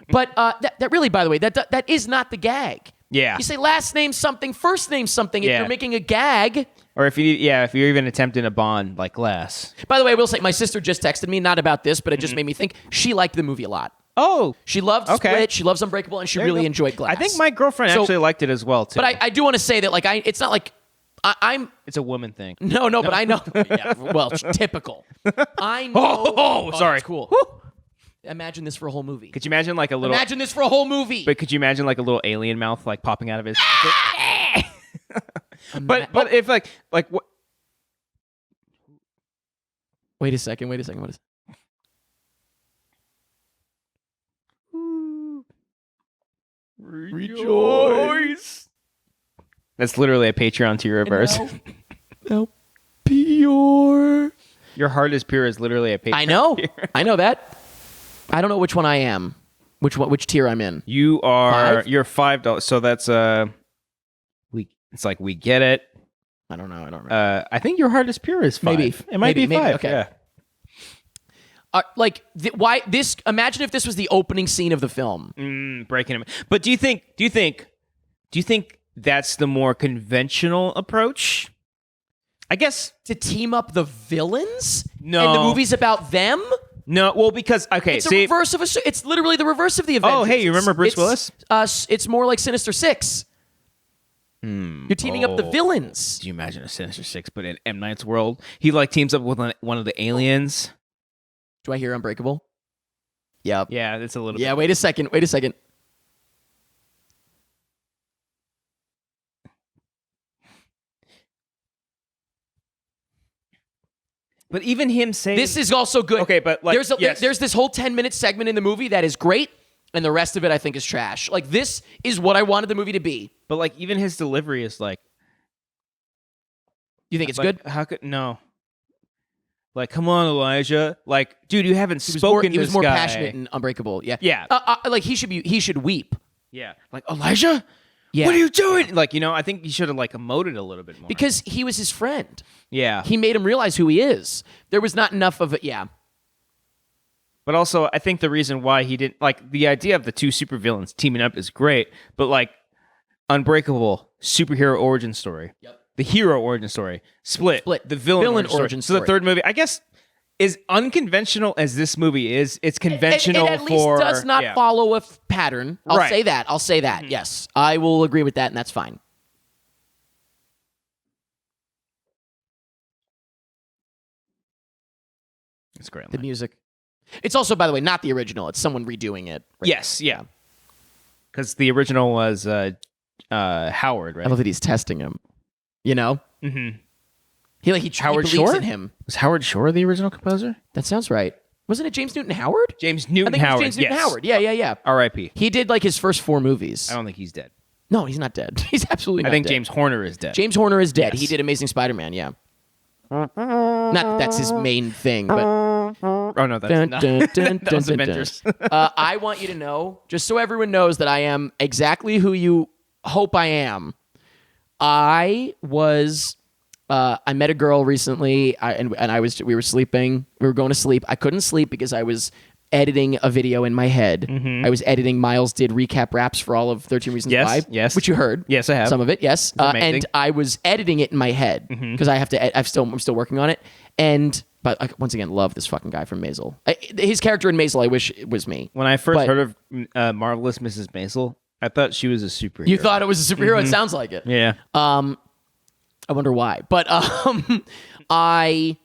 S2: But that really, by the way, that is not the gag.
S1: Yeah.
S2: You say last name something, first name something. If
S1: Yeah.
S2: you're making a gag.
S1: Or if you're even attempting a Bond like Glass.
S2: By the way, I will say my sister just texted me, not about this, but it just made me think. She liked the movie a lot.
S1: Oh,
S2: She loved
S1: Okay.
S2: Split. She loves Unbreakable, and she really enjoyed Glass.
S1: I think my girlfriend actually liked it as well too.
S2: But I do want to say that, like, it's not like I'm.
S1: it's a woman thing.
S2: No, but I know. Yeah, well, typical. I know.
S1: Oh, sorry.
S2: That's cool. Imagine this for a whole movie.
S1: Could you imagine like a little?
S2: Imagine this for a whole movie.
S1: But could you imagine like a little alien mouth like popping out of his? but if like what?
S2: Wait a second. What is?
S1: Rejoice. That's literally a Patreon tier reverse.
S2: No, pure.
S1: Your heart is pure is literally a Patreon.
S2: I know.
S1: tier.
S2: I know that. I don't know which one I am. Which tier I'm in.
S1: You are.
S2: Five?
S1: You're $5. So that's It's like we get it.
S2: I don't know.
S1: I think your heart is pure is 5.
S2: Maybe.
S1: It might
S2: Maybe.
S1: be 5.
S2: Okay.
S1: Yeah.
S2: Why this? Imagine if this was the opening scene of the film.
S1: Breaking him. But do you think that's the more conventional approach? I guess
S2: To team up the villains?
S1: No.
S2: And the movie's about them?
S1: no. Well, because okay,
S2: It's a reverse of it's literally the reverse of the Avengers.
S1: Oh, hey, you remember Bruce Willis?
S2: It's more like Sinister Six. You're teaming up the villains.
S1: Do you imagine a Sinister Six, but in M. Night's world, he like teams up with one of the aliens?
S2: Do I hear Unbreakable? Yep.
S1: Yeah, it's a little.
S2: Yeah.
S1: bit.
S2: Wait a second.
S1: But even him saying
S2: This is also good.
S1: Okay, but, like, yes.
S2: there's this whole 10-minute segment in the movie that is great, and the rest of it I think is trash. Like, this is what I wanted the movie to be.
S1: but like even his delivery is like.
S2: You think it's
S1: like,
S2: good?
S1: How could no? Like, come on, Elijah. Like, dude, you haven't spoken
S2: He
S1: to
S2: was
S1: this
S2: more
S1: guy.
S2: passionate and Unbreakable. Yeah.
S1: Yeah.
S2: Like he should weep.
S1: Yeah. Like, Elijah?
S2: Yeah.
S1: What are you doing? Like, I think you should have like emoted a little bit more.
S2: Because he was his friend.
S1: yeah.
S2: He made him realize who he is. There was not enough of it. Yeah.
S1: But also, I think the reason why he didn't like the idea of the two supervillains teaming up is great, but like Unbreakable, superhero origin story.
S2: Yep.
S1: The hero origin story. Split.
S2: The
S1: villain
S2: origin
S1: So the
S2: story.
S1: third movie, I guess, is unconventional as this movie is. It's conventional
S2: It at least
S1: for
S2: does not
S1: yeah.
S2: follow a pattern. I'll
S1: Right.
S2: say that. Yes. I will agree with that, and that's fine.
S1: It's great.
S2: The music. It's also, by the way, not the original. It's someone redoing it. Right?
S1: Yes, yeah. Because the original was Howard, right?
S2: I love that he's testing him. You know?
S1: Mm-hmm.
S2: He
S1: Howard
S2: believes
S1: Shore?
S2: in him.
S1: Was Howard Shore the original composer?
S2: That sounds right. Wasn't it James Newton Howard?
S1: James
S2: I
S1: Newton
S2: think
S1: Howard.
S2: it was James Newton
S1: yes.
S2: Howard. Yeah.
S1: R.I.P.
S2: He did like his first 4 movies.
S1: I don't think he's dead.
S2: No, he's not dead. He's absolutely not
S1: I think
S2: dead.
S1: James Horner is dead.
S2: James Horner is dead.
S1: Yes.
S2: He did Amazing Spider-Man, yeah. Not that that's his main thing, but
S1: Oh no, that's
S2: Dun,
S1: not.
S2: dun, dun,
S1: that was
S2: dun, dun,
S1: Avengers.
S2: I want you to know, just so everyone knows that I am exactly who you hope I am. I met a girl recently, we were sleeping. We were going to sleep. I couldn't sleep because I was editing a video in my head. I was editing. Miles did recap raps for all of 13 Reasons
S1: Yes,
S2: Why.
S1: yes.
S2: Which you heard.
S1: Yes, I have.
S2: Some of it, yes.
S1: amazing.
S2: And I was editing it in my head because I have to. I'm still working on it. But I, once again, love this fucking guy from Maisel. His character in Maisel, I wish it was me.
S1: When I first
S2: But-
S1: heard of Marvelous Mrs. Maisel, I thought she was a superhero.
S2: You thought it was a superhero? It sounds like it.
S1: Yeah.
S2: I wonder why. But I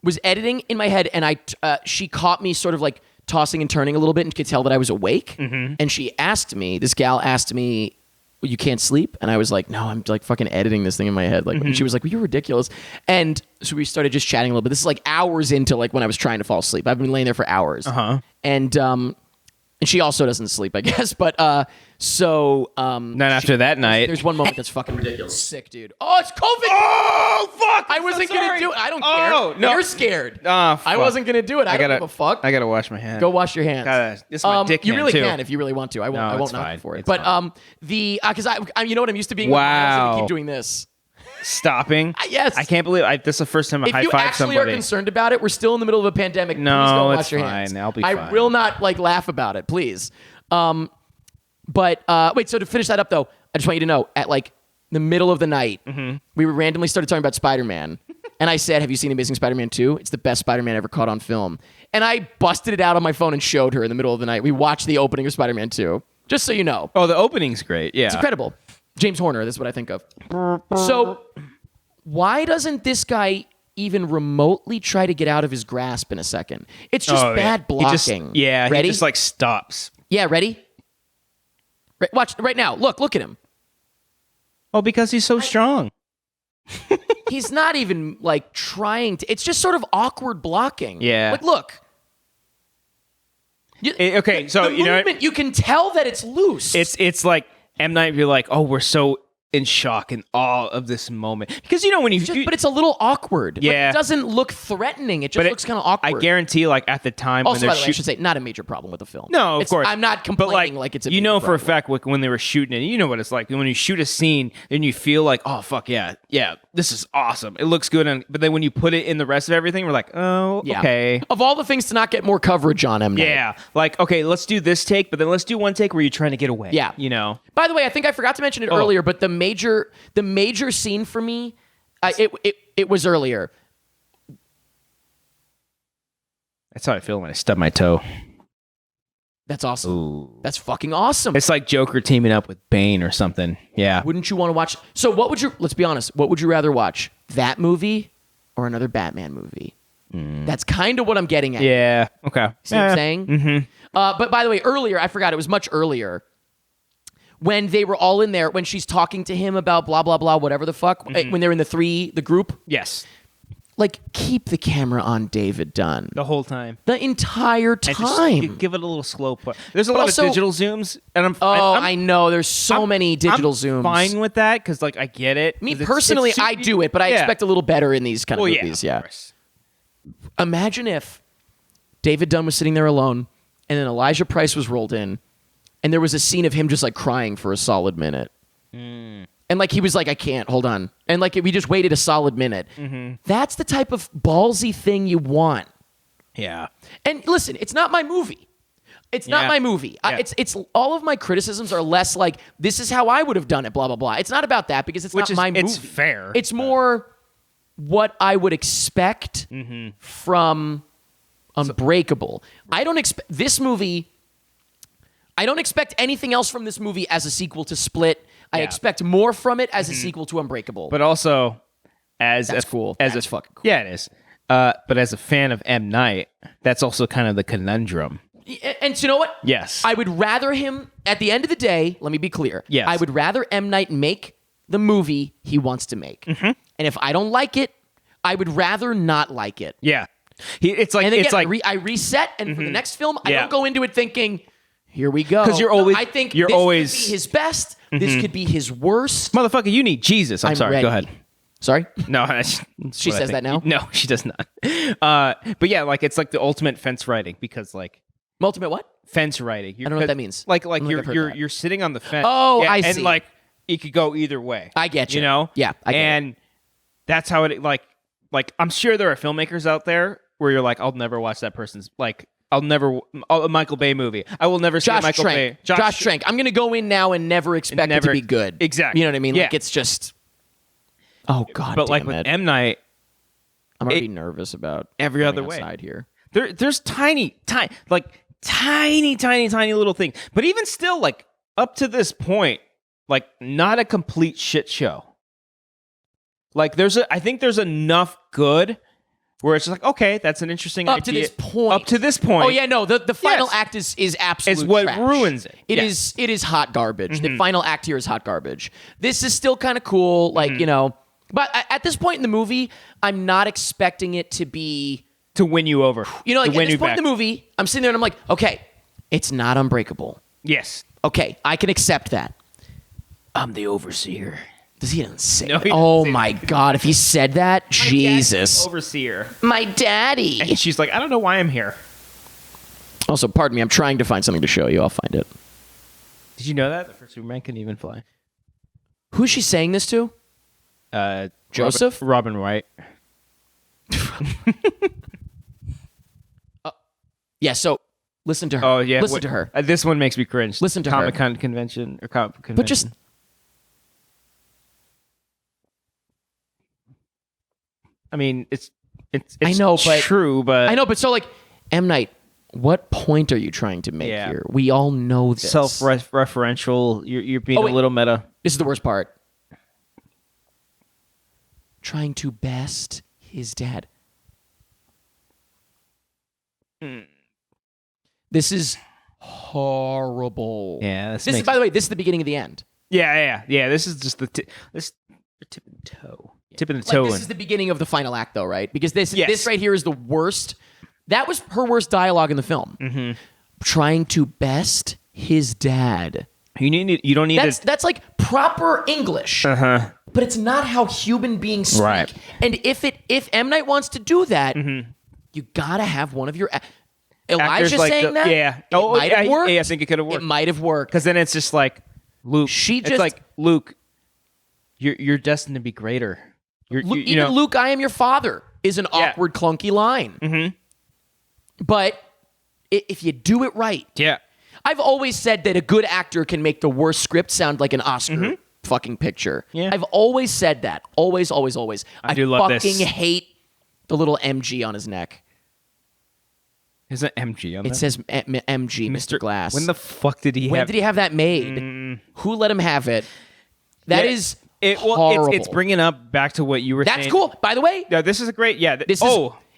S2: was editing in my head, and she caught me sort of like tossing and turning a little bit, and could tell that I was awake. And she asked me, this gal asked me, well, you can't sleep? And I was like, no, I'm like fucking editing this thing in my head. Like, and she was like, well, you're ridiculous. And so we started just chatting a little bit. This is like hours into like when I was trying to fall asleep. I've been laying there for hours. And she also doesn't sleep, I guess. But
S1: Not after that night.
S2: there's one moment that's fucking ridiculous. Sick, dude. Oh, it's COVID.
S1: Oh fuck!
S2: I wasn't gonna do it. I don't care.
S1: Oh, no.
S2: You're scared.
S1: Oh, fuck.
S2: I wasn't gonna do it. I don't
S1: gotta
S2: give a fuck.
S1: I gotta wash my hands.
S2: Go wash your hands.
S1: This is my dick
S2: You
S1: hand,
S2: really
S1: too.
S2: can if you really want to. I won't.
S1: No,
S2: I
S1: it's
S2: won't knock
S1: fine.
S2: you for it.
S1: It's
S2: But
S1: fine.
S2: because I you know what I'm used to being. With my hands,
S1: Wow.
S2: and I keep doing this.
S1: stopping.
S2: Yes.
S1: I can't believe this is the first time I
S2: If
S1: high
S2: you
S1: five
S2: actually
S1: somebody.
S2: are concerned about it, we're still in the middle of a pandemic.
S1: No,
S2: please don't
S1: it's
S2: wash your hands.
S1: fine. I'll be
S2: I
S1: fine.
S2: will not laugh about it, please. But wait, so to finish that up though, I just want you to know at the middle of the night, we randomly started talking about Spider-Man. And I said, have you seen Amazing Spider-Man 2? It's the best Spider-Man ever caught on film. And I busted it out on my phone and showed her in the middle of the night. We watched the opening of Spider-Man 2. Just so you know.
S1: Oh, the opening's great. Yeah.
S2: It's incredible. James Horner, that's what I think of. So why doesn't this guy even remotely try to get out of his grasp in a second? It's just bad blocking. Ready?
S1: He just stops.
S2: Yeah, ready? Watch right now. Look at him.
S1: Oh, because he's so strong.
S2: He's not even trying to. It's just sort of awkward blocking.
S1: Yeah.
S2: Look.
S1: Okay, so
S2: the
S1: you know
S2: movement, you can tell that it's loose.
S1: it's like M. Night, you're like, oh, we're so in shock and awe of this moment. Because when you...
S2: but it's a little awkward.
S1: Yeah.
S2: It doesn't look threatening. It just looks kind of awkward.
S1: I guarantee, at the time
S2: Also,
S1: when
S2: by
S1: they're
S2: the way, I should say, not a major problem with the film.
S1: No, of course.
S2: I'm not complaining like it's a major
S1: for a
S2: problem.
S1: fact when they were shooting it, you know what it's like. When you shoot a scene and you feel like, oh, fuck yeah, this is awesome. It looks good. But then when you put it in the rest of everything, we're like, oh,
S2: Yeah.
S1: okay.
S2: Of all the things to not get more coverage on M. Night.
S1: Yeah. Okay, let's do this take, but then let's do one take where you're trying to get away.
S2: Yeah. By the way, I think I forgot to mention it earlier, but the major scene for me, it was earlier.
S1: That's how I feel when I stub my toe.
S2: That's awesome.
S1: Ooh.
S2: That's fucking awesome.
S1: It's like Joker teaming up with Bane or something. Yeah.
S2: Wouldn't you want to watch? So let's be honest, what would you rather watch? That movie or another Batman movie? That's kind of what I'm getting at.
S1: Yeah. Okay.
S2: See what I'm saying? Mm-hmm. But by the way, earlier, I forgot, it was much earlier. When they were all in there, when she's talking to him about blah, blah, blah, whatever the fuck, when they're in the group.
S1: Yes.
S2: Keep the camera on David Dunn.
S1: The whole time.
S2: The entire time.
S1: Just give it a little slow put. There's a lot of digital zooms, and
S2: I know. There's so many digital zooms.
S1: I'm fine with that because, I get it.
S2: Me personally, I do it, but I expect a little better in these kind of movies.
S1: Yeah.
S2: Imagine if David Dunn was sitting there alone, and then Elijah Price was rolled in, and there was a scene of him just crying for a solid minute. And he was like, I can't, hold on. And we just waited a solid minute. Mm-hmm. That's the type of ballsy thing you want.
S1: Yeah.
S2: And listen, it's not my movie. It's not my movie.
S1: Yeah.
S2: It's all of my criticisms are less this is how I would have done it, blah, blah, blah. It's not about that because it's not my movie.
S1: It's fair.
S2: It's more what I would expect from Unbreakable. I don't expect this movie. I don't expect anything else from this movie as a sequel to Split. I expect more from it as a sequel to Unbreakable.
S1: But also,
S2: that's cool. That's fucking cool.
S1: Yeah, it is. But as a fan of M. Night, that's also kind of the conundrum.
S2: And so you know what?
S1: Yes.
S2: I would rather him, at the end of the day, let me be clear.
S1: Yes.
S2: I would rather M. Night make the movie he wants to make. Mm-hmm. And if I don't like it, I would rather not like it.
S1: Yeah. It's like...
S2: And again,
S1: it's like
S2: I reset, and for the next film, I don't go into it thinking... Here we go.
S1: Because
S2: I think this could be his best. This could be his worst.
S1: Motherfucker, you need Jesus. I'm sorry.
S2: ready.
S1: Go ahead.
S2: Sorry?
S1: No,
S2: She says that now?
S1: No, she does not. But yeah, it's the ultimate fence riding because
S2: Ultimate what?
S1: fence riding.
S2: I don't know what that means.
S1: You're sitting on the fence.
S2: Oh, I see.
S1: And it could go either way.
S2: I get you.
S1: You know?
S2: Yeah, I get
S1: and that's how it I'm sure there are filmmakers out there where you're I'll never watch that person's I'll never a Michael Bay movie. I will never see a Michael Bay.
S2: Josh Trank. I'm going to go in now and never expect it to be good.
S1: Exactly.
S2: You know what I mean?
S1: Yeah.
S2: It's just... Oh, God
S1: But
S2: damn
S1: with
S2: it.
S1: M. Night,
S2: I'm already nervous about
S1: every other
S2: going
S1: way
S2: outside here.
S1: There's tiny little things. But even still, up to this point, not a complete shit show. I think there's enough good where it's just okay, that's an interesting idea.
S2: Up to this point.
S1: Oh
S2: yeah, no, the final act is absolute
S1: It's what
S2: trash.
S1: ruins it.
S2: It is hot garbage. The final act here is hot garbage. This is still kind of cool, but at this point in the movie, I'm not expecting it to be
S1: to win you over.
S2: at this point in the movie, I'm sitting there and I'm like, okay, it's not Unbreakable.
S1: Yes.
S2: Okay, I can accept that.
S1: I'm the overseer.
S2: Does he not say
S1: No,
S2: that?
S1: he doesn't
S2: Oh
S1: say
S2: my God, if he said that, Jesus.
S1: Overseer.
S2: My daddy.
S1: And she's like, I don't know why I'm here.
S2: Also, pardon me, I'm trying to find something to show you. I'll find it.
S1: Did you know that? The first Superman couldn't even fly.
S2: Who's she saying this to? Joseph?
S1: Robin Wright.
S2: Yeah, so listen to her.
S1: Oh yeah,
S2: listen to her.
S1: This one makes me cringe.
S2: Listen to her.
S1: Comic-Con convention or comic convention.
S2: But just
S1: I mean, it's
S2: I know, but
S1: true, but
S2: I know, but so like M. Night, what point are you trying to make here? We all know this.
S1: Self-referential. You're being a little meta.
S2: This is the worst part. Trying to best his dad. This is horrible.
S1: Yeah,
S2: this is, by the way, this is the beginning of the end.
S1: Yeah. This is just the tip of the toe. Tip of the toe.
S2: This is the beginning of the final act, though, right? Because this right here is the worst. That was her worst dialogue in the film. Mm-hmm. Trying to best his dad.
S1: You don't need
S2: that's like proper English. Uh-huh. But it's not how human beings speak.
S1: Right.
S2: And if M. Night wants to do that, you gotta have one of your Elijah
S1: like
S2: saying that.
S1: Yeah.
S2: It might have worked.
S1: I think it could have worked.
S2: It might have worked
S1: because then it's just like Luke.
S2: It's
S1: like Luke. You're destined to be greater.
S2: Luke, I am your father is an awkward, clunky line. Mm-hmm. But if you do it right, I've always said that a good actor can make the worst script sound like an Oscar fucking picture. Yeah. I've always said that. Always, always, always. I
S1: do love
S2: fucking
S1: this.
S2: hate the little MG on his neck.
S1: Is it MG on
S2: it? It says MG, Mr. Glass.
S1: When the fuck did he
S2: When did he have that made? Who let him have it? That is horrible.
S1: It's bringing up back to what you were saying.
S2: That's cool. By the way.
S1: Yeah, this is a great,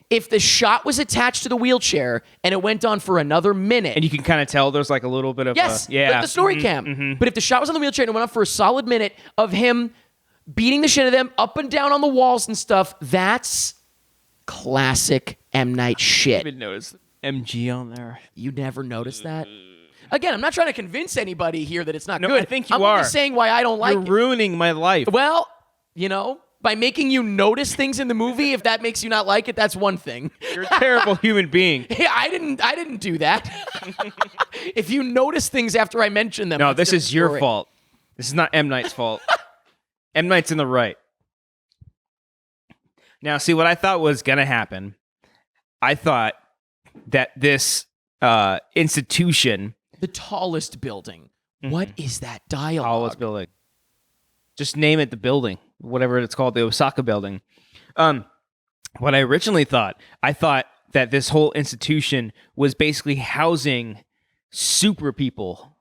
S2: if the shot was attached to the wheelchair and it went on for another minute.
S1: And you can kind of tell there's like a little bit of
S2: like the story cam. But if the shot was on the wheelchair and it went on for a solid minute of him beating the shit out of them up and down on the walls and stuff, that's classic M. Night shit.
S1: I didn't notice MG on there.
S2: You never noticed that? Again, I'm not trying to convince anybody here that it's not good.
S1: I think you are.
S2: I'm just saying why I don't like it.
S1: You're ruining my life.
S2: Well, by making you notice things in the movie, if that makes you not like it, that's one thing.
S1: You're a terrible human being.
S2: Yeah, I didn't do that. If you notice things after I mention them,
S1: no, this is your fault. This is not M. Night's fault. M. Night's in the right. Now, see what I thought was gonna happen. I thought that this institution,
S2: the tallest building. What is that dialogue?
S1: Tallest building. Just name it the building, whatever it's called, the Osaka building. What I originally thought, I thought that this whole institution was basically housing super people.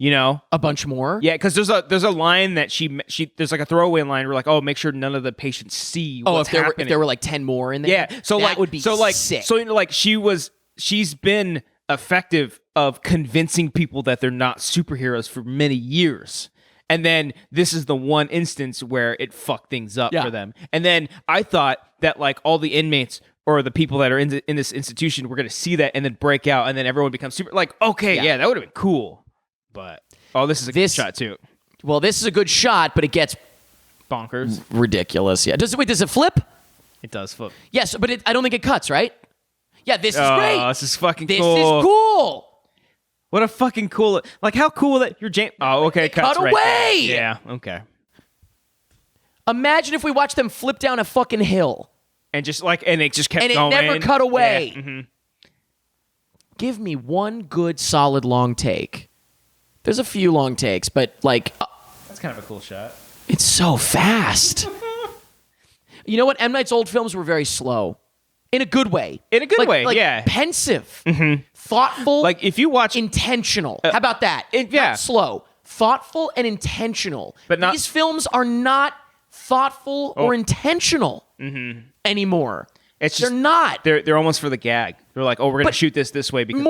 S2: A bunch more.
S1: Yeah, because there's a line that she there's like a throwaway line where like, oh, make sure none of the patients see what's happening.
S2: If there were like 10 more in there.
S1: Yeah, so
S2: that would be sick.
S1: So like she's been effective of convincing people that they're not superheroes for many years. And then this is the one instance where it fucked things up for them. And then I thought that like all the inmates or the people that are in this institution were going to see that and then break out and then everyone becomes super like, okay, yeah that would have been cool. But this is a good shot too.
S2: Well, this is a good shot, but it gets
S1: bonkers,
S2: ridiculous. Yeah. Does it flip?
S1: It does flip.
S2: Yes, but I don't think it cuts, right? Yeah, this is great.
S1: This is fucking
S2: cool.
S1: This
S2: is cool.
S1: What a fucking cool... Like, how cool that you're... Oh, okay,
S2: cut
S1: right
S2: away!
S1: There. Yeah, okay.
S2: Imagine if we watched them flip down a fucking hill.
S1: And just like... And it just kept going.
S2: And it never cut away.
S1: Yeah. Mm-hmm.
S2: Give me one good, solid long take. There's a few long takes, but like...
S1: That's kind of a cool shot.
S2: It's so fast. You know what? M. Night's old films were very slow. In a good way.
S1: In a good way, yeah.
S2: Pensive. Mm-hmm. Thoughtful.
S1: Like, if you watch...
S2: Intentional. How about that? Not slow. Thoughtful and intentional.
S1: But not...
S2: These films are not thoughtful or intentional anymore.
S1: It's just,
S2: they're not.
S1: They're almost for the gag. They're like, oh, we're going to shoot this way because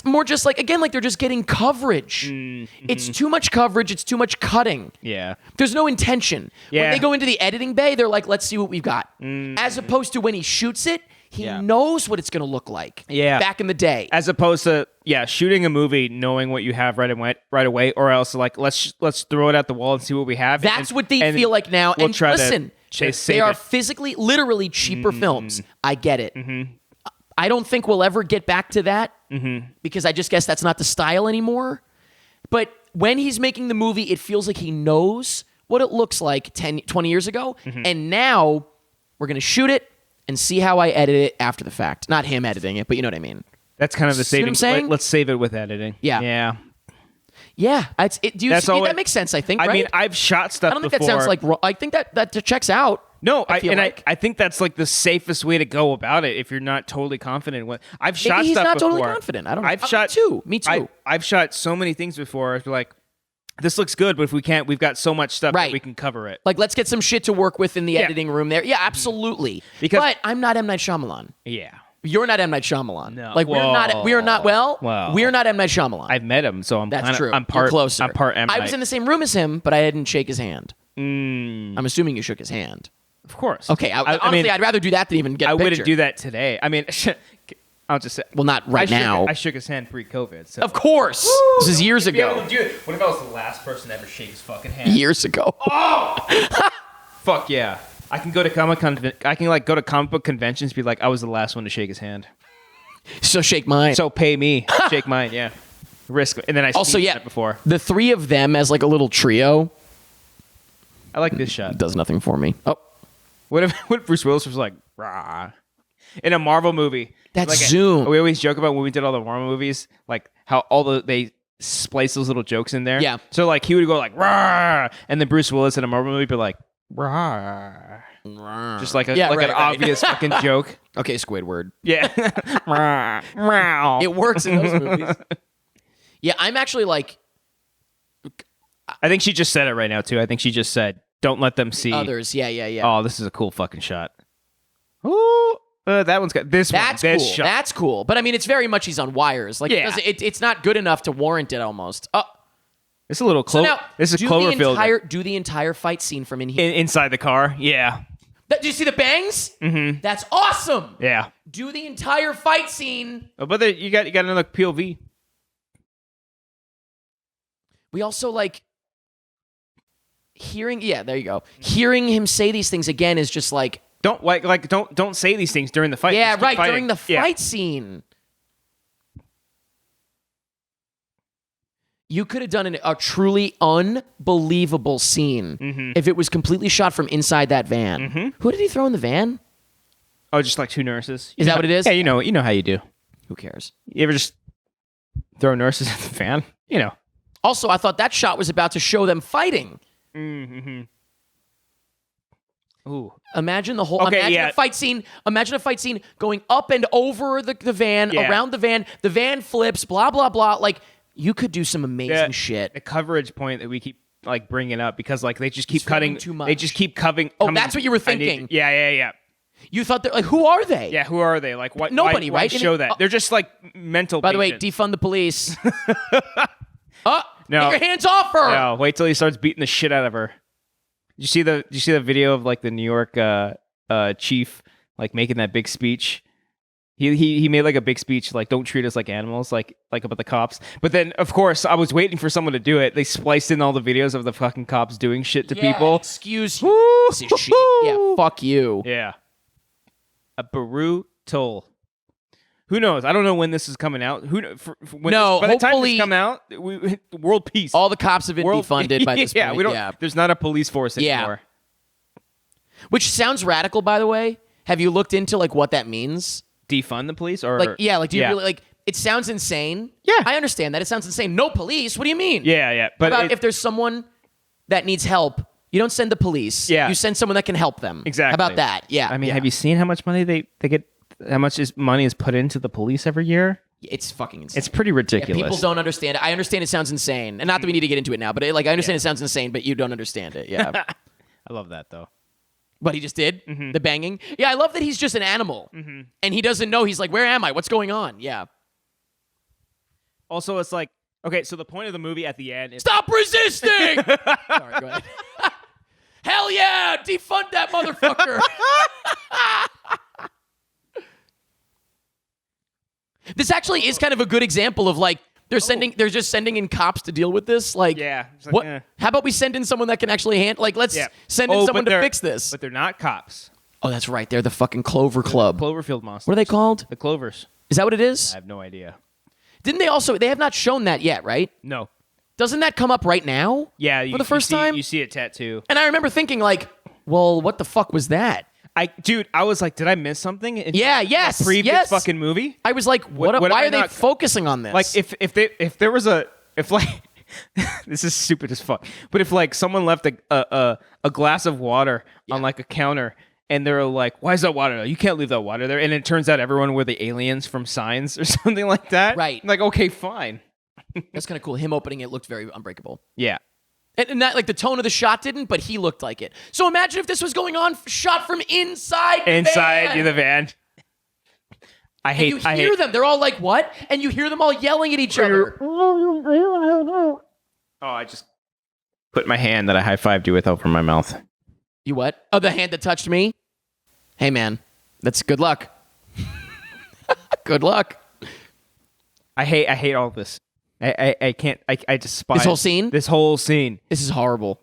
S2: more just like, again, like they're just getting coverage. Mm-hmm. It's too much coverage. It's too much cutting.
S1: Yeah.
S2: There's no intention.
S1: Yeah.
S2: When they go into the editing bay, they're like, let's see what we've got. As opposed to when he shoots it, he knows what it's going to look like.
S1: Yeah.
S2: Back in the day.
S1: As opposed to, shooting a movie knowing what you have right away, or else like, let's throw it at the wall and see what we have.
S2: That's what they feel like now.
S1: We'll
S2: and listen, they are physically, literally cheaper films. I get it. Mm-hmm. I don't think we'll ever get back to that because I just guess that's not the style anymore. But when he's making the movie, it feels like he knows what it looks like 20 years ago, and now we're going to shoot it and see how I edit it after the fact. Not him editing it, but you know what I mean.
S1: That's kind of the
S2: See what
S1: saving.
S2: I'm saying?
S1: Let's save it with editing.
S2: Yeah.
S1: Yeah.
S2: Yeah, do you
S1: That's
S2: see
S1: all
S2: that
S1: it-
S2: makes sense? I think.
S1: I
S2: right?
S1: mean, I've shot stuff
S2: I don't think
S1: before.
S2: that sounds like wrong. I think that checks out.
S1: No,
S2: I feel like.
S1: I think that's like the safest way to go about it if you're not totally confident. I've
S2: Maybe
S1: shot
S2: he's
S1: stuff
S2: not
S1: before.
S2: totally confident. I don't know.
S1: I've
S2: Me
S1: shot
S2: too. Me too.
S1: I've shot so many things before. It's like, this looks good, but if we can't, we've got so much stuff
S2: Right.
S1: that we can cover it.
S2: Like, let's get some shit to work with in the
S1: Yeah.
S2: editing room there. Yeah, absolutely.
S1: Because-
S2: but I'm not M. Night Shyamalan.
S1: Yeah,
S2: You're not M. Night Shyamalan.
S1: No.
S2: Like, we're not, we're not M. Night Shyamalan.
S1: I've met him, so I'm
S2: That's
S1: kinda,
S2: true.
S1: I'm part
S2: You're closer.
S1: I'm part M.
S2: I was in the same room as him, but I didn't shake his hand.
S1: Mm,
S2: I'm assuming you shook his hand.
S1: of course.
S2: Okay, honestly,
S1: mean,
S2: I'd rather do that than even get a
S1: I wouldn't
S2: picture.
S1: do that today. I mean, I'll just say.
S2: Well, not right now.
S1: I shook his hand pre-COVID. So.
S2: Of course. This is years ago.
S1: What if I was the last person to ever shake his fucking hand?
S2: Years ago.
S1: Fuck yeah! I can go to Comic-Con. I can like go to comic book conventions. Be like, I was the last one to shake his hand.
S2: So shake mine.
S1: So pay me, shake mine. Yeah, risk. And then I
S2: also,
S1: sneezed
S2: yeah,
S1: it before.
S2: the three of them as like a little trio
S1: I like this shot.
S2: does nothing for me. Oh,
S1: What if Bruce Willis was like, rah, in a Marvel movie?
S2: That
S1: like
S2: zoom.
S1: We always joke about when we did all the Marvel movies, like how they splice those little jokes in there.
S2: Yeah.
S1: So like he would go like rah, and then Bruce Willis in a Marvel movie would be like rah, just like
S2: Yeah,
S1: an
S2: right.
S1: obvious fucking joke.
S2: okay, Squidward.
S1: Yeah. Rah, rah.
S2: It works in those movies. Yeah, I'm actually like
S1: I think she just said it right now too. I think she just said, "Don't let them see."
S2: others. Yeah.
S1: Oh, this is a cool fucking shot. Ooh, that one's got this.
S2: That's
S1: one, this
S2: cool.
S1: shot.
S2: That's cool. But I mean, it's very much he's on wires. Like,
S1: Yeah.
S2: it's not good enough to warrant it almost.
S1: It's a little
S2: So now,
S1: this is
S2: do
S1: Cloverfield.
S2: do the entire fight scene from in here.
S1: Inside the car. Yeah.
S2: Do you see the bangs? Mm-hmm. That's awesome.
S1: Yeah.
S2: Do the entire fight scene.
S1: Oh, but you got another POV.
S2: We also like hearing. Yeah, there you go. Hearing him say these things again is just like.
S1: Don't say these things during the fight.
S2: Yeah,
S1: Just keep
S2: right.
S1: fighting.
S2: During the
S1: Yeah.
S2: fight scene. You could have done a truly unbelievable scene if it was completely shot from inside that van. Who did he throw in the van?
S1: Oh, just like two nurses.
S2: Is that what it is?
S1: Yeah, you know how you do.
S2: Who cares?
S1: You ever just throw nurses at the fan? You know.
S2: Also, I thought that shot was about to show them fighting.
S1: Mm-hmm. Ooh.
S2: Imagine the whole.
S1: Okay,
S2: imagine
S1: yeah.
S2: a fight scene. Imagine a fight scene going up and over the van,
S1: Yeah.
S2: around the van. The van flips. Blah blah blah. Like you could do some amazing shit.
S1: The coverage point that we keep like bringing up because like they just keep
S2: It's filming
S1: cutting
S2: too much.
S1: They just keep coming.
S2: Oh, that's what you were thinking.
S1: Yeah.
S2: You thought that like who are they?
S1: Yeah, who are they? Like what?
S2: Nobody,
S1: why
S2: right?
S1: show
S2: And
S1: that? They're just like mental.
S2: By the way,
S1: patients.
S2: defund the police.
S1: No.
S2: Get your hands off her.
S1: No, wait till he starts beating the shit out of her. Did you see the video of like the New York chief like making that big speech? He made like a big speech like don't treat us like animals like about the cops. But then of course I was waiting for someone to do it. They spliced in all the videos of the fucking cops doing shit to
S2: Yeah,
S1: people.
S2: Excuse you. Piece of shit. Yeah, fuck you.
S1: Yeah. A brutal. Who knows? I don't know when this is coming out. When
S2: No,
S1: by the time
S2: hopefully-
S1: this come out, world peace.
S2: All the cops have been defunded by this
S1: yeah,
S2: point.
S1: we don't.
S2: Yeah.
S1: There's not a police force
S2: Yeah.
S1: anymore.
S2: Which sounds radical, by the way. Have you looked into like what that means?
S1: Defund the police, or
S2: Like, yeah, like do you really like? It sounds insane.
S1: Yeah.
S2: I understand that. It sounds insane. No police. What do you mean?
S1: Yeah. But
S2: About if there's someone that needs help, you don't send the police.
S1: Yeah.
S2: You send someone that can help them.
S1: Exactly.
S2: How about that? Yeah.
S1: I mean,
S2: yeah.
S1: have you seen how much money they get? How much money is put into the police every year?
S2: It's fucking insane.
S1: It's pretty
S2: Yeah,
S1: ridiculous.
S2: people don't understand it. I understand it sounds insane, and not that we need to get into it now, but I understand it sounds insane, but you don't understand it. Yeah.
S1: I love that though.
S2: What he just did,
S1: Mm-hmm.
S2: the banging. Yeah, I love that he's just an animal, and he doesn't know. He's like, "Where am I? What's going on?" Yeah.
S1: Also, it's like okay, so the point of the movie at the end is
S2: Stop resisting! Sorry, go ahead. Hell yeah! Defund that motherfucker! This actually is kind of a good example of like they're just sending in cops to deal with this. Like,
S1: Yeah, it's like,
S2: what?
S1: eh.
S2: How about we send in someone that can actually handle? Like, let's send in someone to fix this.
S1: But they're not cops.
S2: Oh, that's right. They're the fucking Clover Club.
S1: Cloverfield monsters.
S2: What are they called?
S1: The Clovers.
S2: Is that what it is?
S1: I have no idea.
S2: Didn't they also? They have not shown that yet, right?
S1: No.
S2: Doesn't that come up right now?
S1: Yeah,
S2: for the first time?
S1: You see a tattoo.
S2: And I remember thinking, like, well, what the fuck was that?
S1: I was like, did I miss something? In
S2: Yes.
S1: the previous fucking movie?
S2: I was like, why are they focusing on this?
S1: Like, if there was this is stupid as fuck. But if like someone left a glass of water on like a counter, and they're like, why is that water there? You can't leave that water there. And it turns out everyone were the aliens from Signs or something like that.
S2: Right.
S1: Like, okay, fine.
S2: That's kind of cool. Him opening it looked very Unbreakable.
S1: Yeah.
S2: And not like the tone of the shot didn't, but he looked like it. So imagine if this was going on shot from inside
S1: the van. I hate
S2: them. They're all like, what? And you hear them all yelling at each other.
S1: Oh, I just put my hand that I high-fived you with over my mouth.
S2: You what? Oh, the hand that touched me? Hey, man. That's good luck. Good luck.
S1: I hate all this. I can't. I despise
S2: this whole scene.
S1: This whole scene.
S2: This is horrible.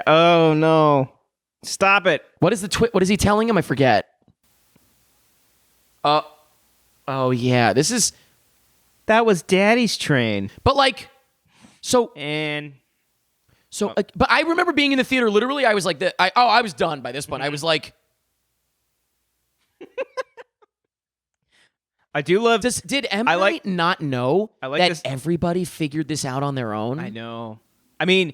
S1: Oh no! Stop it!
S2: What is the What is he telling him? I forget. Oh yeah.
S1: That was Daddy's train.
S2: But like, but I remember being in the theater. Literally, I was like, I was done by this point. I was like.
S1: I do love
S2: this. Did M. Night not know that everybody figured this out on their own?
S1: I know. I mean,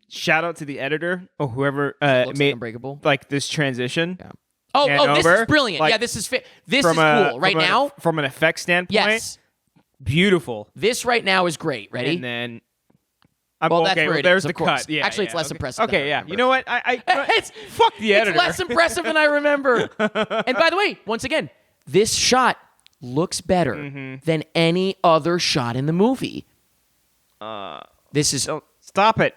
S1: shout out to the editor or whoever made
S2: Unbreakable.
S1: Like this transition.
S2: Yeah. Oh, this is brilliant. Like, yeah, this is cool. Right now,
S1: from an effect standpoint,
S2: yes,
S1: beautiful.
S2: This right now is great. Ready?
S1: And then.
S2: That's where
S1: there's
S2: the
S1: cut. Yeah,
S2: actually, it's less impressive.
S1: Okay, yeah. You know what? Fuck the editor.
S2: It's less impressive than I remember. And by the way, once again, this shot looks better than any other shot in the movie. This is
S1: stop it.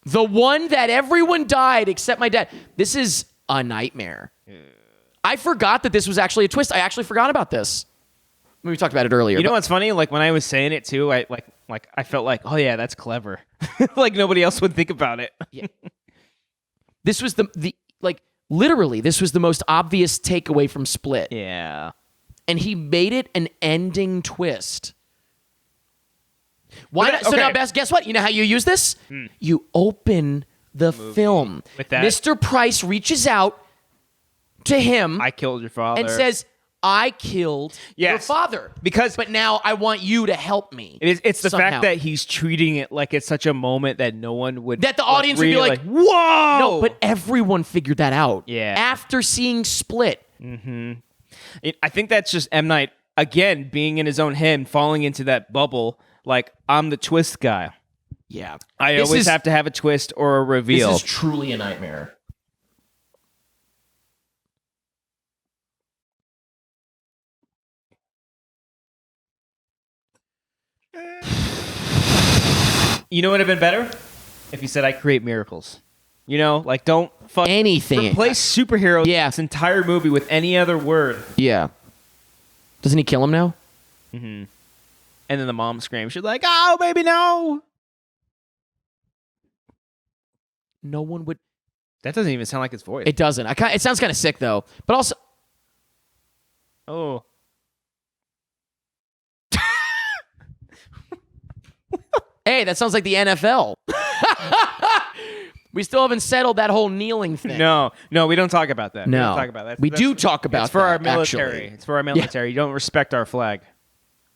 S2: The one that everyone died except my dad. This is a nightmare. I forgot that this was actually a twist. I actually forgot about this. We talked about it earlier.
S1: You know what's funny? Like when I was saying it too, I felt like, oh yeah, that's clever. Like nobody else would think about it.
S2: Yeah. This was literally, this was the most obvious takeaway from Split.
S1: Yeah.
S2: And he made it an ending twist. Why not? So now, guess what? You know how you use this? You open the film.
S1: With that.
S2: Mr. Price reaches out to him.
S1: I killed your father.
S2: And says, I killed your father. But now I want you to help me.
S1: It's the fact that he's treating it like it's such a moment that no one would...
S2: That the audience would be like,
S1: whoa!
S2: No, but everyone figured that out.
S1: Yeah.
S2: After seeing Split.
S1: Mm-hmm. I think that's just M. Night, again, being in his own head, falling into that bubble. Like, I'm the twist guy.
S2: Yeah.
S1: I always have to have a twist or a reveal.
S2: This is truly a nightmare.
S1: You know what would have been better? If you said, I create miracles. You know, like, don't fuck
S2: anything.
S1: Replace superhero this entire movie with any other word.
S2: Yeah. Doesn't he kill him now?
S1: Mm-hmm. And then the mom screams. She's like, oh, baby, no.
S2: No one would.
S1: That doesn't even sound like his voice.
S2: It doesn't. It sounds kind of sick, though. But also.
S1: Oh.
S2: Hey, that sounds like the NFL. We still haven't settled that whole kneeling thing.
S1: No, we don't talk about that.
S2: No.
S1: We don't talk about that.
S2: We do talk about
S1: it's for
S2: that,
S1: our military.
S2: actually.
S1: It's for our military. Yeah. You don't respect our flag.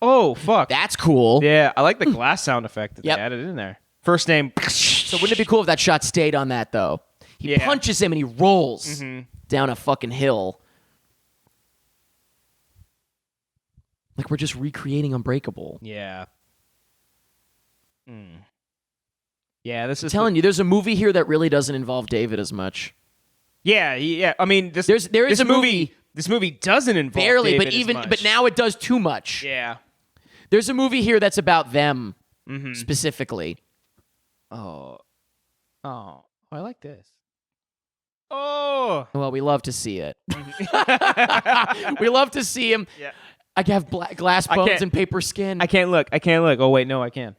S1: Oh, fuck.
S2: That's cool.
S1: Yeah, I like the glass sound effect that they added in there. First name.
S2: So wouldn't it be cool if that shot stayed on that, though? He punches him and he rolls down a fucking hill. Like we're just recreating Unbreakable.
S1: Yeah. Yeah, this is...
S2: I'm telling you, there's a movie here that really doesn't involve David as much.
S1: Yeah. I mean, this
S2: movie.
S1: This movie doesn't involve
S2: barely,
S1: David
S2: but now it does too much.
S1: Yeah.
S2: There's a movie here that's about them specifically.
S1: Oh, I like this. Oh.
S2: Well, we love to see it. We love to see him.
S1: Yeah.
S2: I have glass bones and paper skin.
S1: I can't look. Oh, wait, no, I can.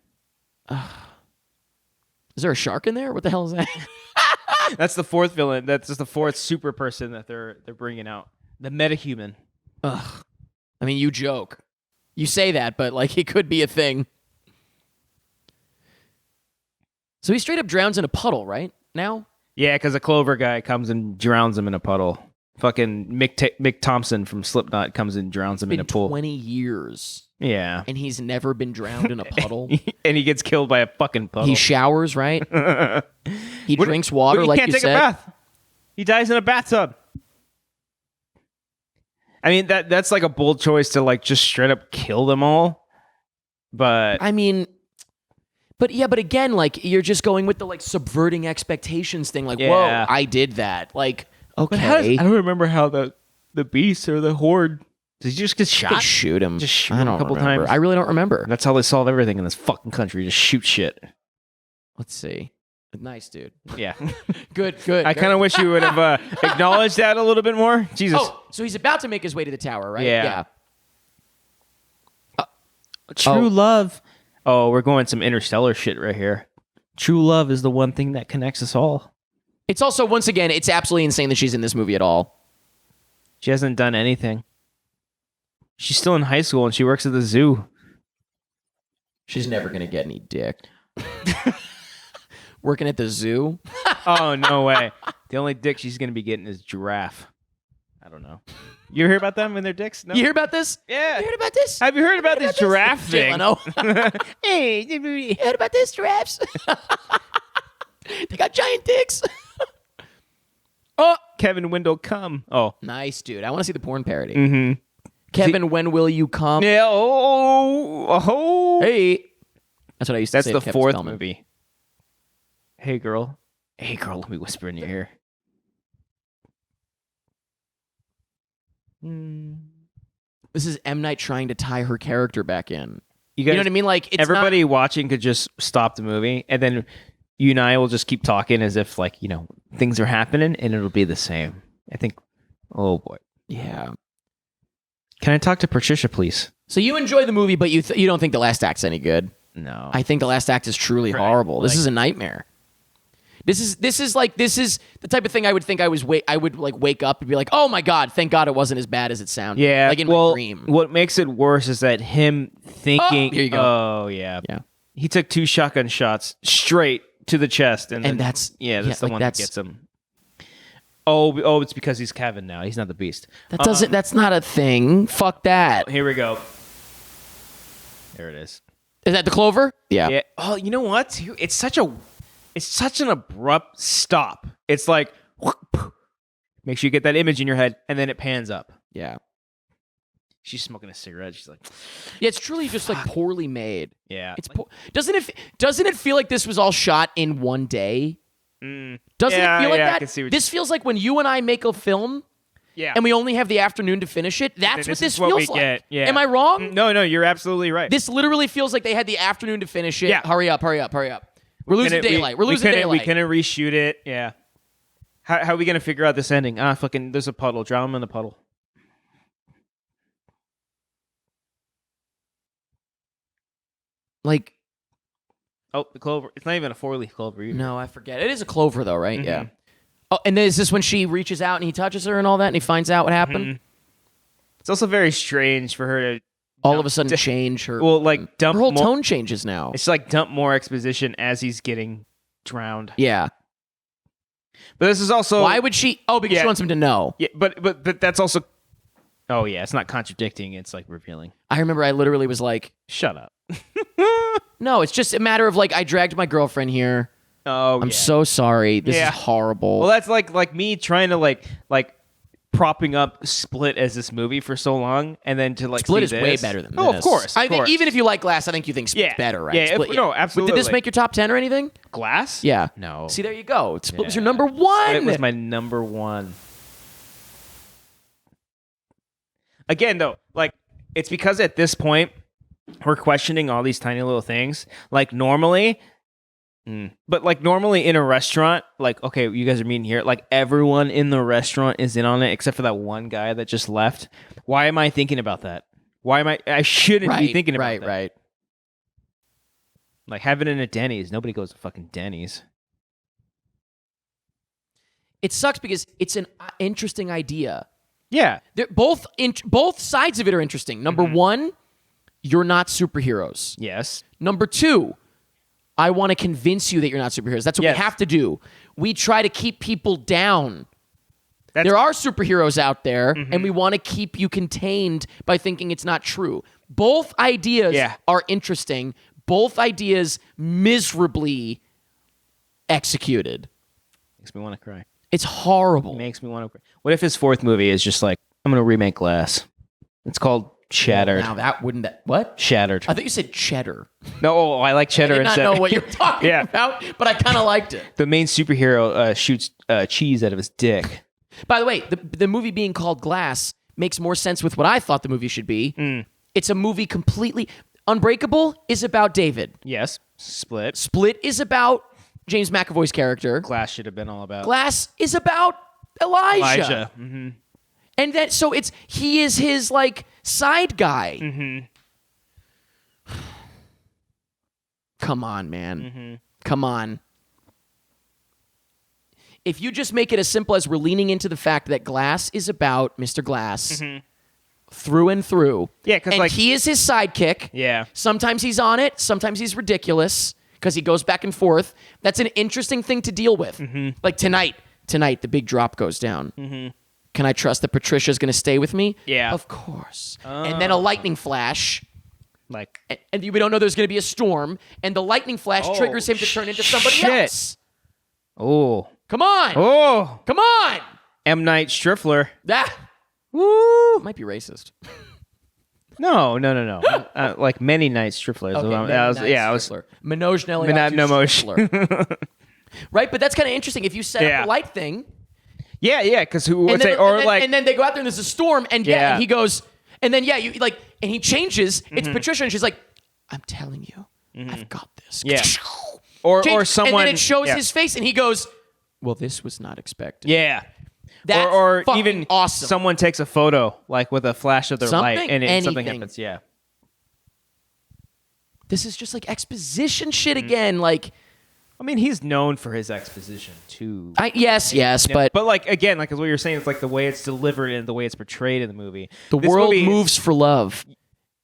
S2: Is there a shark in there? What the hell is that?
S1: That's the fourth villain. That's just the fourth super person that they're bringing out. The metahuman.
S2: Ugh. I mean, you joke. You say that, but like it could be a thing. So he straight up drowns in a puddle, right? Now?
S1: Yeah, because a Clover guy comes and drowns him in a puddle. Fucking Mick Thompson from Slipknot comes and drowns him in a pool.
S2: 20 years.
S1: Yeah.
S2: And he's never been drowned in a puddle.
S1: And he gets killed by a fucking puddle.
S2: He showers, right? He drinks water, like you said.
S1: He can't take a bath. He dies in a bathtub. I mean, that's like a bold choice to like just straight up kill them all. But
S2: I mean, but again, like you're just going with the like subverting expectations thing. Like, whoa, I did that. Like, okay.
S1: I don't remember how the beast or the horde. Did he just get shot?
S2: They shoot him.
S1: Just shoot
S2: I
S1: him
S2: don't
S1: a couple
S2: remember.
S1: times.
S2: I really don't remember.
S1: That's how they solve everything in this fucking country. Just shoot shit.
S2: Let's see. Nice, dude.
S1: Yeah.
S2: Good.
S1: I kind of wish you would have acknowledged that a little bit more. Jesus.
S2: Oh, so he's about to make his way to the tower, right?
S1: Yeah. True love. Oh, we're going some interstellar shit right here. True love is the one thing that connects us all.
S2: It's also, once again, it's absolutely insane that she's in this movie at all.
S1: She hasn't done anything. She's still in high school and she works at the zoo.
S2: She's never going to get any dick. Working at the zoo?
S1: Oh, no way. The only dick she's going to be getting is giraffe. I don't know. You hear about them and their dicks? No?
S2: You hear about this?
S1: Yeah.
S2: You heard about this?
S1: Have you heard about this giraffe
S2: Jay
S1: thing?
S2: Leno.
S1: Hey,
S2: You heard about this, giraffes? They got giant dicks.
S1: oh, Kevin Wendell come. Oh.
S2: Nice, dude. I want to see the porn parody.
S1: Mm-hmm.
S2: Kevin, when will you come?
S1: Yeah. Oh.
S2: Hey. That's what I used to
S1: That's
S2: say.
S1: the
S2: to Kevin
S1: fourth
S2: Spellman.
S1: movie. Hey, girl. Hey, girl. Let me whisper in your ear.
S2: This is M. Night trying to tie her character back in.
S1: You
S2: know what I mean? Like, it's
S1: everybody watching could just stop the movie, and then you and I will just keep talking as if, like, you know, things are happening, and it'll be the same. I think. Oh boy.
S2: Yeah.
S1: Can I talk to Patricia, please?
S2: So you enjoy the movie, but you don't think the last act's any good?
S1: No.
S2: I think the last act is truly horrible. This is a nightmare. This is the type of thing I would think I would like wake up and be like, oh my god, thank God it wasn't as bad as it sounded.
S1: Yeah,
S2: like in my dream.
S1: What makes it worse is that him thinking.
S2: Here you go.
S1: Oh yeah,
S2: Yeah.
S1: He took 2 shotgun shots straight to the chest, and then,
S2: that's
S1: the one that gets him. Oh, it's because he's Kevin now. He's not the Beast.
S2: That's not a thing. Fuck that.
S1: Here we go. There it is.
S2: Is that the Clover? Yeah.
S1: Yeah. Oh, you know what? It's such an abrupt stop. It's like make sure you get that image in your head, and then it pans up.
S2: Yeah.
S1: She's smoking a cigarette. She's like,
S2: Yeah, it's truly just like poorly made.
S1: yeah.
S2: It's doesn't it feel like this was all shot in one day? Doesn't
S1: Yeah,
S2: it feel like
S1: yeah, I
S2: that?
S1: can see what
S2: This feels like when you and I make a film
S1: yeah.
S2: and we only have the afternoon to finish it. That's what this
S1: is what
S2: feels
S1: we
S2: like.
S1: get. Yeah.
S2: Am I wrong?
S1: No, you're absolutely right.
S2: This literally feels like they had the afternoon to finish it.
S1: Yeah.
S2: Hurry up. We're losing daylight. We're losing daylight.
S1: We couldn't reshoot it. Yeah. How are we gonna figure out this ending? Fucking, there's a puddle. Drown him in the puddle.
S2: Like,
S1: oh, the clover. It's not even a 4-leaf clover either.
S2: no, I forget. It is a clover though, right?
S1: Mm-hmm.
S2: Yeah. Oh, and then is this when she reaches out and he touches her and all that and he finds out what happened?
S1: Mm-hmm. It's also very strange for her to
S2: All of a sudden change her.
S1: well, like dump
S2: her whole
S1: more,
S2: tone changes now.
S1: It's like dump more exposition as he's getting drowned.
S2: Yeah.
S1: But this is also
S2: Why would she? Oh, because she wants him to know.
S1: Yeah, but that's also. Oh yeah, it's not contradicting. It's like revealing.
S2: I remember I literally was like,
S1: Shut up.
S2: no, it's just a matter of like, I dragged my girlfriend here.
S1: Oh,
S2: I'm so sorry. This
S1: Yeah.
S2: is horrible.
S1: Well, that's like me trying to like propping up Split as this movie for so long, and then to like
S2: Split
S1: see
S2: is
S1: this.
S2: way better than
S1: Oh,
S2: this.
S1: of course.
S2: I think even if you like Glass, I think you think Split's
S1: Yeah.
S2: better, right?
S1: Yeah,
S2: Split,
S1: no,
S2: But
S1: absolutely.
S2: did this make your top 10 or anything?
S1: Glass?
S2: Yeah.
S1: No.
S2: See, there you go. Split was your
S1: Yeah.
S2: number one.
S1: It was my number one. Again, though, like it's because at this point we're questioning all these tiny little things. Like normally, but like normally in a restaurant, like okay, you guys are meeting here. Like everyone in the restaurant is in on it except for that one guy that just left. Why am I thinking about that? Why am I shouldn't be thinking about that.
S2: Right.
S1: Like having it at Denny's. Nobody goes to fucking Denny's.
S2: It sucks because it's an interesting idea.
S1: Yeah.
S2: Both sides of it are interesting. Number
S1: Mm-hmm.
S2: one, you're not superheroes.
S1: Yes.
S2: Number 2, I want to convince you that you're not superheroes. That's what we have to do. We try to keep people down. There are superheroes out there, and we want to keep you contained by thinking it's not true. Both ideas are interesting. Both ideas miserably executed.
S1: Makes me want to cry.
S2: It's horrible.
S1: Makes me want to cry. What if his 4th movie is just like, I'm going to remake Glass? It's called Shattered.
S2: Now that wouldn't what?
S1: Shattered.
S2: I thought you said cheddar.
S1: No, I like Cheddar
S2: I did not
S1: instead.
S2: know what you were talking about, but I kind of liked it.
S1: The main superhero shoots cheese out of his dick.
S2: By the way, the movie being called Glass makes more sense with what I thought the movie should be. It's a movie completely... Unbreakable is about David.
S1: Yes. Split.
S2: Split is about James McAvoy's character.
S1: Glass should have been all about...
S2: Glass is about Elijah.
S1: Mm-hmm.
S2: And that, so he is his, like, side guy. Come on, man. Come on. If you just make it as simple as we're leaning into the fact that Glass is about Mr. Glass through and through.
S1: Yeah, because like
S2: he is his sidekick.
S1: Yeah.
S2: Sometimes he's on it. Sometimes he's ridiculous because he goes back and forth. That's an interesting thing to deal with. Like tonight, the big drop goes down. Can I trust that Patricia's going to stay with me?
S1: Yeah.
S2: Of course. And then a lightning flash.
S1: Like,
S2: And we don't know there's going to be a storm. And the lightning flash triggers him to turn into somebody else.
S1: oh.
S2: Come on.
S1: Oh.
S2: Come on.
S1: M. Night Striffler.
S2: That
S1: Woo.
S2: might be racist.
S1: No. Like many Night Strifflers. I was
S2: Manoj
S1: Striffler.
S2: Right, but that's kind of interesting. If you set up a light thing.
S1: Yeah, because who would
S2: And
S1: say,
S2: then, and then they go out there and there's a storm, and and he goes, and then you like, and he changes. It's Patricia, and she's like, "I'm telling you, I've got this."
S1: Yeah. Or someone,
S2: and then it shows his face, and he goes, "Well, this was not expected."
S1: Yeah.
S2: That's
S1: or
S2: fucking
S1: even
S2: awesome.
S1: Someone takes a photo like with a flash of their light, and something
S2: Anything.
S1: happens. Yeah.
S2: This is just like exposition shit again. Like,
S1: I mean, he's known for his exposition too.
S2: Yes, but
S1: like again, like as what you're saying, it's like the way it's delivered and the way it's portrayed in the movie.
S2: the world moves for love.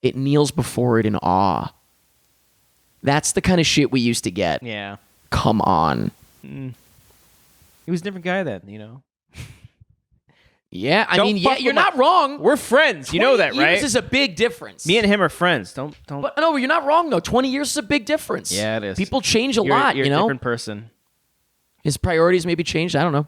S2: It kneels before it in awe. That's the kind of shit we used to get.
S1: Yeah.
S2: Come on.
S1: He was a different guy then, you know.
S2: Yeah, I
S1: Don't
S2: mean,
S1: fuck
S2: you're
S1: with
S2: not wrong.
S1: We're friends. You know that,
S2: 20
S1: right?
S2: years is a big difference.
S1: Me and him are friends. Don't.
S2: But no, you're not wrong though. 20 years is a big difference.
S1: Yeah, it is.
S2: People change a
S1: You're
S2: lot,
S1: a
S2: you know.
S1: different person.
S2: His priorities maybe changed. I don't know.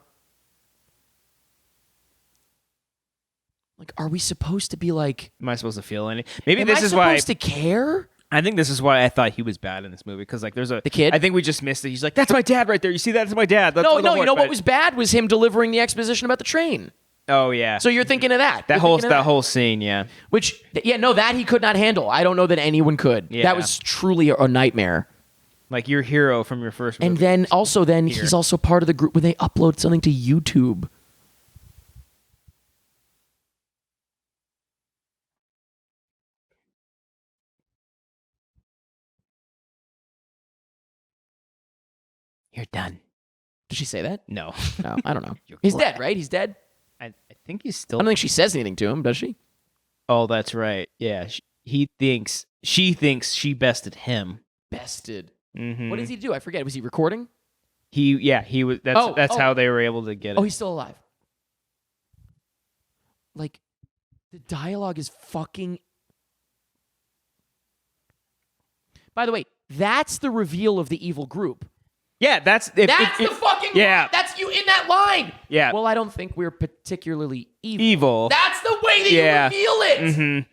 S2: Like, are we supposed to be like?
S1: Am I supposed to feel any? Maybe
S2: Am
S1: this
S2: I
S1: is why.
S2: supposed to care?
S1: I think this is why I thought he was bad in this movie because like there's
S2: The kid?
S1: I think we just missed it. He's like, "That's my dad right there. You see that? That's my dad." That's
S2: No.
S1: the
S2: You know
S1: but-
S2: what was bad was him delivering the exposition about the train.
S1: Oh yeah.
S2: So you're thinking of that.
S1: that
S2: You're
S1: whole
S2: thinking of
S1: that whole scene, yeah.
S2: Which, that he could not handle. I don't know that anyone could.
S1: Yeah.
S2: That was truly a nightmare.
S1: Like your hero from your first movie.
S2: And then he's also part of the group when they upload something to YouTube.
S1: You're done.
S2: Did she say that?
S1: No.
S2: No, I don't know. He's dead, right? He's dead.
S1: I think he's
S2: I
S1: still.
S2: don't think she says anything to him, does she?
S1: Oh, that's right. Yeah. She thinks she bested him.
S2: Bested.
S1: Mm-hmm.
S2: What did he do? I forget. Was he recording?
S1: He was. That's how they were able to get it.
S2: Oh, he's still alive. Like, the dialogue is fucking. By the way, that's the reveal of the evil group.
S1: Yeah, that's
S2: The fucking
S1: yeah.
S2: line. That's you in that line.
S1: Yeah.
S2: Well, I don't think we're particularly evil.
S1: Evil.
S2: That's the way that you reveal it.
S1: Mm-hmm.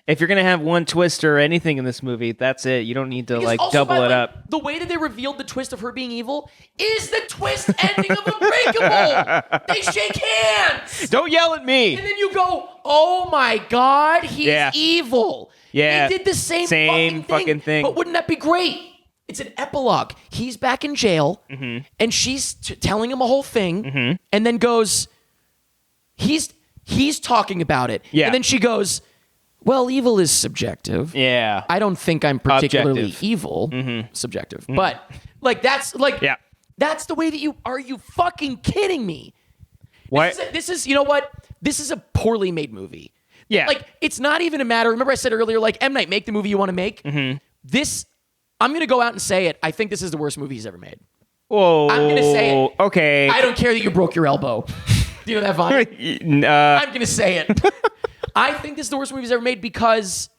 S1: If you're gonna have one twist or anything in this movie, that's it. You don't need to
S2: Because also,
S1: double
S2: by the
S1: it
S2: way,
S1: up.
S2: The way that they revealed the twist of her being evil is the twist ending of Unbreakable. They shake hands.
S1: Don't yell at me.
S2: And then you go, oh my God, he's evil.
S1: Yeah.
S2: He did the same fucking thing. But wouldn't that be great? It's an epilogue. He's back in jail, and she's telling him a whole thing, and then goes, he's talking about it.
S1: Yeah.
S2: And then she goes, well, evil is subjective.
S1: Yeah.
S2: I don't think I'm particularly
S1: Objective.
S2: evil. Subjective. But, like, that's the way that are you fucking kidding me?
S1: What?
S2: This is, you know what? This is a poorly made movie.
S1: Yeah.
S2: Like, it's not even a matter. Remember I said earlier, like, M. Night, make the movie you want to make. This, I'm going to go out and say it. I think this is the worst movie he's ever made.
S1: Whoa.
S2: I'm going to say it.
S1: Okay.
S2: I don't care that you broke your elbow. Do you know that Vine? I'm going to say it. I think this is the worst movie he's ever made because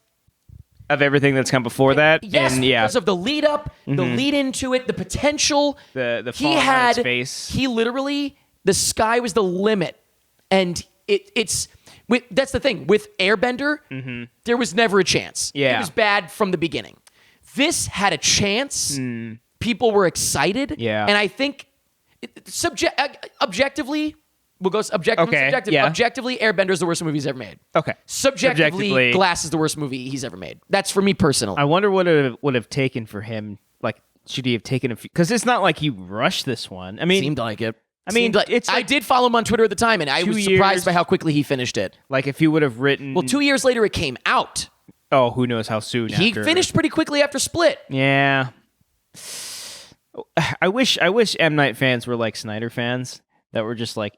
S1: of everything that's come before that.
S2: Yes,
S1: and, yeah.
S2: because of the lead up, the lead into it, the potential.
S1: The
S2: he
S1: falling on
S2: had
S1: his face.
S2: He literally, the sky was the limit, and it's. That's the thing with Airbender. There was never a chance.
S1: Yeah.
S2: It was bad from the beginning. This had a chance. People were excited.
S1: Yeah.
S2: And I think objectively, we'll go objective.
S1: Okay,
S2: Subjective.
S1: yeah.
S2: Objectively, Airbender is the worst movie he's ever made.
S1: Okay.
S2: Subjectively, Glass is the worst movie he's ever made. That's for me personally.
S1: I wonder what it would have taken for him. Like, should he have taken a few? Because it's not like he rushed this one. I mean,
S2: Seemed like it.
S1: It's
S2: I
S1: like
S2: did follow him on Twitter at the time, and I was
S1: 2
S2: surprised
S1: years.
S2: by how quickly he finished it.
S1: like if he would have written.
S2: Well, 2 years later, it came out.
S1: Oh, who knows how soon?
S2: He
S1: after.
S2: finished pretty quickly after Split.
S1: Yeah. I wish M. Night fans were like Snyder fans that were just like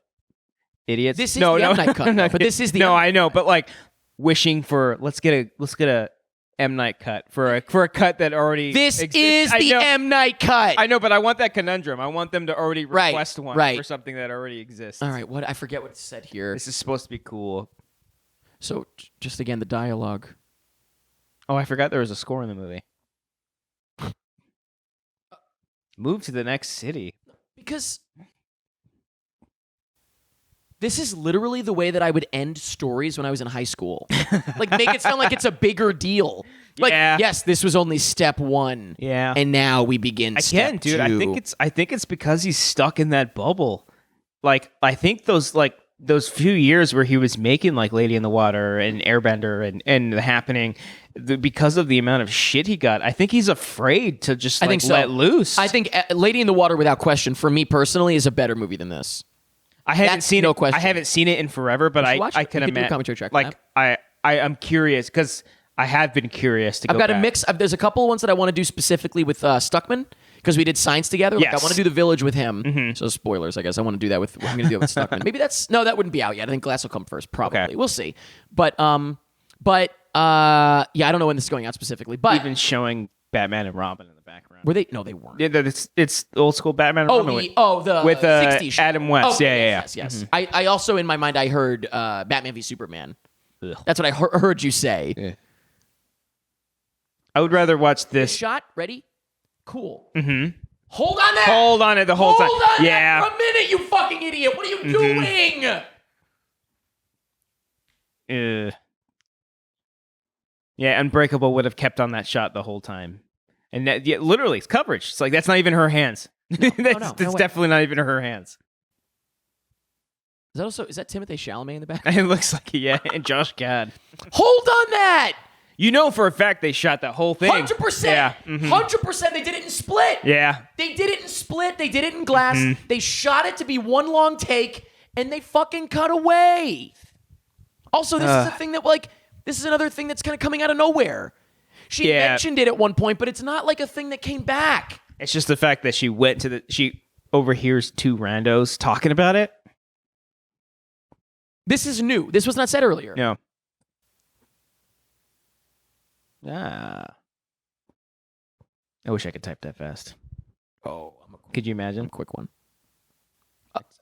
S1: idiots.
S2: This is the M. Night cut, though, but this is the
S1: no.
S2: M.
S1: I know, but like wishing for let's get a M. Night cut for a cut that already.
S2: This
S1: exists.
S2: is
S1: I
S2: the
S1: know.
S2: M. Night cut.
S1: I know, but I want that conundrum. I want them to already
S2: Right,
S1: request one
S2: right.
S1: for something that already exists.
S2: All right, I forget what it said here.
S1: This is supposed to be cool.
S2: So, just again, the dialogue.
S1: Oh, I forgot there was a score in the movie. Move to the next city.
S2: Because this is literally the way that I would end stories when I was in high school. Like, make it sound like it's a bigger deal. Like,
S1: Yeah.
S2: yes, this was only step one.
S1: Yeah.
S2: And now we begin
S1: Again,
S2: step
S1: dude,
S2: two.
S1: I think it's because he's stuck in that bubble. Like, I think those few years where he was making like Lady in the Water and Airbender and The Happening, because of the amount of shit he got, I think he's afraid to just
S2: I think so.
S1: let loose.
S2: I think Lady in the Water, without question, for me personally, is a better movie than this.
S1: I haven't
S2: That's
S1: seen
S2: no
S1: it.
S2: question.
S1: I haven't seen it in forever, but
S2: should watch
S1: I
S2: it.
S1: can
S2: We could do a
S1: imagine.
S2: commentary track on
S1: Like I'm curious because I have been curious to.
S2: I've
S1: go
S2: got
S1: back.
S2: a mix. There's a couple of ones that I want to do specifically with Stuckman because we did Science together. Like, I
S1: Yes.
S2: want to do The Village with him. So spoilers, I guess. I want to do that with. I'm going to do that with Stuckman. Maybe that wouldn't be out yet. I think Glass will come first. Probably.
S1: Okay.
S2: We'll see. But yeah, I don't know when this is going out specifically. But
S1: Even showing Batman and Robin in the background.
S2: were they? No, they weren't.
S1: Yeah, it's old school Batman and Robin.
S2: The
S1: with
S2: 60s show.
S1: Adam West.
S2: Okay,
S1: Yeah.
S2: yes. I also in my mind I heard Batman v Superman.
S1: Ugh.
S2: That's what I heard you say.
S1: Yeah. I would rather watch this.
S2: Shot ready, cool. Mm-hmm. Hold on that.
S1: Hold on it the whole time.
S2: Hold on
S1: Yeah.
S2: that for a minute, you fucking idiot. What are you doing?
S1: Yeah, Unbreakable would have kept on that shot the whole time. And that, yeah, literally, it's coverage. It's like, that's not even her hands. That's
S2: no way.
S1: definitely not even her hands.
S2: Is that Timothée Chalamet in the back?
S1: It looks like, yeah, and Josh Gad.
S2: Hold on that.
S1: You know for a fact they shot that whole thing.
S2: 100%.
S1: Yeah.
S2: 100%. They did it in Split.
S1: Yeah.
S2: They did it in Split. They did it in Glass. They shot it to be one long take, and they fucking cut away. Also, this is a thing that, like, this is another thing that's kind of coming out of nowhere. She mentioned it at one point, but it's not like a thing that came back.
S1: It's just the fact that she overhears two randos talking about it.
S2: This is new. This was not said earlier.
S1: No. I wish I could type that fast.
S2: Oh,
S1: Could you imagine?
S2: quick one.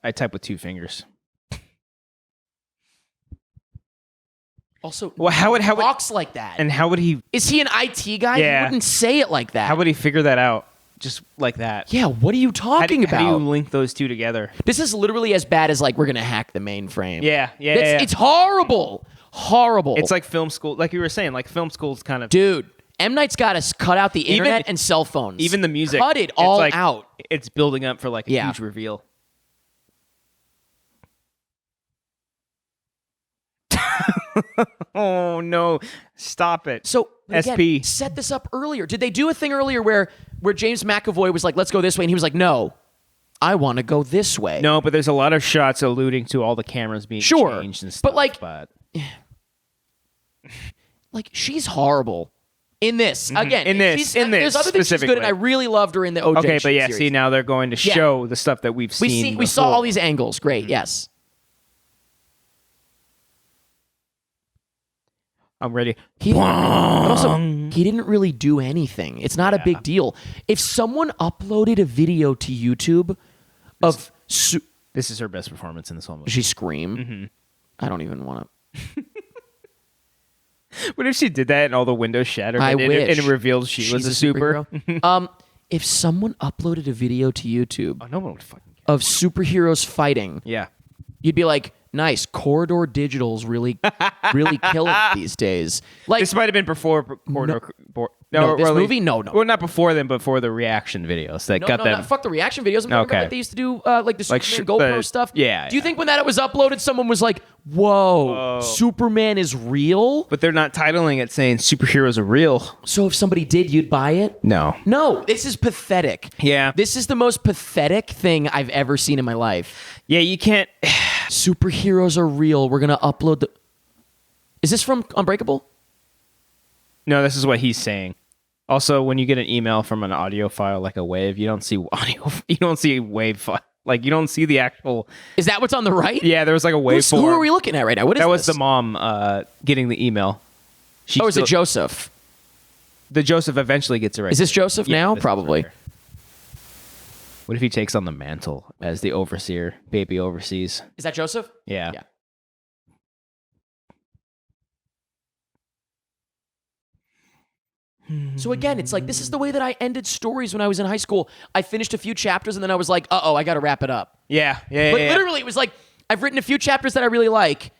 S1: I type with two fingers.
S2: Also,
S1: Well, how would
S2: talks like that?
S1: and how would he
S2: Is he an IT guy?
S1: Yeah.
S2: He wouldn't say it like that.
S1: how would he figure that out just like that?
S2: Yeah, what are you talking
S1: How
S2: about?
S1: do you link those two together?
S2: This is literally as bad as like we're gonna hack the mainframe.
S1: Yeah.
S2: It's horrible. Horrible.
S1: It's like film school, like you were saying, like film school's kind of
S2: dude, M. Night's got us cut out the internet and cell phones.
S1: even the music.
S2: Cut it
S1: it's
S2: all
S1: like,
S2: out.
S1: It's building up for like a
S2: Yeah.
S1: huge reveal. Oh no! Stop it.
S2: So again,
S1: SP.
S2: set this up earlier. Did they do a thing earlier where James McAvoy was like, "Let's go this way," and he was like, "No, I want to go this way."
S1: No, but there's a lot of shots alluding to all the cameras being
S2: Sure.
S1: changed and stuff.
S2: But, like-
S1: but
S2: Like, she's horrible in this. Again,
S1: In this
S2: there's other things she's good, and
S1: specifically.
S2: I really loved her in the OJ.
S1: okay, but yeah,
S2: series.
S1: see now they're going to
S2: Yeah.
S1: show the stuff that we've seen.
S2: we saw
S1: before.
S2: all these angles. Great, yes.
S1: I'm ready.
S2: But also, he didn't really do anything. It's not a big deal. If someone uploaded a video to YouTube of...
S1: This is her best performance in this whole movie.
S2: She scream. I don't even want to...
S1: What if she did that and all the windows shattered
S2: I
S1: and
S2: wish.
S1: it revealed she was a super?
S2: If someone uploaded a video to YouTube
S1: Oh, no one would fucking care.
S2: of superheroes fighting,
S1: Yeah.
S2: you'd be like, nice, Corridor Digital's really killing it these days. Like,
S1: This might have been before Corridor.
S2: No, this
S1: or like-
S2: movie? No.
S1: Well, not before them, but for the reaction videos that got them.
S2: fuck the reaction videos. I'm talking about like they used to do like the
S1: Like
S2: Superman GoPro
S1: the-
S2: stuff.
S1: yeah,
S2: Do you
S1: yeah.
S2: think when that was uploaded, someone was like, whoa, Superman is real?
S1: But they're not titling it saying superheroes are real.
S2: So if somebody did, you'd buy it?
S1: No.
S2: No, this is pathetic.
S1: Yeah.
S2: This is the most pathetic thing I've ever seen in my life.
S1: Yeah, you can't.
S2: Superheroes are real. We're going to upload the... Is this from Unbreakable?
S1: No, this is what he's saying. Also, when you get an email from an audio file like a wave, you don't see audio. You don't see a wave file. Like you don't see the actual.
S2: Is that what's on the right?
S1: Yeah, there was like a waveform.
S2: Who are we looking at right now? What is
S1: That was
S2: this?
S1: the mom getting the email. She
S2: Oh, is it
S1: still-
S2: Joseph?
S1: The Joseph eventually gets it right.
S2: Is this Joseph
S1: Yeah,
S2: now?
S1: this is
S2: Probably.
S1: right here. What if he takes on the mantle as the overseer, baby overseas?
S2: Is that Joseph?
S1: Yeah.
S2: Yeah. So again, it's like this is the way that I ended stories when I was in high school. I finished a few chapters and then I was like, "Uh-oh, I got to wrap it up."
S1: Yeah. Yeah.
S2: But
S1: yeah.
S2: literally, it was like I've written a few chapters that I really like.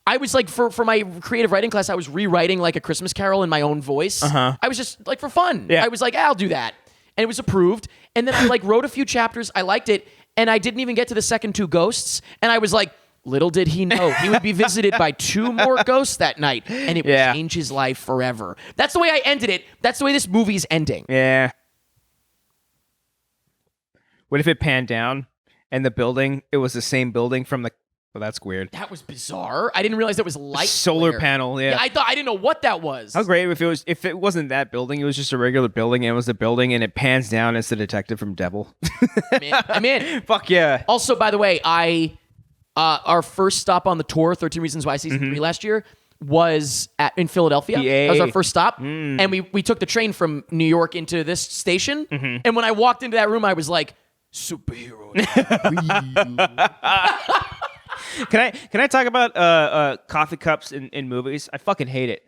S2: I was like, for my creative writing class, I was rewriting like a Christmas Carol in my own voice. I was just like for fun.
S1: Yeah.
S2: I was like, I'll do that, and it was approved. And then I like wrote a few chapters. I liked it, and I didn't even get to the second two ghosts. And I was like, little did he know he would be visited by two more ghosts that night, and it would
S1: Yeah.
S2: change his life forever. That's the way I ended it. That's the way this movie's ending.
S1: Yeah. What if it panned down and the building, it was the same building from the. Well, that's weird.
S2: That was bizarre. I didn't realize it was light
S1: Solar
S2: glare.
S1: panel, yeah.
S2: I didn't know what that was.
S1: How great if it wasn't that building, it was just a regular building, and it was the building, and it pans down as the detective from Devil.
S2: I'm in.
S1: Fuck yeah.
S2: Also, by the way, our first stop on the tour, 13 Reasons Why season 3 last year, was in Philadelphia.
S1: Yay.
S2: That was our first stop. And we took the train from New York into this station. And when I walked into that room, I was like, superheroes.
S1: Can I talk about coffee cups in movies? I fucking hate it.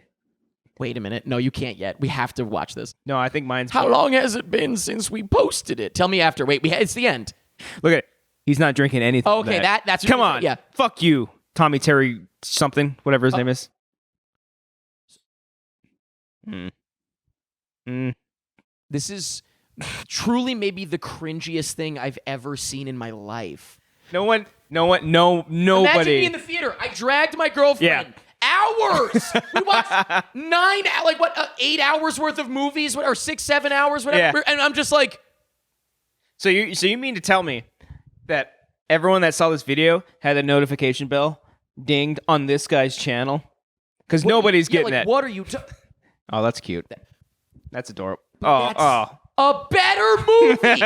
S2: Wait a minute. No, you can't yet. We have to watch this.
S1: No, I think mine's.
S2: How long has it been since we posted it? Tell me after. Wait, it's the end.
S1: Look at it. He's not drinking anything.
S2: Oh, okay,
S1: from
S2: that's what
S1: Come
S2: you're
S1: on.
S2: saying, yeah.
S1: Fuck you, Tommy Terry something, whatever his name is.
S2: This is truly maybe the cringiest thing I've ever seen in my life.
S1: Nobody.
S2: Imagine me in the theater. I dragged my girlfriend.
S1: Yeah.
S2: Hours. We watched 8 hours worth of movies, or 6, 7 hours, whatever.
S1: Yeah.
S2: And I'm just like,
S1: So you mean to tell me that everyone that saw this video had a notification bell dinged on this guy's channel? Because nobody's getting that.
S2: What are you?
S1: Oh, that's cute. That's adorable. Oh.
S2: A better movie.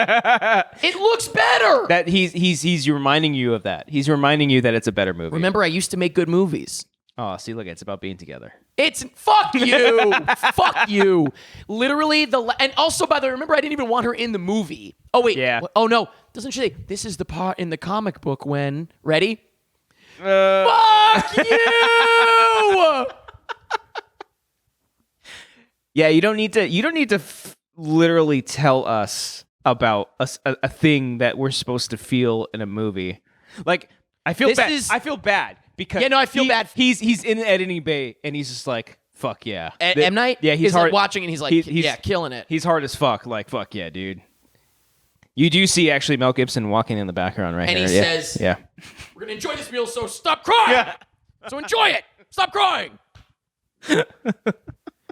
S2: It looks better.
S1: That he's reminding you of that. He's reminding you that it's a better movie.
S2: Remember, I used to make good movies.
S1: Oh, see, look, it's about being together.
S2: It's fuck you, fuck you. Literally and also by the way, remember I didn't even want her in the movie. Oh wait,
S1: Yeah.
S2: Oh no, doesn't she say this is the part in the comic book when ready? Fuck you.
S1: Yeah, you don't need to literally tell us about a thing that we're supposed to feel in a movie. Like I feel bad because
S2: Yeah, no, I feel bad.
S1: He's in the editing bay and he's just like, fuck yeah.
S2: M. Night,
S1: yeah, he's
S2: is
S1: hard,
S2: like watching and he's like, yeah, killing it.
S1: He's hard as fuck. Like fuck yeah, dude. You do see actually Mel Gibson walking in the background right
S2: And
S1: here.
S2: he says,
S1: yeah.
S2: We're gonna enjoy this meal, so stop crying.
S1: Yeah.
S2: So enjoy it. Stop crying.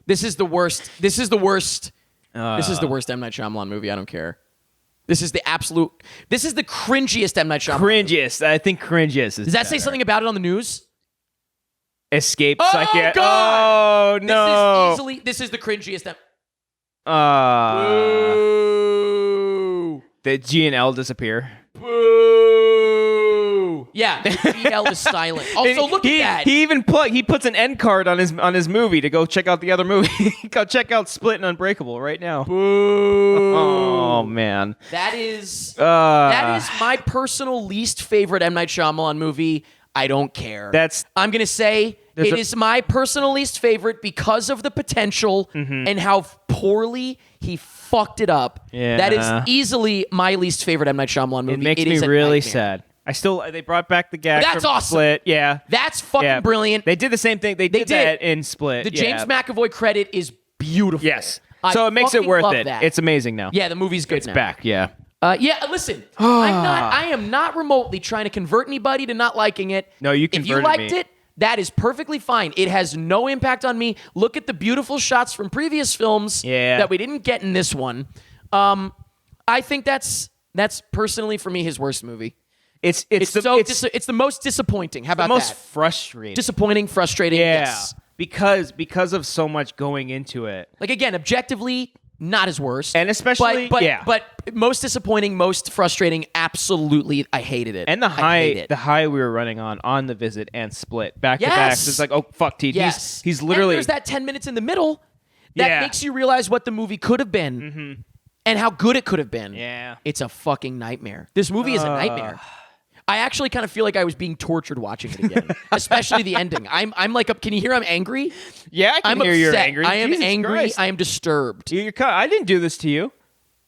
S2: This is the worst. This is the worst M. Night Shyamalan movie. I don't care. This is the cringiest M. Night Shyamalan.
S1: Cringiest. I think cringiest is
S2: Does that say something about it on the news?
S1: Escape
S2: Oh,
S1: psychiatrist.
S2: God!
S1: Oh no.
S2: This is the cringiest M.
S1: Did G and L disappear?
S2: Boo! Yeah, BL is silent. Also, look at that.
S1: He even puts an end card on his movie to go check out the other movie. Go check out Split and Unbreakable right now.
S2: Boo.
S1: Oh man,
S2: that is my personal least favorite M. Night Shyamalan movie. I don't care. I'm gonna say it is my personal least favorite because of the potential and how poorly he fucked it up.
S1: Yeah.
S2: That is easily my least favorite M. Night Shyamalan movie.
S1: It makes me really sad. They brought back the gag.
S2: That's
S1: from
S2: awesome.
S1: Split. Yeah,
S2: that's fucking brilliant.
S1: They did the same thing. They did that in Split.
S2: The James McAvoy credit is beautiful.
S1: Yes. So it makes it worth it.
S2: That.
S1: It's amazing now.
S2: Yeah, the movie's good. It's
S1: now. Back. Yeah.
S2: Listen, I am not remotely trying to convert anybody to not liking it.
S1: No, you
S2: If
S1: converted
S2: you liked
S1: me.
S2: it, that is perfectly fine. It has no impact on me. Look at the beautiful shots from previous films that we didn't get in this one. I think that's personally for me his worst movie. It's the most disappointing. How about
S1: the most
S2: that?
S1: frustrating.
S2: Disappointing, frustrating.
S1: Yeah.
S2: Yes.
S1: Because of so much going into it.
S2: Like again, objectively, not his worst.
S1: And especially,
S2: but most disappointing, most frustrating. Absolutely, I hated it.
S1: And the high we were running on The Visit and Split back to back. So it's like, oh fuck, Teed.
S2: Yes.
S1: He's literally.
S2: And there's that 10 minutes in the middle that makes you realize what the movie could have been and how good it could have been.
S1: Yeah.
S2: It's a fucking nightmare. This movie is a nightmare. I actually kind of feel like I was being tortured watching it again, especially the ending. I'm like, can you hear I'm angry?
S1: Yeah, I can hear you're angry.
S2: I am
S1: Jesus
S2: angry.
S1: Christ.
S2: I am disturbed.
S1: I didn't do this to you.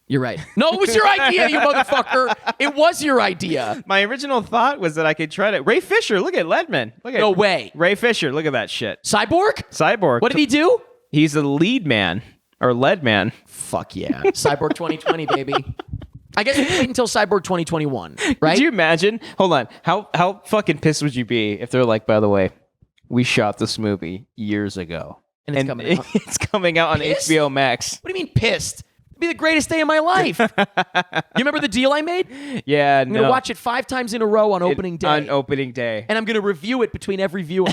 S2: You're right. No, it was your idea, you motherfucker. It was your idea.
S1: My original thought was that I could try to. Ray Fisher, look at Ledman.
S2: No way.
S1: Ray Fisher, look at that shit.
S2: Cyborg? What did he do?
S1: He's the lead man or lead man.
S2: Fuck yeah. Cyborg 2020, baby. I guess we can wait until Cyborg 2021, right?
S1: Could you imagine? Hold on. How fucking pissed would you be if they're like, by the way, we shot this movie years ago.
S2: And it's coming out.
S1: It's coming out on
S2: Pissed?
S1: HBO Max.
S2: What do you mean pissed? It'd be the greatest day of my life. You remember the deal I made?
S1: Yeah,
S2: I'm going to watch it 5 times in a row on opening day.
S1: On opening day.
S2: And I'm going to review it between every viewing.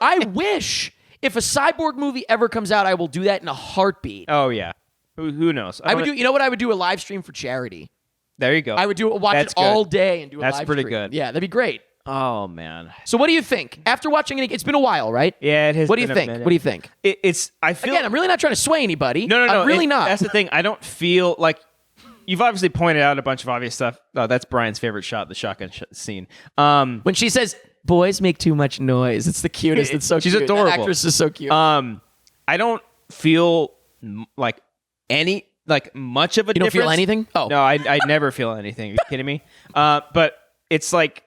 S2: I wish if a Cyborg movie ever comes out, I will do that in a heartbeat.
S1: Oh, yeah. Who knows?
S2: I would do. You know what I would do? A live stream for charity.
S1: There you go.
S2: I would watch it all day and do a live stream.
S1: That's pretty good.
S2: Yeah, that'd be great.
S1: Oh man.
S2: So what do you think after watching it? It's been a while, right?
S1: Yeah, it has.
S2: What do you think? What do you think?
S1: I feel.
S2: Again, I'm really not trying to sway anybody.
S1: No.
S2: I'm really not.
S1: That's the thing. I don't feel like. You've obviously pointed out a bunch of obvious stuff. Oh, that's Brian's favorite shot, the shotgun scene.
S2: When she says, "Boys make too much noise," it's the cutest. It's so
S1: she's
S2: cute.
S1: adorable.
S2: That actress is so cute.
S1: I don't feel like much of a difference.
S2: You don't feel anything? Oh.
S1: No, I never feel anything. Are you kidding me? But it's like,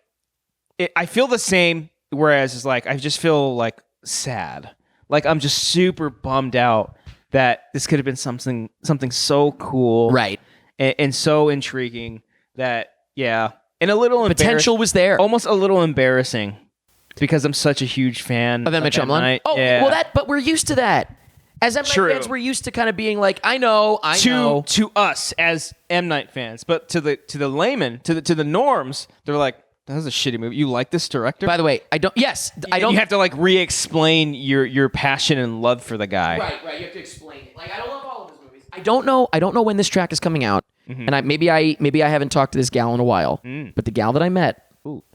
S1: I feel the same, whereas it's like, I just feel like sad. Like I'm just super bummed out that this could have been something so cool.
S2: Right.
S1: And so intriguing that, yeah. And a little
S2: potential was there.
S1: Almost a little embarrassing because I'm such a huge fan
S2: of M. Night Shyamalan. Oh,
S1: yeah.
S2: well, but we're used to that. As M. Night fans, we're used to kind of being like, I know.
S1: To us as M. Night fans, but to the layman, to the norms, they're like, that was a shitty movie. You like this director?
S2: By the way, I don't. Yes, I don't.
S1: You have to like re-explain your passion and love for the guy.
S2: Right. You have to explain it. Like I don't love all of his movies. I don't know when this track is coming out, and maybe I haven't talked to this gal in a while. But the gal that I met,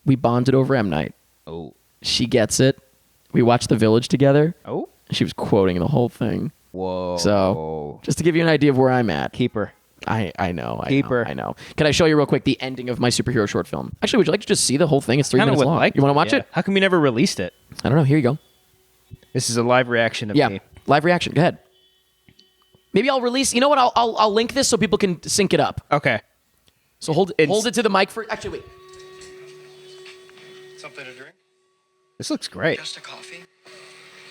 S2: we bonded over M. Night.
S1: Oh,
S2: she gets it. We watched The Village together.
S1: Oh.
S2: She was quoting the whole thing.
S1: Whoa.
S2: So, just to give you an idea of where I'm at.
S1: Keep her.
S2: I know.
S1: Keep her.
S2: I know. Can I show you real quick the ending of my superhero short film? Actually, would you like to just see the whole thing? It's 3 minutes long. You want to watch it?
S1: How come you never released it?
S2: I don't know. Here you go.
S1: This is a live reaction of me.
S2: Live reaction. Go ahead. Maybe I'll release. You know what? I'll link this so people can sync it up.
S1: Okay.
S2: So hold it to the mic for. Actually, wait.
S3: Something to drink?
S1: This looks great.
S3: Just a coffee?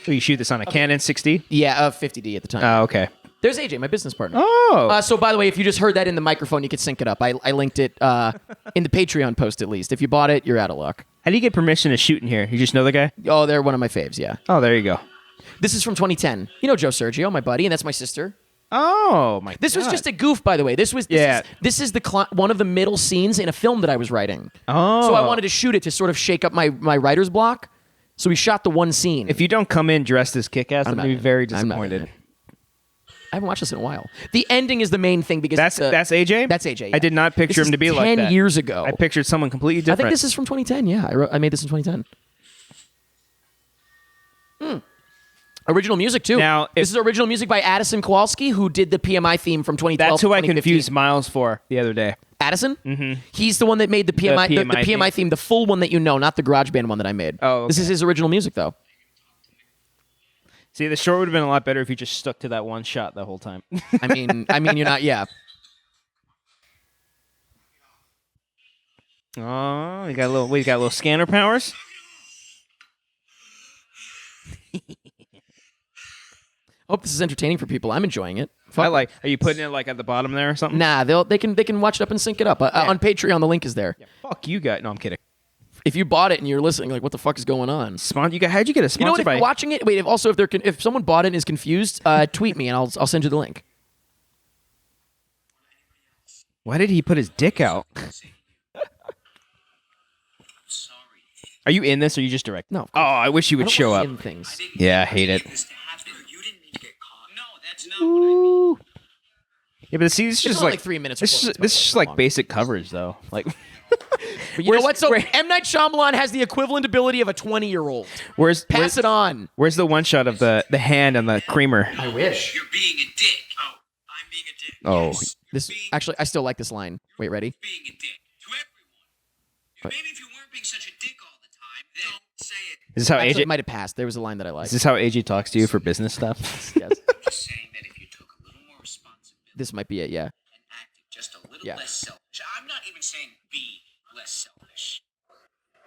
S1: So you shoot this on a Canon 60?
S2: Yeah, 50D at the time.
S1: Oh, okay.
S2: There's AJ, my business partner.
S1: Oh.
S2: So by the way, if you just heard that in the microphone, you could sync it up. I linked it in the Patreon post at least. If you bought it, you're out of luck.
S1: How do you get permission to shoot in here? You just know the guy?
S2: Oh, they're one of my faves. Yeah.
S1: Oh, there you go.
S2: This is from 2010. You know Joe Sergio, my buddy, and that's my sister.
S1: Oh my!
S2: This was just a goof, by the way. This is one of the middle scenes in a film that I was writing.
S1: Oh,
S2: so I wanted to shoot it to sort of shake up my writer's block. So we shot the one scene.
S1: If you don't come in dressed as Kick-Ass, I'm gonna be very disappointed.
S2: I haven't watched this in a while. The ending is the main thing because
S1: That's AJ.
S2: That's AJ.
S1: I did not picture him to be like that.
S2: 10 years ago.
S1: I pictured someone completely different.
S2: I think this is from 2010. Yeah, I made this in 2010. Original music too.
S1: Now,
S2: this is original music by Addison Kowalski, who did the PMI theme from 2012.
S1: That's who I
S2: 2015.
S1: confused Miles for the other day.
S2: Addison? Mm-hmm. He's the one that made the PMI theme, the full one that you know, not the GarageBand one that I made.
S1: Oh, okay.
S2: This is his original music though.
S1: See, the short would have been a lot better if you just stuck to that one shot the whole time.
S2: I mean, you're not. Yeah.
S1: Oh, we got a little scanner powers.
S2: Hope this is entertaining for people. I'm enjoying it.
S1: Are you putting it like at the bottom there or something?
S2: Nah, they can watch it up and sync it up on Patreon. The link is there.
S1: Yeah, fuck you guys. No, I'm kidding.
S2: If you bought it and you're listening, like, what the fuck is going on?
S1: How'd you get a sponsor?
S2: You know what? If you're watching it, wait. If someone bought it and is confused, tweet me and I'll send you the link.
S1: Why did he put his dick out? Are you in this or are you just direct?
S2: No.
S1: Oh, I wish you would show up.
S2: In things.
S1: Yeah, I hate it.
S3: You didn't need to get caught. No, that's not what I mean.
S1: Yeah, but see, this is just
S2: only like 3 minutes
S1: This
S2: before
S1: is just like
S2: long.
S1: basic coverage, though. Like,
S2: But you know what? So M. Night Shyamalan has the equivalent ability of a 20-year-old. Pass it on.
S1: Where's the one shot of the hand on the creamer?
S2: I wish.
S3: You're being a dick. Oh, I'm being a dick.
S1: Oh,
S3: Yes.
S2: This actually, I still like this line. Wait, ready?
S3: Being a dick to everyone. Maybe if you weren't being such a dick all the time, then don't say it.
S1: is this how
S2: Actually, it
S1: AJ?
S2: might have passed. There was a line that I liked.
S1: Is this how AJ talks to you for business stuff?
S2: Yes.
S3: I'm just saying that if you took a little more responsibility
S2: This might be it. Yeah.
S3: and acted just a little
S2: Yeah.
S3: less selfish. I'm not even saying be less selfish.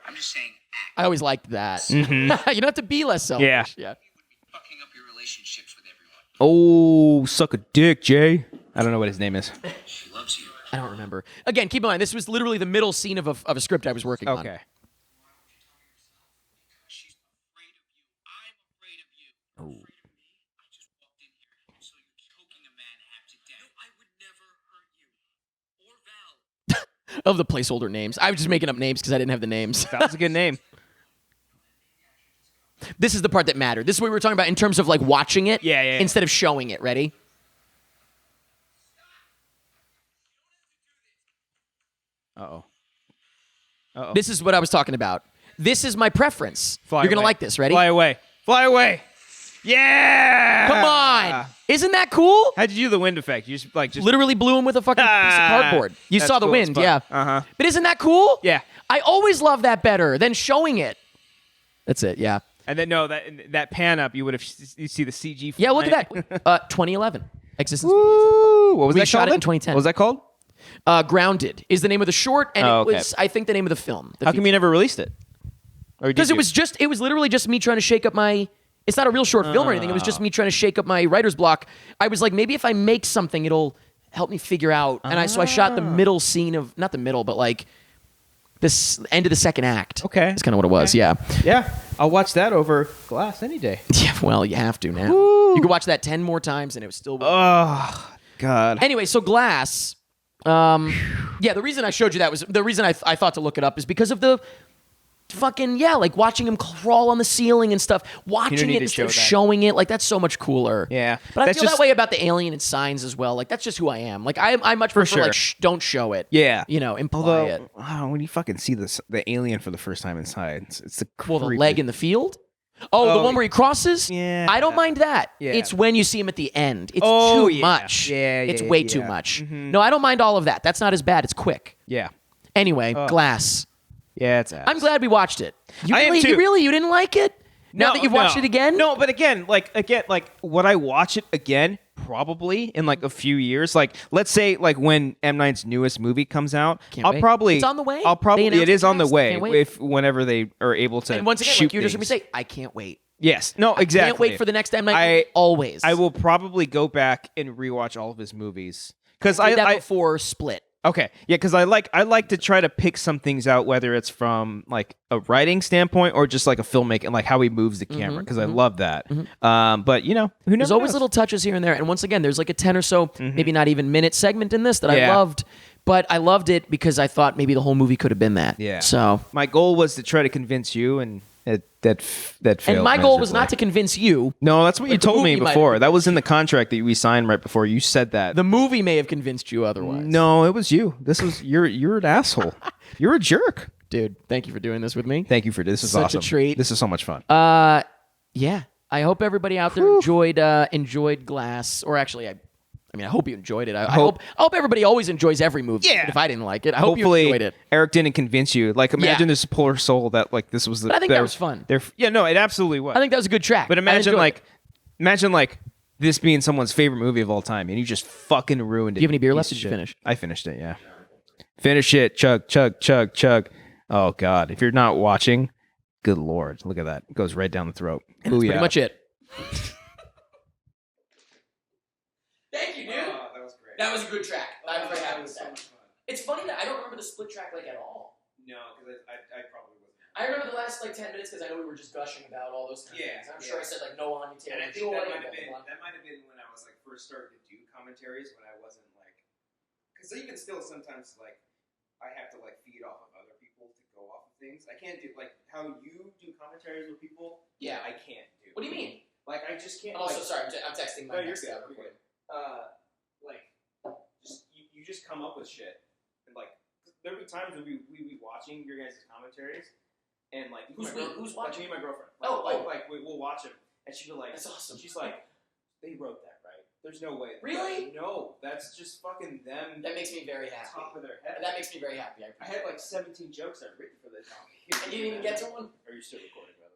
S3: I'm just saying act.
S2: I always liked that. you don't have to be less selfish.
S1: Yeah.
S2: Yeah.
S3: You would be fucking up your relationships with everyone.
S1: Oh, suck a dick, Jay. I don't know what his name is.
S3: She loves you.
S2: I don't remember. Again, keep in mind, this was literally the middle scene of a script I was working on.
S1: Okay.
S3: She's afraid of you. I'm afraid of you. You're afraid of me. I just walked in here and saw you choking a man half to death. No, I would never hurt you. Or Val.
S2: Of the placeholder names. I was just making up names because I didn't have the names.
S1: That was a good name.
S2: This is the part that mattered. This is what we were talking about in terms of like watching it
S1: Yeah.
S2: instead of showing it. Ready?
S1: Uh-oh.
S2: This is what I was talking about. This is my preference.
S1: Fly
S2: You're going to
S1: away.
S2: like this. Ready?
S1: Fly away. Fly away. Yeah.
S2: Come on. Isn't that cool?
S1: How'd you do the wind effect? You just
S2: Literally blew him with a fucking piece of cardboard. You
S1: That's
S2: saw the
S1: cool as
S2: wind,
S1: fuck.
S2: yeah.
S1: Uh-huh.
S2: But isn't that cool?
S1: Yeah.
S2: I always love that better than showing it. That's it, yeah.
S1: And then that pan up, you see the CG.
S2: Yeah, look at
S1: flying.
S2: that. 2011. Existence Media.
S1: Woo! What was
S2: We
S1: that
S2: shot
S1: called?
S2: it in 2010.
S1: What was that called?
S2: Grounded is the name of the short, and
S1: Oh,
S2: it was, I think, the name of the film.
S1: How come you never released it?
S2: Because it was literally just me trying to shake up my. It's not a real short film or anything. It was just me trying to shake up my writer's block. I was like, maybe if I make something, it'll help me figure out. And so I shot the middle scene of, not the middle, but like this end of the second act.
S1: Okay.
S2: That's kind of what it was. Yeah.
S1: Yeah, I'll watch that over Glass any day.
S2: Yeah. Well, you have to now.
S1: Woo.
S2: You could watch that 10 more times and it was still.
S1: Oh God.
S2: Anyway, so Glass. Yeah, the reason I showed you that was the reason I thought to look it up is because of the fucking like watching him crawl on the ceiling and stuff, watching
S1: need
S2: it
S1: to
S2: instead of
S1: show that.
S2: showing it. Like that's so much cooler.
S1: Yeah.
S2: but I
S1: That's
S2: feel
S1: just-
S2: that way about the Alien and Signs as well. Like that's just who I am. Like I much prefer
S1: sure.
S2: like don't show it.
S1: Yeah.
S2: Imply it.
S1: When you fucking see the alien for the first time inside, it's the
S2: Well, the
S1: creepy-
S2: leg in the field. Oh, the one where he crosses?
S1: Yeah.
S2: I don't mind that.
S1: Yeah.
S2: It's when you see him at the end. It's
S1: Oh,
S2: too
S1: yeah.
S2: much.
S1: Yeah,
S2: It's
S1: yeah,
S2: way
S1: yeah.
S2: too much.
S1: Mhm.
S2: No, I don't mind all of that. That's not as bad. It's quick.
S1: Yeah.
S2: Anyway, Glass.
S1: Yeah, it's ass.
S2: I'm glad we watched it. You
S1: I am
S2: really,
S1: too.
S2: You didn't like it? Now that you've watched it again?
S1: No, but again, would I watch it again? Probably in like a few years. Like, let's say like when M9's newest movie comes out,
S2: Can't
S1: I'll
S2: wait.
S1: probably
S2: It's on the way?
S1: I'll probably
S2: They announced
S1: it is
S2: the
S1: on the
S2: cast?
S1: way
S2: Can't wait.
S1: if whenever they are able to
S2: And once again,
S1: shoot
S2: like you just heard me
S1: things.
S2: say, I can't wait.
S1: Yes. No, exactly.
S2: I can't wait for the next M. Night movie, always.
S1: I will probably go back and rewatch all of his movies because
S2: I did that
S1: I
S2: before Split.
S1: okay, yeah, because I like to try to pick some things out, whether it's from like a writing standpoint or just like a filmmaking, and like how he moves the camera, because I love that. But who knows?
S2: There's always little touches here and there. And once again, there's like a 10 or so, maybe not even minute segment in this that I
S1: Yeah.
S2: loved. But I loved it because I thought maybe the whole movie could have been that.
S1: Yeah.
S2: So
S1: My goal was to try to convince you and That failed.
S2: And my goal was
S1: miserably.
S2: not to convince you.
S1: No, that's what you
S2: But the
S1: told me
S2: movie might
S1: before.
S2: have
S1: That was in the contract that we signed right before. You said that.
S2: The movie may have convinced you otherwise.
S1: No, it was you. This was you're an asshole. You're a jerk.
S2: Dude, thank you for doing this with me.
S1: Thank you for this. Is
S2: Such a
S1: awesome.
S2: treat.
S1: This is so much fun.
S2: Yeah. I hope everybody out there enjoyed Glass. Or actually, I hope you enjoyed it. I hope everybody always enjoys every movie.
S1: Yeah.
S2: Even if I didn't like it, I hope
S1: Hopefully,
S2: you enjoyed it.
S1: Eric didn't convince you. Like, imagine
S2: Yeah.
S1: this poor soul that like this was the.
S2: But I think that was fun.
S1: Yeah, no, it absolutely was.
S2: I think that was a good track.
S1: But
S2: I
S1: imagine
S2: enjoyed
S1: like,
S2: it.
S1: this being someone's favorite movie of all time, and you just fucking ruined it.
S2: Do you have any beer
S1: piece
S2: left?
S1: of
S2: Did you
S1: shit.
S2: finish?
S1: I finished it. Yeah. Finish it. Chug, chug, chug, chug. Oh God! If you're not watching, good Lord, look at that. It goes right down the throat.
S2: And that's
S1: Booyah.
S2: pretty much it. Thank you, dude.
S3: That was great.
S2: That was a good track. I'm very happy with
S3: so
S2: that.
S3: much fun.
S2: It's funny that I don't remember the split track like at all.
S3: No, because I probably wasn't.
S2: I remember the last like 10 minutes because I know we were just gushing about all those kind of
S3: Yeah,
S2: things. I'm sure I
S3: yeah.
S2: said like no Anya Taylor
S3: And I think
S2: Joy.
S3: that might have been when I was like first starting to do commentaries when I wasn't like, because you can still sometimes like I have to like feed off of other people to go off of things. I can't do like how you do commentaries with people.
S2: Yeah.
S3: I can't do.
S2: What do you mean?
S3: Like I just can't.
S2: I'm also
S3: like,
S2: sorry. I'm texting my
S3: No, you're
S2: next
S3: good.
S2: out
S3: You're
S2: recording.
S3: good. Like, just you just come up with shit, and like there'll be times when we be watching your guys' commentaries, and like
S2: Who's
S3: like,
S2: watching?
S3: me and my girlfriend.
S2: Oh.
S3: Like we'll watch them, and she'll be like,
S2: That's awesome.
S3: She's like, they wrote that, right? There's no way.
S2: Really?
S3: No, that's just fucking them.
S2: That makes me very happy.
S3: Top of their head.
S2: That makes me very happy.
S3: I had like 17 jokes I've written for this.
S2: And you didn't even get to one?
S3: Are you still recording? By